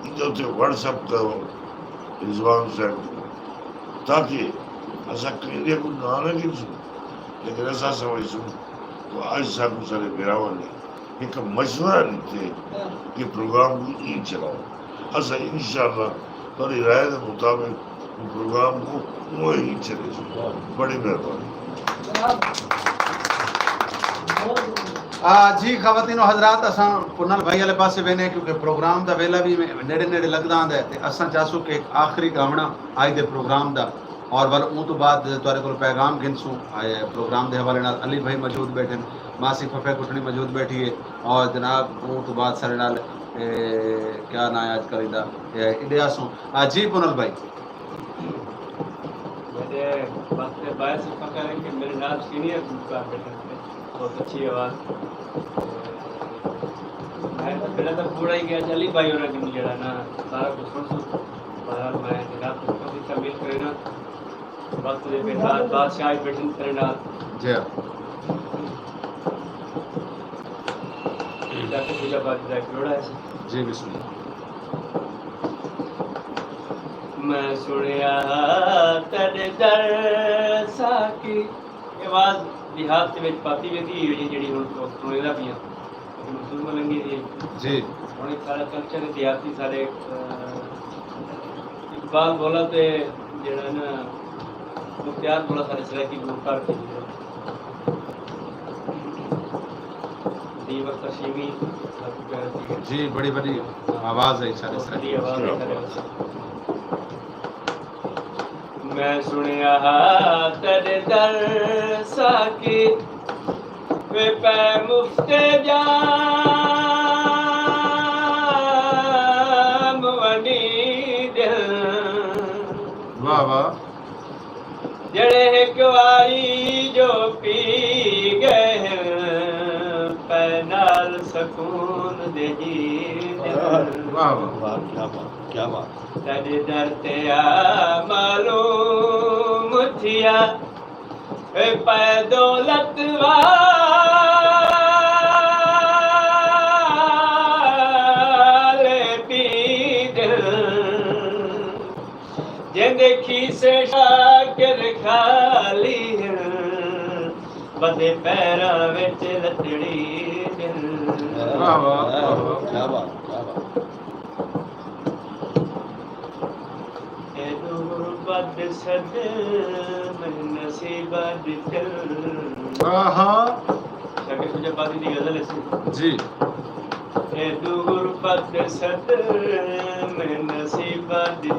इधर व्हाट्सएप करो रिजवान साहब ताकि असा कहीं को ना ना गिनसू लेकिन ऐसा समझ तो आज साकू सारे बिरावा ने एक मशवरा लीते कि प्रोग्राम को ई चलाओ असा इंशाल्लाह थोड़ी राय के मुताबिक प्रोग्राम को वो ही चले बड़ी मेहरबानी। जी खवातीनो हजरात असां कुनल भाई वाले पासे वेने क्योंकि प्रोग्राम का वेला भी नेड़े नेड़े लगदा आंदा है ते असां चाहसू कि एक आखिरी गावना आज दे प्रोग्राम दा और वल ऊं तो बाद तुहारे कोल पैगाम गिनसूं आए प्रोग्राम के हवाले नाल अली भाई मौजूद बैठे मासी फफे कुटनी मौजूद बैठी है और जनाब ऊं तो बाद सारे नाल क्या ना याद करीदा इडियासों जी कुनल भाई मेरे बात से बाय से पता है कि मेरे नाम सीनियर गुलकार बैठे थे बहुत अच्छी आवाज़ मैं तो पहले तो पूरा ही गया अली भाई होना कि जरा ना सारा कुछ सुन सुन बाहर मैं जनाब को भी तमिल करना वक्त के साथ बादशाह बैठन करना जी जाके फैजाबाद का एक लोड़ा है जी बिस्मिल्लाह। मैं सुनिया तेरे दर साकी आवाज देहात ਦੇ ਵਿੱਚ ਪਾਤੀ ਵੇਦੀ ਹੋਈ ਜਿਹੜੀ ਹੁਣ ਸੁਣੇ ਦਾ ਪੀਆਂ ਮਸੂਲ ਮਲੰਗੀ ਦੀ जी ਹੁਣ ਇੱਕ ਸਾਰਾ ਕਲਚਰ ਦੇਹਾਤੀ ਸਾਰੇ ਇਕਬਾਲ ਬੋਲਾ ਤੇ ਜਿਹੜਾ ਨਾ ਮੁਖਤਿਆਰ ਬੋਲਾ ਸਾਰੇ ਸਰਾਇਕੀ ਗਰੁੱਪ ਕਰਕੇ ਦੀ ਵਕਤ ਸ਼ੀਮੀ ਸਭ ਕੁਝ जी बड़ी बड़ी आवाज है सारे सारे। ਦੀ ਆਵਾਜ਼ ਸਾਰੇ मैं सुनिया तेरे दर साकी वे पै मुफ्ते जाम वनी दिल वाह वाह जड़े गवाई जो पी गए हैं पै नाल सकून दे जी दिल वाह वाह वाह क्या बात तेरे दर ते आ मालूम थिया ए पै दौलत वाले पी दिल जे देखी से शाकिर खाली बदे पैरा विच लतड़ी दिल वाह वाह क्या बात क्या बात बद सद मैं नसीबा दिल आहा शाकिर फैजाबादी दी गजल है जी ए दूर बद सद मैं नसीबा दिल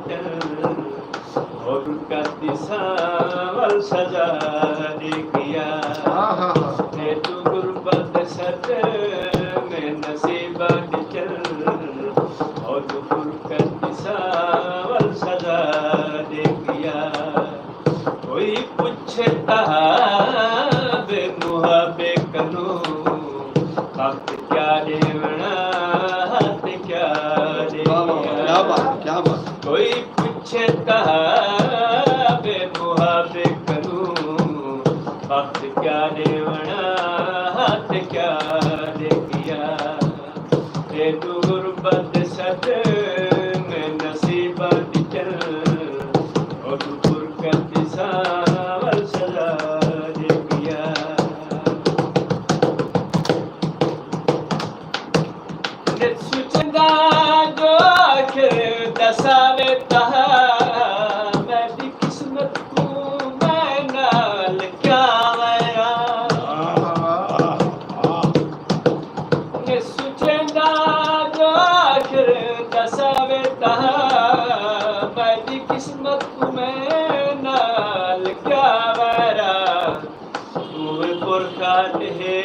और का दिशा वल सजा दे किया आहा ए दूर बद सद मैं नसीबा दिल और दूर का दिशा वल सजा दे किया कोई पूछता बे मुहाबे कनो हाथ क्या देवना हाथ क्या क्या बात क्या बात कोई पूछता बे मुहाबे कनो हाथ क्या देवना हाथ क्या दे किया ए दूर बद सद में नसीबा दिल और दूर का दिशा वल सजा दे किया सुचंदा जो आखिर दसावे तहा मेरी किस्मत को मैं नाल क्या मेरा सुचंदा जो आखिर दसावे तहा मेरी किस्मत को मैं नाल क्या मेरा तू पुरखान है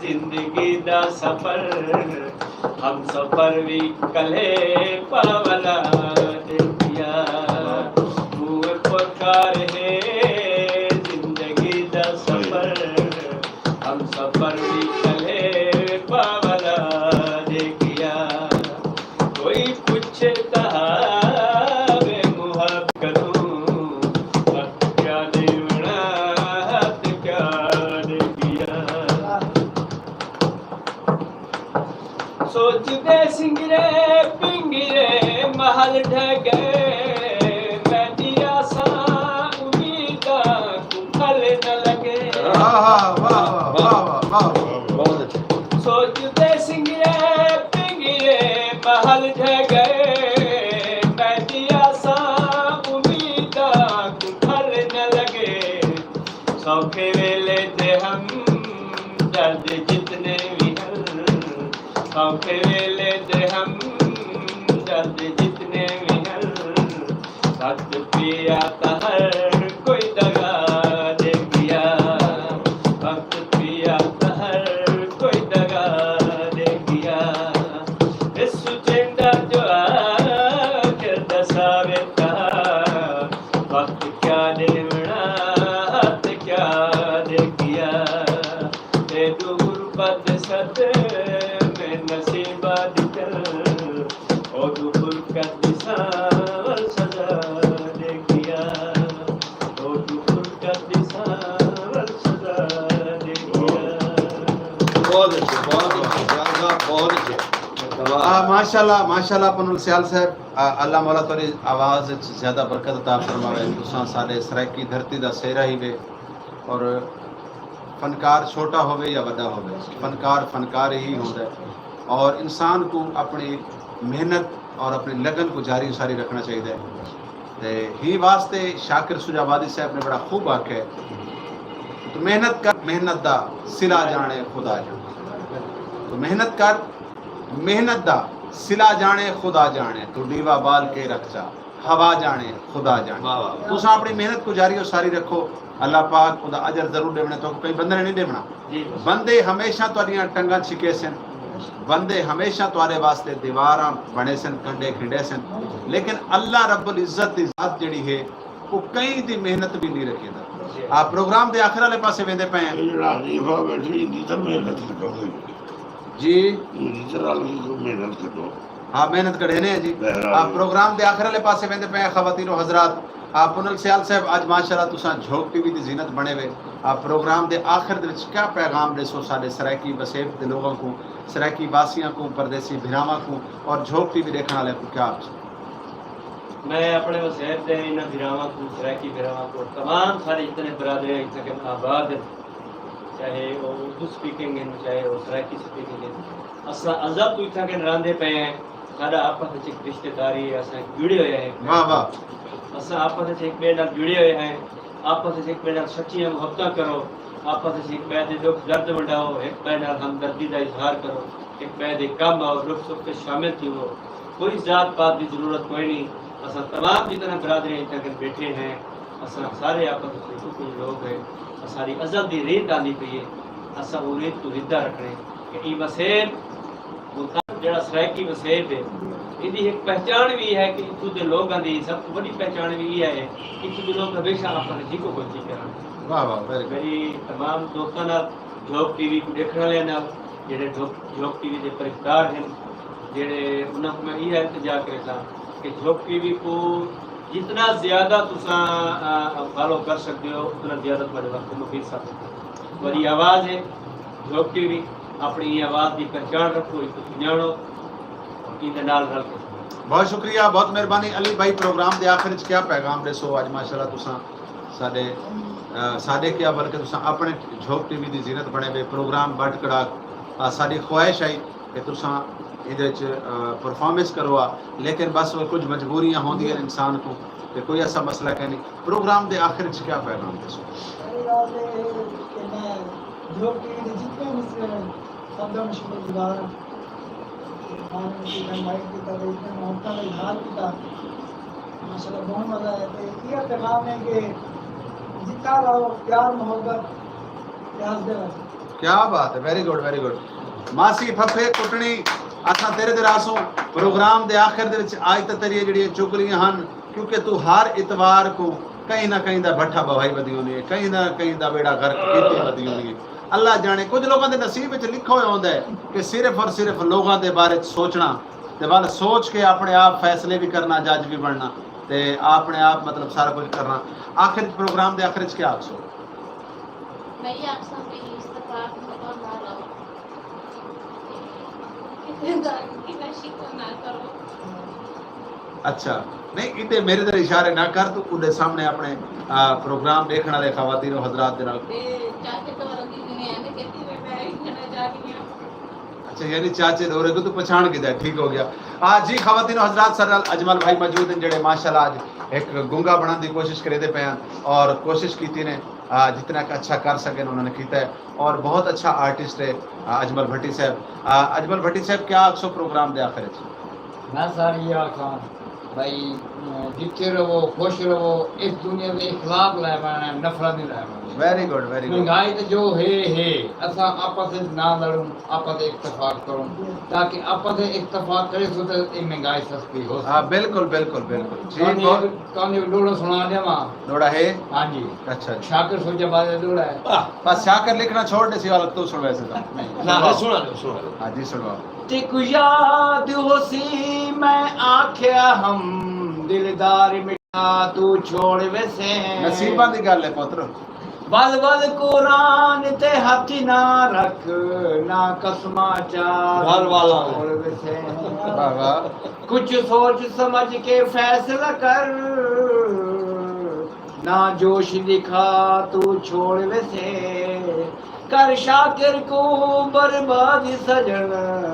जिंदगी दा सफर हम सफर भी कले पावला दिया तू पुरखान है जिंदगी दा सफर हम सफर भी कले पावला दिया कोई पूछता वे मुहब करूं हाथ क्या देवना हाथ क्या दे किया सोचते सिंगरे पिंगरे महल ढह गए मैं दिया सा उम्मीदा फल न लगे आहा वाह वाह वाह वाह बहुत अच्छा सोचते सिंगरे पिंगरे महल ढह गए मैं दिया सा उम्मीदा फल न लगे सौखे वेले थे हम दर्द जितने भी हैं सौखे वेले थे हम दर्द जितने भी हैं सत पिया हर कोई दगा दे दिया वक्त पिया हर कोई दगा दे दिया इस सुचेंदा जो आकर दसावे था वक्त क्या देवना हाथ क्या दे किया ए दूर बद सद में नसीबा दिल और दूर का दिशा वल सजा दे किया और दूर का दिशा वल सजा दे किया बहुत अच्छे माशाल्लाह माशाल्लाह पनुल सियाल साहब अल्लाह मौला तोरी आवाज़ च ज़्यादा बरकत अता फरमावे तुसां साडे सराइकी धरती दा सेहरा ही वे और फनकार छोटा होवे या बड़ा होवे फनकार फनकार ही होंदा है और इंसान को अपनी मेहनत और अपनी लगन को जारी सारी रखना चाहिए ते ही वास्ते शाकिर सुजावादी साहब ने बड़ा खूब आखे तो मेहनत कर मेहनत दा सिला जाने खुदा जाने तो मेहनत कर मेहनत दा सिला जाने खुदा जाने तू दीवा बाल के रख जा हवा जाने खुदा जाने तुसा अपनी मेहनत को जारी और सारी रखो अल्लाह पाक खुदा अजर जरूर देवना तो कई बंदे ने नहीं देवना बंदे हमेशा तुहाडियां टंगा छिके सन बंदे हमेशा तुहारे वास्ते दीवारां बने सन कंडे खिंडे सन लेकिन अल्लाह रब्बुल इज्जत दी जात जेड़ी है वो कई दी मेहनत भी नहीं रखेदा आप प्रोग्राम दे आखिर वाले पासे वेंदे पे हैं ਜਿਹੜਾ ਰੀਫਾ ਬੈਠੀ ਦੀ ਤਾਂ ਮਿਹਨਤ ਕਰੋਗੇ जी जितना मेहनत करो हाँ मेहनत करे ने जी आप प्रोग्राम दे आखिर वाले पासे वेंदे पे खवातीन और हजरात आप पुनल सियाल साहब आज माशाल्लाह तुसा झोंक टीवी दी जीनत बने हुए आप प्रोग्राम दे आखिर दे विच क्या पैगाम देसो साडे सराइकी बसेब दे लोगों को सराइकी वासियों को परदेसी भिरावां को और झोंक टीवी देखने वाले को क्या आप मैं अपने वसैब दे इन भिरावां को सराइकी भिरावां को तमाम सारे इतने बरादर हैं इतने आबाद हैं चाहे वो उर्दू स्पीकिंग है चाहे वो सराइकी स्पीकिंग है असा अजब तो इतना के नरांदे पे हैं साडा आपस में एक रिश्तेदारी है असा जुड़े हुए हैं वाह वाह असा आपस में एक बे नाल जुड़े हुए हैं आपस में एक बे नाल सच्ची मोहब्बत करो आपस में एक बे दे दुख दर्द वंडाओ एक बे नाल हमदर्दी का इजहार करो एक बे दे कम और दुख सुख में शामिल थी वो कोई जात पात की जरूरत कोई नहीं असा तमाम जितने बरादरी इतने बैठे हैं असा सारे आपस में कुछ लोग हैं सारी अजब की रेत आनी पई है असा वो रेत तो विदा रखने कि ई वसेब जड़ा सराइकी वसेब है इहदी एक पहचान भी है कि इत्थों के लोगों की सब तो बड़ी पहचान भी है कि इत्थों के लोग हमेशा आपस जी को कोशिश करन वाह वाह वेरी गुड मेरी तमाम दोस्तों नाल जोक टीवी को देखने वाले नाल जेडे जोक टीवी के परिस्तार हैं जेडे उन्हां को मैं ये इंतजा करेगा कि जोक टीवी को जितना ज़्यादा तुसा फॉलो कर सकते हो उतना ज़्यादा तुम्हारे वक्त मुफीद साबित है तुम्हारी आवाज़ है जोक टीवी अपनी आवाज़ की पहचान रखो इसको जानो इनके नाल रल के बहुत शुक्रिया बहुत मेहरबानी अली भाई प्रोग्राम दे आखिर च क्या पैगाम दसो आज माशाल्लाह तुसा साडे साडे क्या बल्कि तुसा अपने झोक टीवी दी जीनत बने हुए प्रोग्राम बट कड़ा साडी ख्वाहिश आई कि तुसा इहदे च परफॉर्मेंस करो लेकिन बस वो कुछ मजबूरियां होंदी हैं इंसान को कि कोई ऐसा मसला कह नहीं प्रोग्राम दे आखिर च क्या पैगाम दसो मेरी बात ये है कि मैं जो कि जितने मुझसे सबका शुक्रगुजार हूँ खाने की कमाई की तरह इतने मोहब्बत का इजहार किया माशाल्लाह बहुत मज़ा आया तो ये पैगाम है कि जितना रहो प्यार मोहब्बत प्यार दे क्या बात है वेरी गुड मासी फफे कुटनी असा तेरे दे रासों प्रोग्राम दे आखिर दे विच आज तक तेरी जेड़ी चुगलियां हन क्योंकि तू हर इतवार को कहीं ना कहीं दा भट्ठा बवाई वधी होनी है कहीं ना कहीं दा बेड़ा गर्क कीते वधी होनी है अल्लाह जाने कुछ लोगों के नसीब विच लिखा होया होंदा है कि सिर्फ और सिर्फ लोगों के बारे सोचना ते वाल सोच के अपने आप फैसले भी करना जज भी बनना ते अपने आप मतलब सारा कुछ करना आखिर प्रोग्राम दे आखिर क्या आखसो मैं ये आप सब मेरी इस्तफाक मौका ना लो कि मैं शिकवा ना करो अच्छा नहीं इते मेरे तरह इशारे ना कर तू उनके सामने अपने प्रोग्राम देखने वाले खवातीन और हजरात दे नाल चाचे तो रंगी दुनिया में कहती मैं इन्हें जा रही हूं अच्छा यानी चाचे दौरे को तू पहचान के दे ठीक हो गया आज जी खवातीन और हजरात सर अजमल भाई मौजूद हैं जेडे माशाल्लाह आज एक गुंगा बनाने की कोशिश करे पे हैं और कोशिश की ने जितना अच्छा कर सके उन्होंने किया है और बहुत अच्छा आर्टिस्ट है अजमल भट्टी साहब क्या आखसो प्रोग्राम दे आखिर मैं सारी ये आखा भाई जिते रहो खुश रहो इस दुनिया में इखलाक लाए माना नफरत नहीं लाए माना वेरी गुड महंगाई तो जो है असा आपस में ना लड़ूं आपस में इत्तेफाक करूं ताकि आपस में इत्तेफाक करे तो महंगाई सस्ती हो हाँ बिल्कुल कौन लोड़ा सुना दे मां लोड़ा है हां जी अच्छा शाकिर सोचा बाद लोड़ा है बस शाकिर लिखना छोड़ दे सिवा तू सुन वैसे तो ना सुना हां जी सुनो तिक याद होसी मैं आख्या हम दिलदार मिटा तू छोड़ वैसे नसीबा दी गल है पुत्र वल वल कुरान ते हथ ना रख ना कसमा चार घर वाला है। छोड़ वैसे वाह वाह कुछ सोच समझ के फैसला कर ना जोश दिखा तू छोड़ वैसे कर शाकिर को बर्बाद सजन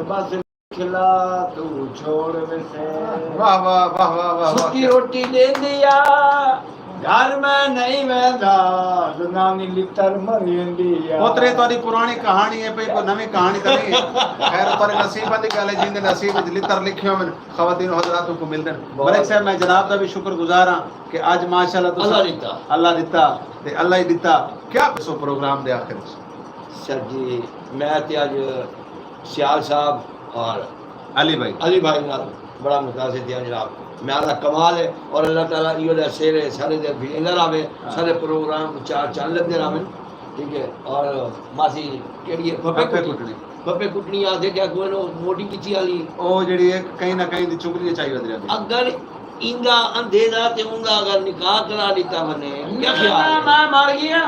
बस खिला तू छोड़ वैसे वाह वाह वाह वाह वाह सुखी वाह रोटी दे दिया घर में नहीं वहदा नानी लितर मरिंदिया पोतरे तोरी पुरानी कहानी है, कोई नवी कहानी तो नहीं है। खैर तोरे नसीब दी गल है, जिंदे नसीब विच लितर लिखियो मन खवातीन हजरातों को मिलदे। मलिक साहब मैं जनाब दा भी शुक्रगुजार हां कि आज माशाअल्लाह अल्लाह दिता ते अल्लाह ही दिता। क्या सो प्रोग्राम दे आखिर सर जी मैं ते आज सियाल साहब और अली भाई अली भाई नाल बड़ा मुतासिर थे जनाब। मेरा कमाल है और अल्लाह ताला इहो दे शेरे सारे दे भेंदा रहे सारे प्रोग्राम चार चाल लगदे रहे। ठीक है और मासी केड़ी फपे कुटनी फपे कुटनी आ देखा कोई नो मोटी किची वाली ओ जेड़ी एक कहीं ना कहीं दी चुगली चाहिए वध रही। अगर इंदा अंधेरा ते उंदा अगर निकाह करा लीता बने क्या ख्याल है? मैं मर गया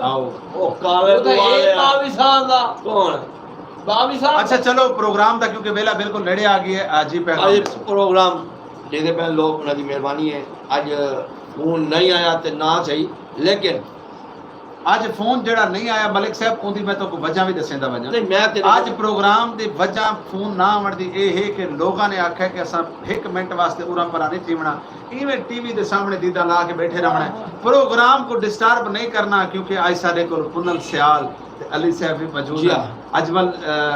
आओ ओ काले तो ये 22 साल दा कौन 22 साल अच्छा चलो प्रोग्राम दा क्योंकि वेला बिल्कुल नेड़े आ गई है। आज ही आज पैगाम प्रोग्राम देते पहले लोग उन्हों की मेहरबानी है। आज फोन नहीं आया तो ना सही लेकिन आज फोन जड़ा नहीं आया मलिक साहब उनकी मैं तो वजह भी दसेंदा वजह नहीं मैं तेरे आज प्रोग्राम दी वजह फोन ना आवण दी ये है कि लोगों ने आख्या कि असां 1 मिनट वास्ते उरा परा नहीं थीवना इवें टीवी दे सामने दीदा ला के बैठे रहना है। प्रोग्राम को डिस्टर्ब नहीं करना क्योंकि आज साडे कोल पुनल सियाल ते अली साहब भी मौजूद जी है, हाँ। अजमल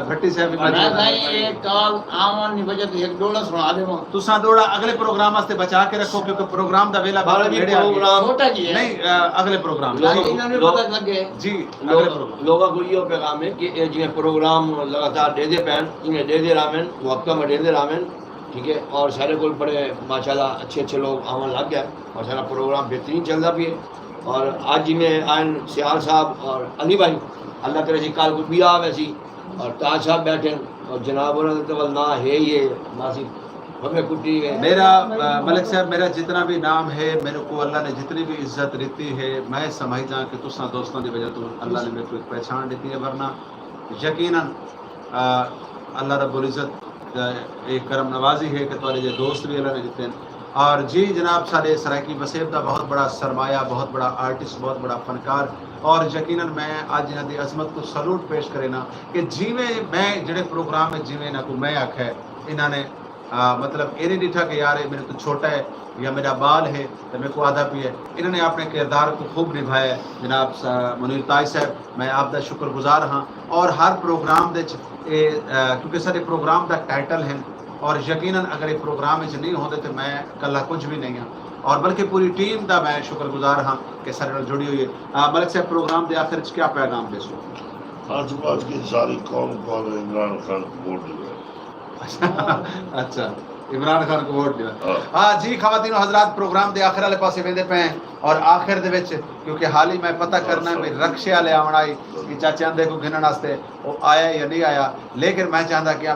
भट्टी साहब भी मैं मौजूद है। नहीं एक काल आवन नहीं बजत एक डोला सुना देवा तुसां दौड़ा अगले प्रोग्राम वास्ते बचा के रखो क्योंकि प्रोग्राम दा वेला बारह भी नेड़े आ गया। प्रोग्राम छोटा जी है नहीं अगले प्रोग्राम लोग- इन्होंने लोग- पता लगे जी अगले प्रोग्राम लोगों को यो पैगाम है कि ये जिन्हें प्रोग्राम लगातार दे दे पैन इन्हें दे दे रामेन मुहक्का में दे दे रामेन। ठीक है और सारे को बड़े माशाल्लाह अच्छे अच्छे लोग आवन लग गए और सारा प्रोग्राम बेहतरीन चलता भी है। और आज जिन्हें आयन सियाल साहब और अली भाई अल्लाह करे जी काल को भी आ वैसी और ताज साहब बैठे और जनाब उन्होंने तो ना है ये मासी हमें कुटी है मेरा मलिक साहब मेरा जितना भी नाम है मेरे को अल्लाह ने जितनी भी इज्जत दी है मैं समझदा कि तुसा दोस्तों की वजह तो अल्लाह ने मेरे को एक पहचान दी है। वरना यकीनन अल्लाह रब्बुल इज्जत एक करम नवाजी है कि तुम्हारे जो दोस्त भी अल्लाह ने दिते हैं। और जी जनाब सारे सरायकी वसेब का बहुत बड़ा सरमाया बहुत बड़ा आर्टिस्ट बहुत बड़ा फनकार और यकीनन मैं आज इन्हों की अजमत को सलूट पेश करे ना कि जिमें मैं जोड़े प्रोग्राम में जिमें इन्हों को मैं आख्या इन्होंने मतलब ये नहीं डिठा कि यार ये मेरे तो छोटा है या मेरा बाल है तो मेरे को आधा भी है। इन्होंने अपने किरदार को खूब निभाया है। जनाब मुनीर ताज साहब मैं आपका शुक्रगुजार हाँ और हर प्रोग्राम दे क्योंकि सारे प्रोग्राम का टाइटल है और यकीनन अगर ये प्रोग्राम नहीं होते तो मैं कला कुछ भी नहीं हाँ और बल्कि पूरी टीम का मैं शुक्रगुजार हाँ कि सारे नाल जुड़ी हुई है। मलिक साहब प्रोग्राम के आखिर क्या पैगाम दे सो? आज बात की सारी कौम को इमरान खान को वोट दिया। अच्छा इमरान खान को वोट दिया। हाँ। हाँ जी खवातीन हजरात प्रोग्राम के आखिर वाले पासे वेंदे पे हैं और आखिर दे विच क्योंकि हाल ही मैं पता करना है भी रक्शे वाले आना आई कि चाचे आंदे को गिनन वास्ते वो आया या नहीं आया लेकिन मैं चाहता कि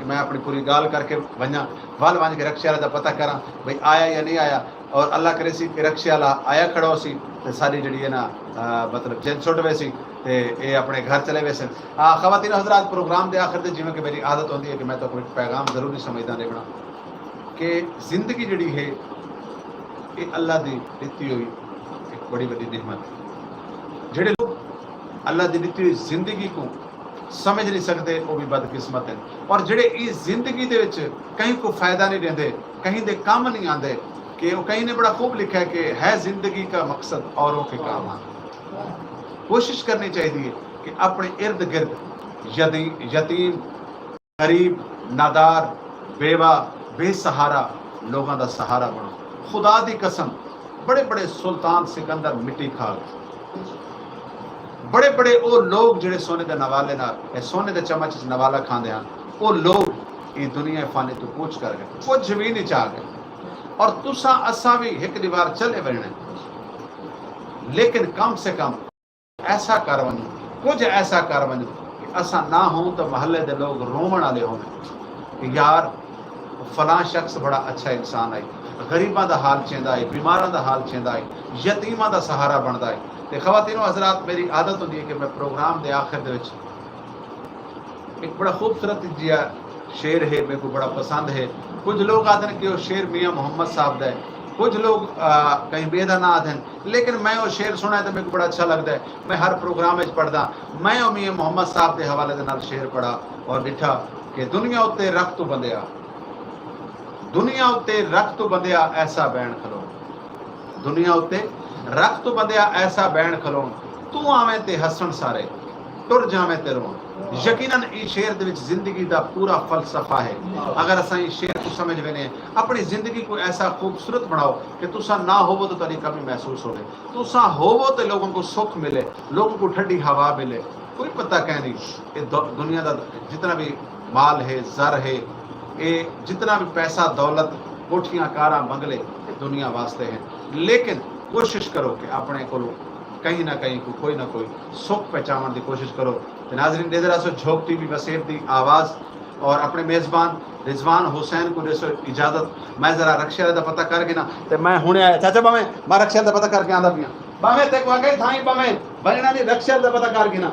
मैं अपनी पूरी गाल करके वना वल वन के रक्शे वाले का पता करा भाई आया या नहीं आया और अल्लाह करे सी कि रक्शे वाला आया खड़ो सी ते सारी जड़ी है ना मतलब जिन छुट वे सी ते ये अपने घर चले वे सन। खवातीन हजरात प्रोग्राम के आखिर जिवें कि मेरी आदत होती है कि मैं तो कोई पैगाम जरूरी समझदा देखना कि जिंदगी जड़ी है ये अल्लाह की दिती हुई एक बड़ी बड़ी नेमत जेडे लोग अल्लाह की दिती हुई जिंदगी को समझ नहीं सकते वो भी बदकिस्मत है और जेडे इस जिंदगी दे विच कहीं को फायदा नहीं देंदे कहीं दे काम नहीं आते कि वो कहीं ने बड़ा खूब लिखा है कि है जिंदगी का मकसद औरों के काम आना। कोशिश करनी चाहिए कि अपने इर्द गिर्द यतीम गरीब नादार बेवा बेसहारा लोगों का सहारा बनो। खुदा दी कसम बड़े बड़े सुल्तान सिकंदर मिट्टी खा गए बड़े बड़े वो लोग जिहड़े सोने के नवाले नाल सोने के चम्मच नवाला खाते हैं वो लोग ये दुनिया फानी तो पूछ कर गए कुछ भी नहीं चाह गए और तुसा असा भी एक दीवार चले बने लेकिन कम से कम ऐसा कर वनो कुछ ऐसा कर वनो कि असा ना हो तो महल्ले के लोग रोवण वाले हो कि यार फलां शख्स बड़ा अच्छा इंसान आई गरीबां दा हाल चेंदा है, बीमारां दा हाल चेंदा है, यतीमां दा सहारा बनदा है। ते खवातीनो हज़रात, मेरी आदत होंदी है कि मैं प्रोग्राम दे आखिर दे विच एक बड़ा खूबसूरत जिहा शेर है, मेरे को बड़ा पसंद है। कुछ लोग आते हैं कि वो शेर मियाँ मोहम्मद साहब का है, कुछ लोग कहीं बेदा ना आते हैं, लेकिन मैं वो शेर सुना है तो मेरे को बड़ा अच्छा लगता है। मैं हर प्रोग्राम में पढ़दा, मैं वो मियाँ मोहम्मद साहब के हवाले दे नाल शेर पढ़ा और लिखा कि दुनिया उत्ते रख तो बंदिया, दुनिया उत्ते रख तो बंदिया ऐसा बैन खलो, दुनिया उत्ते रख तो बंदिया ऐसा बैन खलो, तू आवें ते हसन सारे टुर जावें ते रोन। यकीनन इस शेर दे विच जिंदगी दा पूरा फलसफा है। अगर असां इस शेर को समझ वेने, अपनी जिंदगी को ऐसा खूबसूरत बनाओ कि तुसा ना होवो तो तेरी कमी महसूस होवे, तुसा होवो तो लोगों को सुख मिले, लोगों को ठंडी हवा मिले। कोई पता कह नहीं ये दुनिया का जितना भी माल है, जर है, ये जितना भी पैसा दौलत कोठियां कारा बंगले, ये दुनिया वास्ते हैं। लेकिन कोशिश करो कि अपने को कहीं ना कहीं को कोई ना कोई सुख पहचान की कोशिश करो। तो नाज़रीन, दे जरा सो झोंक टीवी वसेब की आवाज़ और अपने मेज़बान रिजवान हुसैन को देसो इजाज़त। मैं जरा रक्षा का पता करके ना, तो मैं हुणे आया चाचा बामें मैं रक्षा का पता करके आंदा पिया बामें ते को गई थाई बामें बनना नहीं रक्षा का पता करके ना,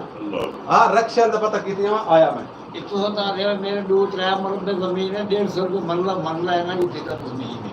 हाँ रक्षा का पता की आया मैं एक तो होता है मेरे 2-3 मरबे जमीन है, 150 रुपये मरला है ना, ये जमीन है